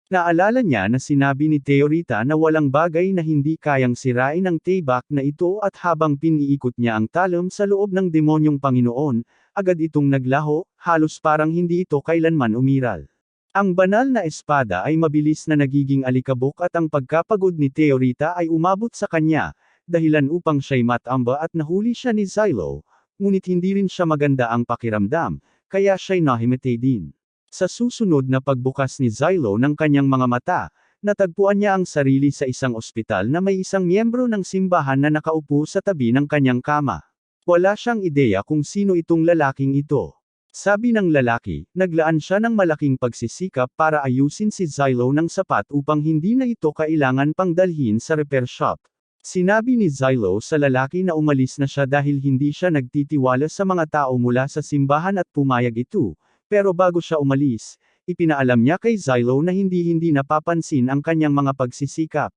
Naalala niya na sinabi ni Theorita na walang bagay na hindi kayang sirain ng Tayback na ito at habang piniikot niya ang talon sa loob ng demonyong Panginoon, agad itong naglaho, halos parang hindi ito kailanman umiral. Ang banal na espada ay mabilis na nagiging alikabok at ang pagkapagod ni Theorita ay umabot sa kanya, dahilan upang siya'y matamba at nahuli siya ni Xylo, ngunit hindi rin siya maganda ang pakiramdam, kaya siya'y nahimatay din. Sa susunod na pagbukas ni Xylo ng kanyang mga mata, natagpuan niya ang sarili sa isang ospital na may isang miyembro ng simbahan na nakaupo sa tabi ng kanyang kama. Wala siyang ideya kung sino itong lalaking ito. Sabi ng lalaki, naglaan siya ng malaking pagsisikap para ayusin si Xylo ng sapat upang hindi na ito kailangan pang dalhin sa repair shop. Sinabi ni Xylo sa lalaki na umalis na siya dahil hindi siya nagtitiwala sa mga tao mula sa simbahan at pumayag ito. Pero bago siya umalis, ipinaalam niya kay Xylo na hindi napapansin ang kanyang mga pagsisikap.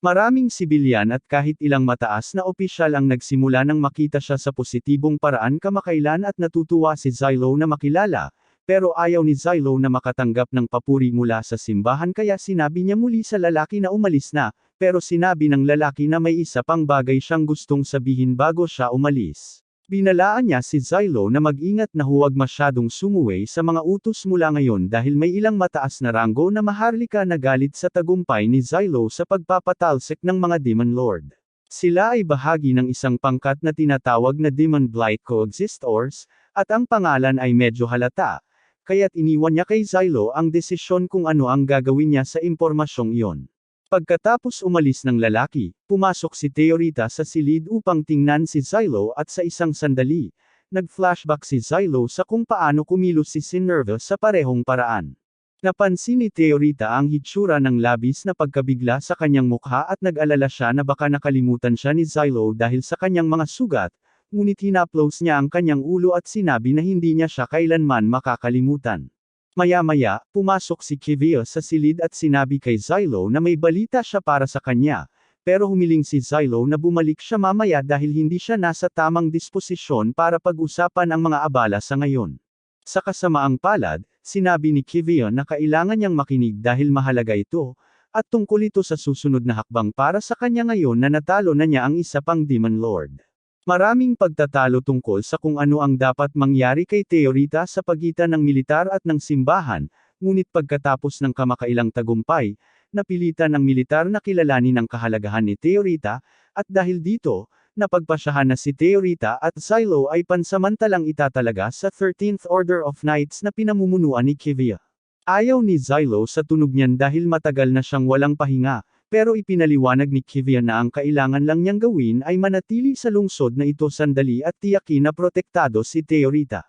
Maraming sibilyan at kahit ilang mataas na opisyal ang nagsimula nang makita siya sa positibong paraan kamakailan at natutuwa si Xylo na makilala, pero ayaw ni Xylo na makatanggap ng papuri mula sa simbahan kaya sinabi niya muli sa lalaki na umalis na, pero sinabi ng lalaki na may isa pang bagay siyang gustong sabihin bago siya umalis. Binalaan niya si Xylo na mag-ingat na huwag masyadong sumuway sa mga utos mula ngayon dahil may ilang mataas na ranggo na maharlika na galit sa tagumpay ni Xylo sa pagpapatalsik ng mga Demon Lord. Sila ay bahagi ng isang pangkat na tinatawag na Demon Blight Coexistors, at ang pangalan ay medyo halata, kaya't iniwan niya kay Xylo ang desisyon kung ano ang gagawin niya sa impormasyong iyon. Pagkatapos umalis ng lalaki, pumasok si Theorita sa silid upang tingnan si Xylo at sa isang sandali, nag-flashback si Xylo sa kung paano kumilos si Sinerva sa parehong paraan. Napansin ni Theorita ang hitsura ng labis na pagkabigla sa kanyang mukha at nag-alala siya na baka nakalimutan siya ni Xylo dahil sa kanyang mga sugat, ngunit hinaplos niya ang kanyang ulo at sinabi na hindi niya siya kailanman makakalimutan. Maya-maya, pumasok si Kivia sa silid at sinabi kay Xylo na may balita siya para sa kanya, pero humiling si Xylo na bumalik siya mamaya dahil hindi siya nasa tamang disposisyon para pag-usapan ang mga abala sa ngayon. Sa kasamaang palad, sinabi ni Kivia na kailangan niyang makinig dahil mahalaga ito, at tungkol ito sa susunod na hakbang para sa kanya ngayon na natalo na niya ang isa pang Demon Lord. Maraming pagtatalo tungkol sa kung ano ang dapat mangyari kay Theorita sa pagitan ng militar at ng simbahan, ngunit pagkatapos ng kamakailang tagumpay, napilitan ng militar na kilalanin ang kahalagahan ni Theorita, at dahil dito, napagpasyahan na si Theorita at Xylo ay pansamantalang itatalaga sa 13th Order of Knights na pinamumunuan ni Kivia. Ayaw ni Xylo sa tunog niyan dahil matagal na siyang walang pahinga, pero ipinaliwanag ni Kivia na ang kailangan lang niyang gawin ay manatili sa lungsod na ito sandali at tiyakin na protektado si Theorita.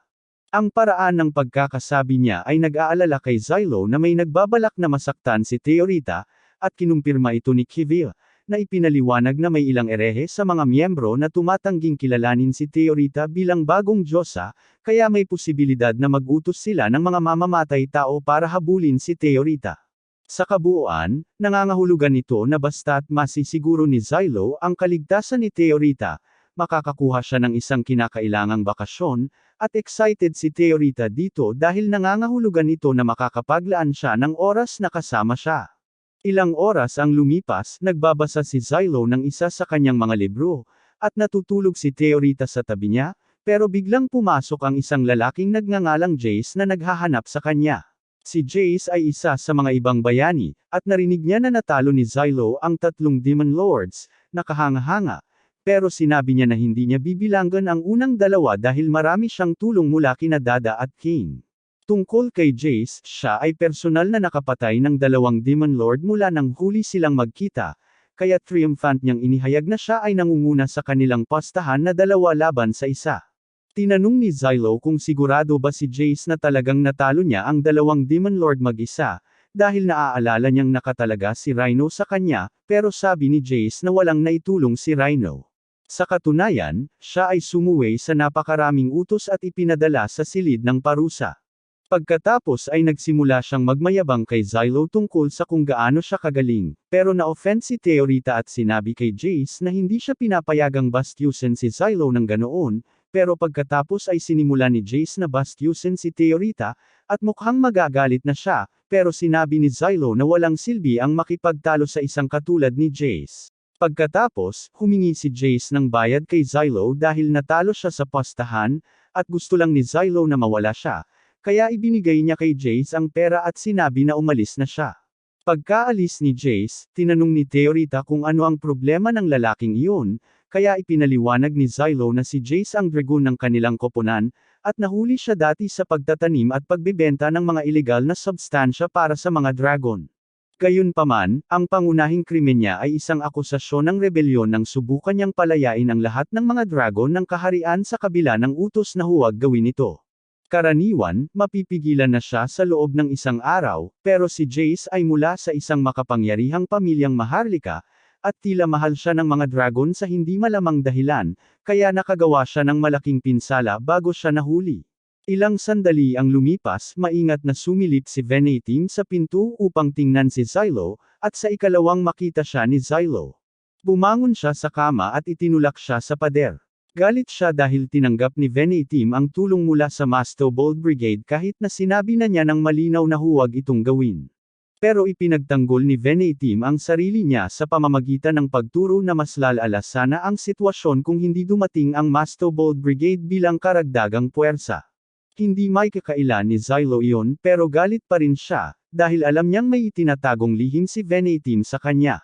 Ang paraan ng pagkakasabi niya ay nag-aalala kay Xylo na may nagbabalak na masaktan si Theorita, at kinumpirma ito ni Kivia, na ipinaliwanag na may ilang erehe sa mga miyembro na tumatangging kilalanin si Theorita bilang bagong diyosa, kaya may posibilidad na mag-utos sila ng mga mamamatay tao para habulin si Theorita. Sa kabuuan, nangangahulugan ito na basta't masisiguro ni Xylo ang kaligtasan ni Theorita, makakakuha siya ng isang kinakailangang bakasyon, at excited si Theorita dito dahil nangangahulugan ito na makakapaglaan siya ng oras na kasama siya. Ilang oras ang lumipas, nagbabasa si Xylo ng isa sa kanyang mga libro, at natutulog si Theorita sa tabi niya, pero biglang pumasok ang isang lalaking nagngangalang Jace na naghahanap sa kanya. Si Jace ay isa sa mga ibang bayani, at narinig niya na natalo ni Xylo ang 3 Demon Lords, nakahanga-hanga, pero sinabi niya na hindi niya bibilanggan ang unang 2 dahil marami siyang tulong mula kina Dada at King. Tungkol kay Jace, siya ay personal na nakapatay ng 2 Demon Lord mula nang huli silang magkita, kaya triumphant niyang inihayag na siya ay nangunguna sa kanilang postahan na 2 laban sa 1. Tinanong ni Xylo kung sigurado ba si Jace na talagang natalo niya ang 2 Demon Lord mag-isa, dahil naaalala niyang nakatalaga si Rhino sa kanya, pero sabi ni Jace na walang naitulong si Rhino. Sa katunayan, siya ay sumuway sa napakaraming utos at ipinadala sa silid ng parusa. Pagkatapos ay nagsimula siyang magmayabang kay Xylo tungkol sa kung gaano siya kagaling, pero na-offend si Theorita at sinabi kay Jace na hindi siya pinapayagang bastyusin si Xylo ng ganoon, pero pagkatapos ay sinimula ni Jace na bastyusin si Theorita, at mukhang magagalit na siya, pero sinabi ni Xylo na walang silbi ang makipagtalo sa isang katulad ni Jace. Pagkatapos, humingi si Jace ng bayad kay Xylo dahil natalo siya sa postahan, at gusto lang ni Xylo na mawala siya, kaya ibinigay niya kay Jace ang pera at sinabi na umalis na siya. Pagkaalis ni Jace, tinanong ni Theorita kung ano ang problema ng lalaking iyon, kaya ipinaliwanag ni Xylo na si Jace ang dragon ng kanilang koponan, at nahuli siya dati sa pagtatanim at pagbebenta ng mga ilegal na substansya para sa mga dragon. Gayunpaman, ang pangunahing krimen niya ay isang akusasyon ng rebelyon nang subukan niyang palayain ang lahat ng mga dragon ng kaharian sa kabila ng utos na huwag gawin ito. Karaniwan, mapipigilan na siya sa loob ng isang araw, pero si Jace ay mula sa isang makapangyarihang pamilyang Maharlika, at tila mahal siya ng mga dragon sa hindi malamang dahilan, kaya nakagawa siya ng malaking pinsala bago siya nahuli. Ilang sandali ang lumipas, maingat na sumilip si Venatim sa pinto upang tingnan si Xylo, at sa ikalawang makita siya ni Xylo. Bumangon siya sa kama at itinulak siya sa pader. Galit siya dahil tinanggap ni Venatim ang tulong mula sa Mastobold Brigade kahit na sinabi na niya ng malinaw na huwag itong gawin. Pero ipinagtanggol ni Venatim ang sarili niya sa pamamagitan ng pagturo na mas lalala sana ang sitwasyon kung hindi dumating ang Mastobold Brigade bilang karagdagang puwersa. Hindi may kakailan ni Xylo iyon pero galit pa rin siya, dahil alam niyang may itinatagong lihim si Venatim sa kanya.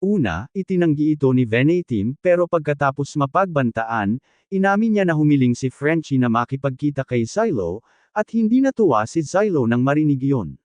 Una, itinanggi ito ni Venatim pero pagkatapos mapagbantaan, inamin niya na humiling si Frenchie na makipagkita kay Xylo, at hindi natuwa si Xylo nang marinig iyon.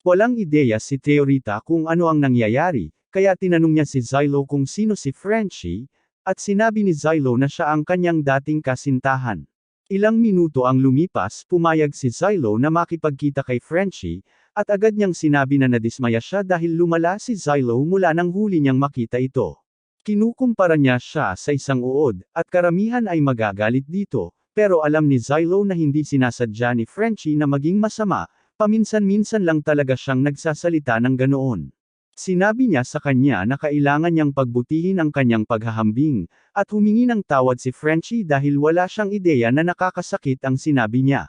Walang ideya si Theorita kung ano ang nangyayari, kaya tinanong niya si Xylo kung sino si Frenchie, at sinabi ni Xylo na siya ang kanyang dating kasintahan. Ilang minuto ang lumipas, pumayag si Xylo na makipagkita kay Frenchie, at agad niyang sinabi na nadismaya siya dahil lumala si Xylo mula nang huli niyang makita ito. Kinukumpara niya siya sa isang uod, at karamihan ay magagalit dito, pero alam ni Xylo na hindi sinasadya ni Frenchie na maging masama, paminsan-minsan lang talaga siyang nagsasalita ng ganoon. Sinabi niya sa kanya na kailangan niyang pagbutihin ang kanyang paghahambing, at humingi ng tawad si Frenchie dahil wala siyang ideya na nakakasakit ang sinabi niya.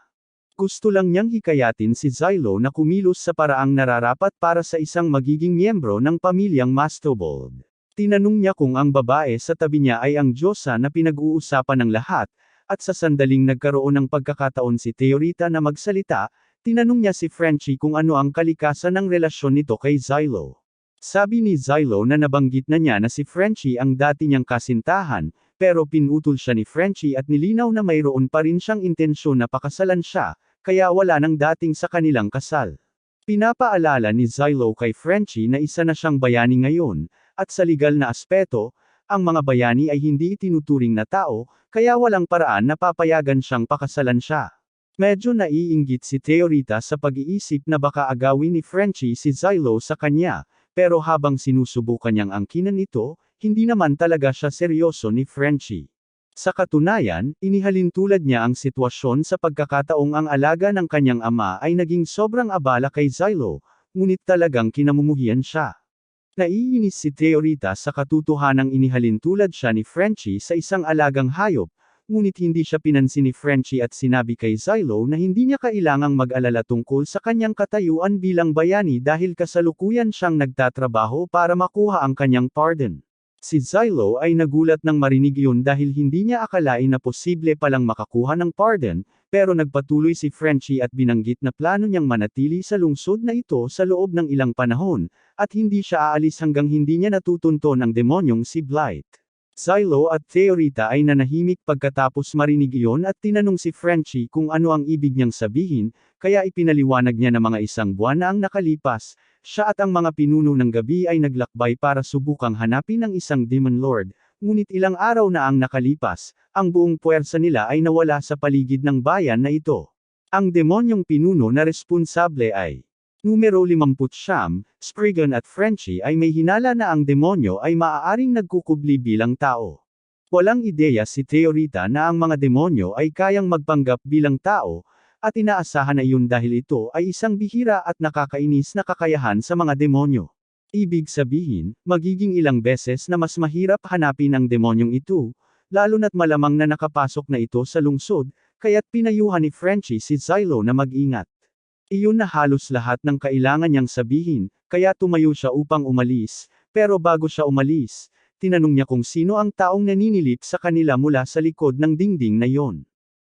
Gusto lang niyang hikayatin si Xylo na kumilos sa paraang nararapat para sa isang magiging miyembro ng pamilyang Mastobold. Tinanong niya kung ang babae sa tabi niya ay ang diyosa na pinag-uusapan ng lahat, at sa sandaling nagkaroon ng pagkakataon si Theorita na magsalita, tinanong niya si Frenchie kung ano ang kalikasan ng relasyon nito kay Xylo. Sabi ni Xylo na nabanggit na niya na si Frenchie ang dati niyang kasintahan, pero pinutol siya ni Frenchie at nilinaw na mayroon pa rin siyang intensyon na pakasalan siya, kaya wala nang dating sa kanilang kasal. Pinapaalala ni Xylo kay Frenchie na isa na siyang bayani ngayon, at sa legal na aspeto, ang mga bayani ay hindi itinuturing na tao, kaya walang paraan na papayagan siyang pakasalan siya. Medyo naiinggit si Theorita sa pag-iisip na baka agawin ni Frenchie si Xylo sa kanya, pero habang sinusubukan niyang angkinan ito, hindi naman talaga siya seryoso ni Frenchie. Sa katunayan, inihalin tulad niya ang sitwasyon sa pagkakataong ang alaga ng kanyang ama ay naging sobrang abala kay Xylo, ngunit talagang kinamumuhian siya. Naiinis si Theorita sa katotohanang inihalin tulad siya ni Frenchie sa isang alagang hayop, ngunit hindi siya pinansin ni Frenchie at sinabi kay Xylo na hindi niya kailangang mag-alala tungkol sa kanyang katayuan bilang bayani dahil kasalukuyan siyang nagtatrabaho para makuha ang kanyang pardon. Si Xylo ay nagulat nang marinig iyon dahil hindi niya akalain na posible palang makakuha ng pardon, pero nagpatuloy si Frenchie at binanggit na plano niyang manatili sa lungsod na ito sa loob ng ilang panahon, at hindi siya aalis hanggang hindi niya natutunton ang demonyong si Blight. Xylo at Theorita ay nanahimik pagkatapos marinig iyon at tinanong si Frenchie kung ano ang ibig niyang sabihin, kaya ipinaliwanag niya na mga isang buwan na ang nakalipas, siya at ang mga pinuno ng gabi ay naglakbay para subukang hanapin ang isang Demon Lord, ngunit ilang araw na ang nakalipas, ang buong puwersa nila ay nawala sa paligid ng bayan na ito. Ang demonyong pinuno na responsable ay numero 59, Spriggan at Frenchie ay may hinala na ang demonyo ay maaaring nagkukubli bilang tao. Walang ideya si Theorita na ang mga demonyo ay kayang magpanggap bilang tao, at inaasahan na iyon dahil ito ay isang bihira at nakakainis na kakayahan sa mga demonyo. Ibig sabihin, magiging ilang beses na mas mahirap hanapin ang demonyong ito, lalo na't malamang na nakapasok na ito sa lungsod, kaya't pinayuhan ni Frenchie si Xylo na mag-ingat. Iyon na halos lahat ng kailangan niyang sabihin, kaya tumayo siya upang umalis, pero bago siya umalis, tinanong niya kung sino ang taong naninilip sa kanila mula sa likod ng dingding na iyon.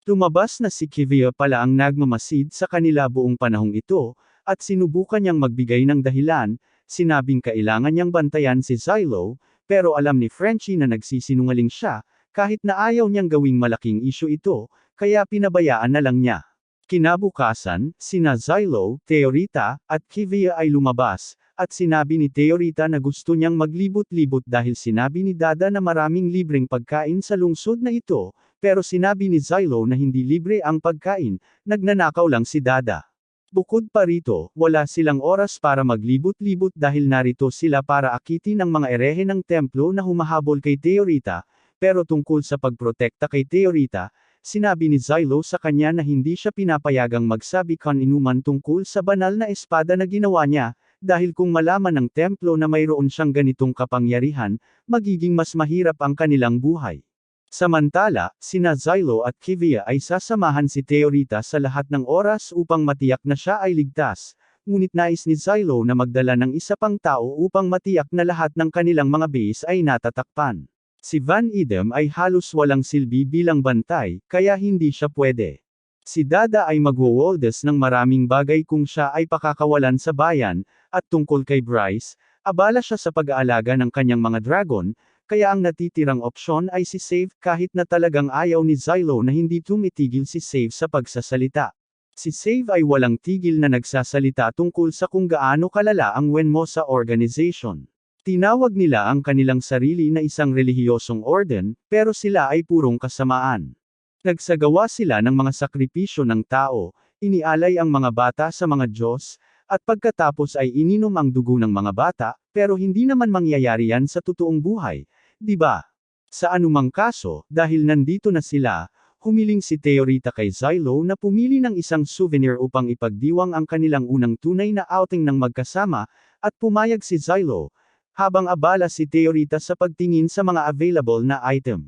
Lumabas na si Kivia pala ang nagmamasid sa kanila buong panahong ito, at sinubukan niyang magbigay ng dahilan, sinabing kailangan niyang bantayan si Xylo, pero alam ni Frenchie na nagsisinungaling siya, kahit na ayaw niyang gawing malaking issue ito, kaya pinabayaan na lang niya. Kinabukasan, sina Xylo, Theorita, at Kivia ay lumabas, at sinabi ni Theorita na gusto niyang maglibot-libot dahil sinabi ni Dada na maraming libreng pagkain sa lungsod na ito, pero sinabi ni Xylo na hindi libre ang pagkain, nagnanakaw lang si Dada. Bukod pa rito, wala silang oras para maglibot-libot dahil narito sila para akitin ang mga erehe ng templo na humahabol kay Theorita, pero tungkol sa pagprotekta kay Theorita, sinabi ni Xylo sa kanya na hindi siya pinapayagang magsabi kaninuman tungkol sa banal na espada na ginawa niya, dahil kung malaman ng templo na mayroon siyang ganitong kapangyarihan, magiging mas mahirap ang kanilang buhay. Samantala, sina Xylo at Kivia ay sasamahan si Theorita sa lahat ng oras upang matiyak na siya ay ligtas, ngunit nais ni Xylo na magdala ng isa pang tao upang matiyak na lahat ng kanilang mga base ay natatakpan. Si Van Edem ay halos walang silbi bilang bantay, kaya hindi siya pwede. Si Dada ay magwawaldes ng maraming bagay kung siya ay pakakawalan sa bayan, at tungkol kay Bryce, abala siya sa pag-aalaga ng kanyang mga dragon, kaya ang natitirang opsyon ay si Save kahit na talagang ayaw ni Xylo na hindi tumitigil si Save sa pagsasalita. Si Save ay walang tigil na nagsasalita tungkol sa kung gaano kalala ang Wenmosa Organization. Tinawag nila ang kanilang sarili na isang relihiyosong orden, pero sila ay purong kasamaan. Nagsagawa sila ng mga sakripisyo ng tao, inialay ang mga bata sa mga Diyos, at pagkatapos ay ininom ang dugo ng mga bata, pero hindi naman mangyayari yan sa totoong buhay, di ba? Sa anumang kaso, dahil nandito na sila, humiling si Theorita kay Xylo na pumili ng isang souvenir upang ipagdiwang ang kanilang unang tunay na outing ng magkasama, at pumayag si Xylo, habang abala si Theorita sa pagtingin sa mga available na item.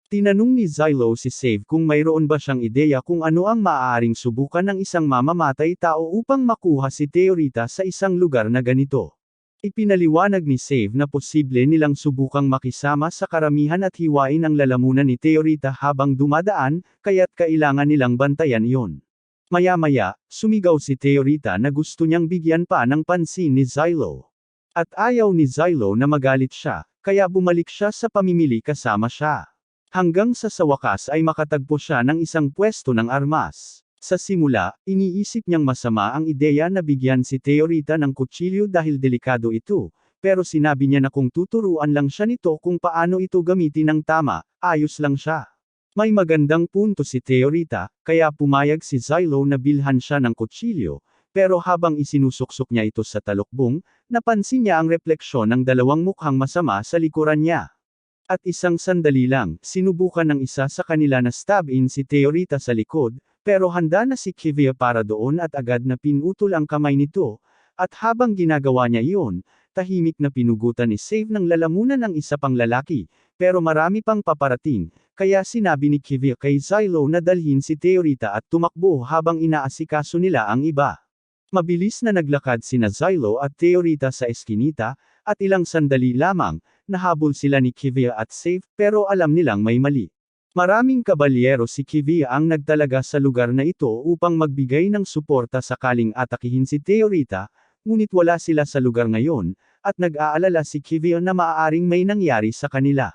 Tinanong ni Zylo si Save kung mayroon ba siyang ideya kung ano ang maaaring subukan ng isang mamamatay tao upang makuha si Teorita sa isang lugar na ganito. Ipinaliwanag ni Save na posible nilang subukang makisama sa karamihan at hiwain ang lalamunan ni Teorita habang dumadaan, kaya't kailangan nilang bantayan iyon. Maya-maya, sumigaw si Teorita na gusto niyang bigyan pa ng pansin ni Zylo. At ayaw ni Zylo na magalit siya, kaya bumalik siya sa pamimili kasama siya. Hanggang sa wakas ay makatagpo siya ng isang pwesto ng armas. Sa simula, iniisip niyang masama ang ideya na bigyan si Teorita ng kutsilyo dahil delikado ito, pero sinabi niya na kung tuturuan lang siya nito kung paano ito gamitin ng tama, ayos lang siya. May magandang punto si Teorita, kaya pumayag si Zylo na bilhan siya ng kutsilyo, pero habang isinusuksok niya ito sa talukbong, napansin niya ang refleksyon ng dalawang mukhang masama sa likuran niya. At isang sandali lang, sinubukan ng isa sa kanila na stab-in si Teorita sa likod, pero handa na si Kivia para doon at agad na pinutol ang kamay nito, at habang ginagawa niya iyon, tahimik na pinugutan ni Save ng lalamunan ang isa pang lalaki, pero marami pang paparating, kaya sinabi ni Kivia kay Zylo na dalhin si Teorita at tumakbo habang inaasikaso nila ang iba. Mabilis na naglakad sina Zylo at Teorita sa eskinita, at ilang sandali lamang, nahabol sila ni Kivia at Save, pero alam nilang may mali. Maraming kabalyero si Kivia ang nagtalaga sa lugar na ito upang magbigay ng suporta sakaling atakihin si Teorita, ngunit wala sila sa lugar ngayon, at nag-aalala si Kivia na maaaring may nangyari sa kanila.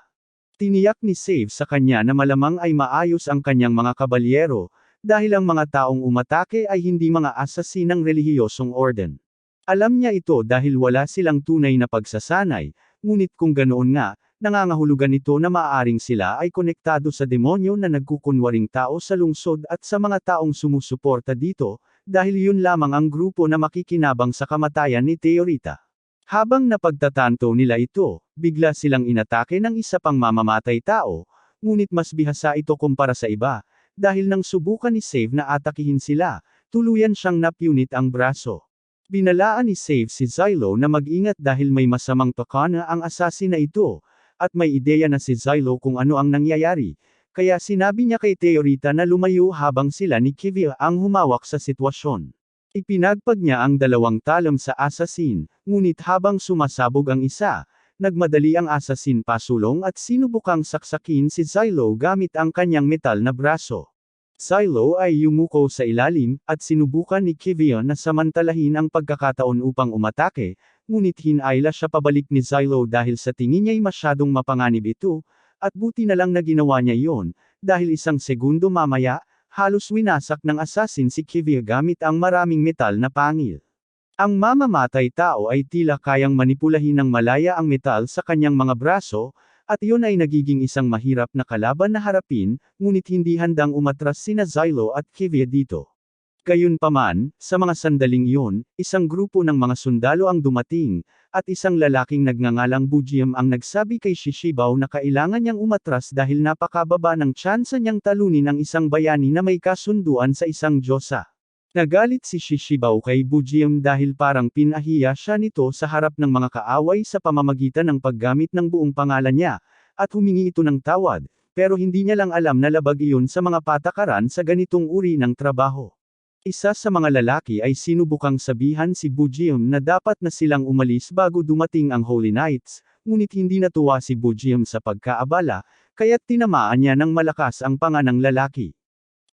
Tiniyak ni Save sa kanya na malamang ay maayos ang kanyang mga kabalyero, dahil ang mga taong umatake ay hindi mga asasinang relihiyosong orden. Alam niya ito dahil wala silang tunay na pagsasanay, ngunit kung ganoon nga, nangangahulugan ito na maaaring sila ay konektado sa demonyo na nagkukunwaring tao sa lungsod at sa mga taong sumusuporta dito, dahil yun lamang ang grupo na makikinabang sa kamatayan ni Teorita. Habang napagtatanto nila ito, bigla silang inatake ng isa pang mamamatay tao, ngunit mas bihasa ito kumpara sa iba, dahil nang subukan ni Save na atakihin sila, tuluyan siyang napunit ang braso. Binalaan ni Save si Zylo na mag-ingat dahil may masamang pakana ang assassin na ito, at may ideya na si Zylo kung ano ang nangyayari, kaya sinabi niya kay Teorita na lumayo habang sila ni Kivia ang humawak sa sitwasyon. Ipinagpag niya ang dalawang talam sa assassin, ngunit habang sumasabog ang isa, nagmadali ang assassin pasulong at sinubukang saksakin si Zylo gamit ang kanyang metal na braso. Zylo ay yumuko sa ilalim, at sinubukan ni Kivia na samantalahin ang pagkakataon upang umatake, ngunit hinayla siya pabalik ni Zylo dahil sa tingin niya'y masyadong mapanganib ito, at buti na lang na ginawa niya iyon, dahil isang segundo mamaya, halos winasak ng assassin si Kivia gamit ang maraming metal na pangil. Ang mamamatay tao ay tila kayang manipulahin ng malaya ang metal sa kanyang mga braso, at iyon ay nagiging isang mahirap na kalaban na harapin, ngunit hindi handang umatras sina Zylo at Kivia dito. Gayunpaman, sa mga sandaling iyon, isang grupo ng mga sundalo ang dumating, at isang lalaking nagngangalang Bujiam ang nagsabi kay Shishibaw na kailangan niyang umatras dahil napakababa ng tsansa niyang talunin ang isang bayani na may kasunduan sa isang diyosa. Nagalit si Shishibaw kay Bujiam dahil parang pinahiya siya nito sa harap ng mga kaaway sa pamamagitan ng paggamit ng buong pangalan niya, at humingi ito ng tawad, pero hindi niya lang alam na labag iyon sa mga patakaran sa ganitong uri ng trabaho. Isa sa mga lalaki ay sinubukang sabihan si Bujiam na dapat na silang umalis bago dumating ang Holy Knights, ngunit hindi natuwa si Bujiam sa pagkaabala, kaya't tinamaan niya ng malakas ang panga ng lalaki.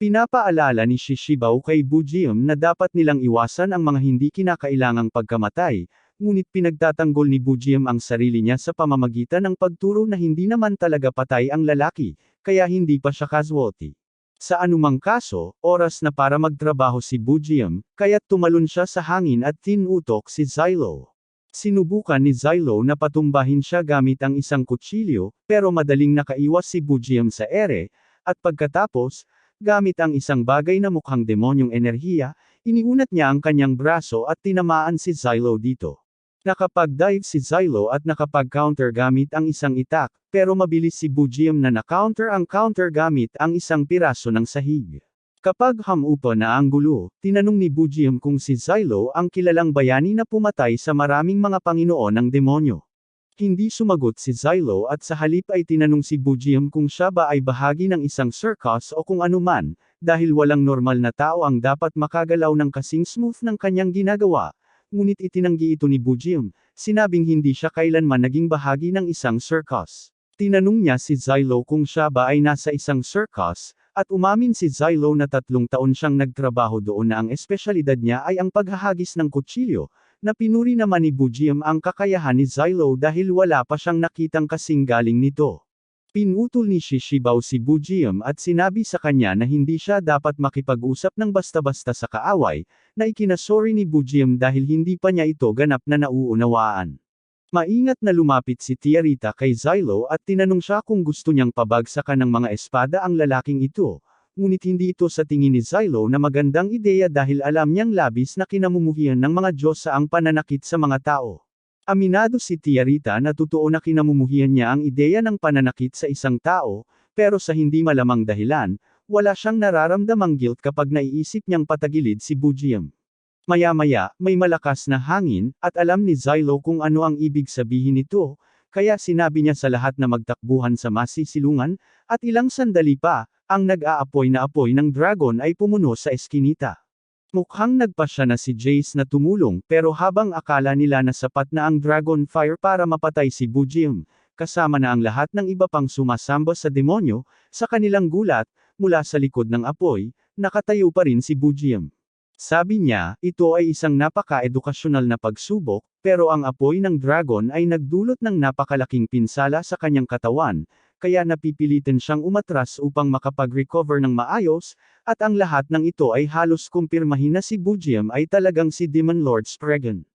Pinapaalala ni Shishibaw kay Bujiam na dapat nilang iwasan ang mga hindi kinakailangang pagkamatay, ngunit pinagtatanggol ni Bujiam ang sarili niya sa pamamagitan ng pagturo na hindi naman talaga patay ang lalaki, kaya hindi pa siya casualty. Sa anumang kaso, oras na para magtrabaho si Bujiam, kaya't tumalon siya sa hangin at tinutok si Zylo. Sinubukan ni Zylo na patumbahin siya gamit ang isang kutsilyo, pero madaling nakaiwas si Bujiam sa ere, at pagkatapos, gamit ang isang bagay na mukhang demonyong enerhiya, iniunat niya ang kanyang braso at tinamaan si Zylo dito. Nakapag-dive si Zylo at nakapag-counter gamit ang isang itak, pero mabilis si Bujiam na na-counter ang counter gamit ang isang piraso ng sahig. Kapag hamupa na ang gulo, tinanong ni Bujiam kung si Zylo ang kilalang bayani na pumatay sa maraming mga panginoon ng demonyo. Hindi sumagot si Zylo at sa halip ay tinanong si Bujiam kung siya ba ay bahagi ng isang circus o kung anuman, dahil walang normal na tao ang dapat makagalaw ng kasing smooth ng kanyang ginagawa. Ngunit itinanggi ito ni Bujiam, sinabing hindi siya kailanman naging bahagi ng isang circus. Tinanong niya si Zylo kung siya ba ay nasa isang circus, at umamin si Zylo na 3 taon siyang nagtrabaho doon na ang espesyalidad niya ay ang paghahagis ng kutsilyo, na pinuri naman ni Bujiam ang kakayahan ni Zylo dahil wala pa siyang nakitang kasing galing nito. Pinutol ni Shishibaw si Bujiam at sinabi sa kanya na hindi siya dapat makipag-usap ng basta-basta sa kaaway, na ikinasori ni Bujiam dahil hindi pa niya ito ganap na nauunawaan. Maingat na lumapit si Tiarita kay Zylo at tinanong siya kung gusto niyang pabagsakan ng mga espada ang lalaking ito, ngunit hindi ito sa tingin ni Zylo na magandang ideya dahil alam niyang labis na kinamumuhian ng mga Diyos sa ang pananakit sa mga tao. Aminado si Tiarita na totoo na kinamumuhian niya ang ideya ng pananakit sa isang tao, pero sa hindi malamang dahilan, wala siyang nararamdamang guilt kapag naiisip niyang patagilid si Bujiam. Maya-maya, may malakas na hangin, at alam ni Zylo kung ano ang ibig sabihin nito, kaya sinabi niya sa lahat na magtakbuhan sa masisilungan, at ilang sandali pa, ang nag-aapoy na apoy ng dragon ay pumuno sa eskinita. Mukhang nagpasya na si Jace na tumulong pero habang akala nila na sapat na ang dragon fire para mapatay si Bujiam, kasama na ang lahat ng iba pang sumasamba sa demonyo, sa kanilang gulat, mula sa likod ng apoy, nakatayo pa rin si Bujiam. Sabi niya, ito ay isang napaka-edukasyonal na pagsubok, pero ang apoy ng dragon ay nagdulot ng napakalaking pinsala sa kanyang katawan, kaya napipilitan siyang umatras upang makapag-recover ng maayos, at ang lahat ng ito ay halos kumpirmahin na si Bujiam ay talagang si Demon Lord Spriggan.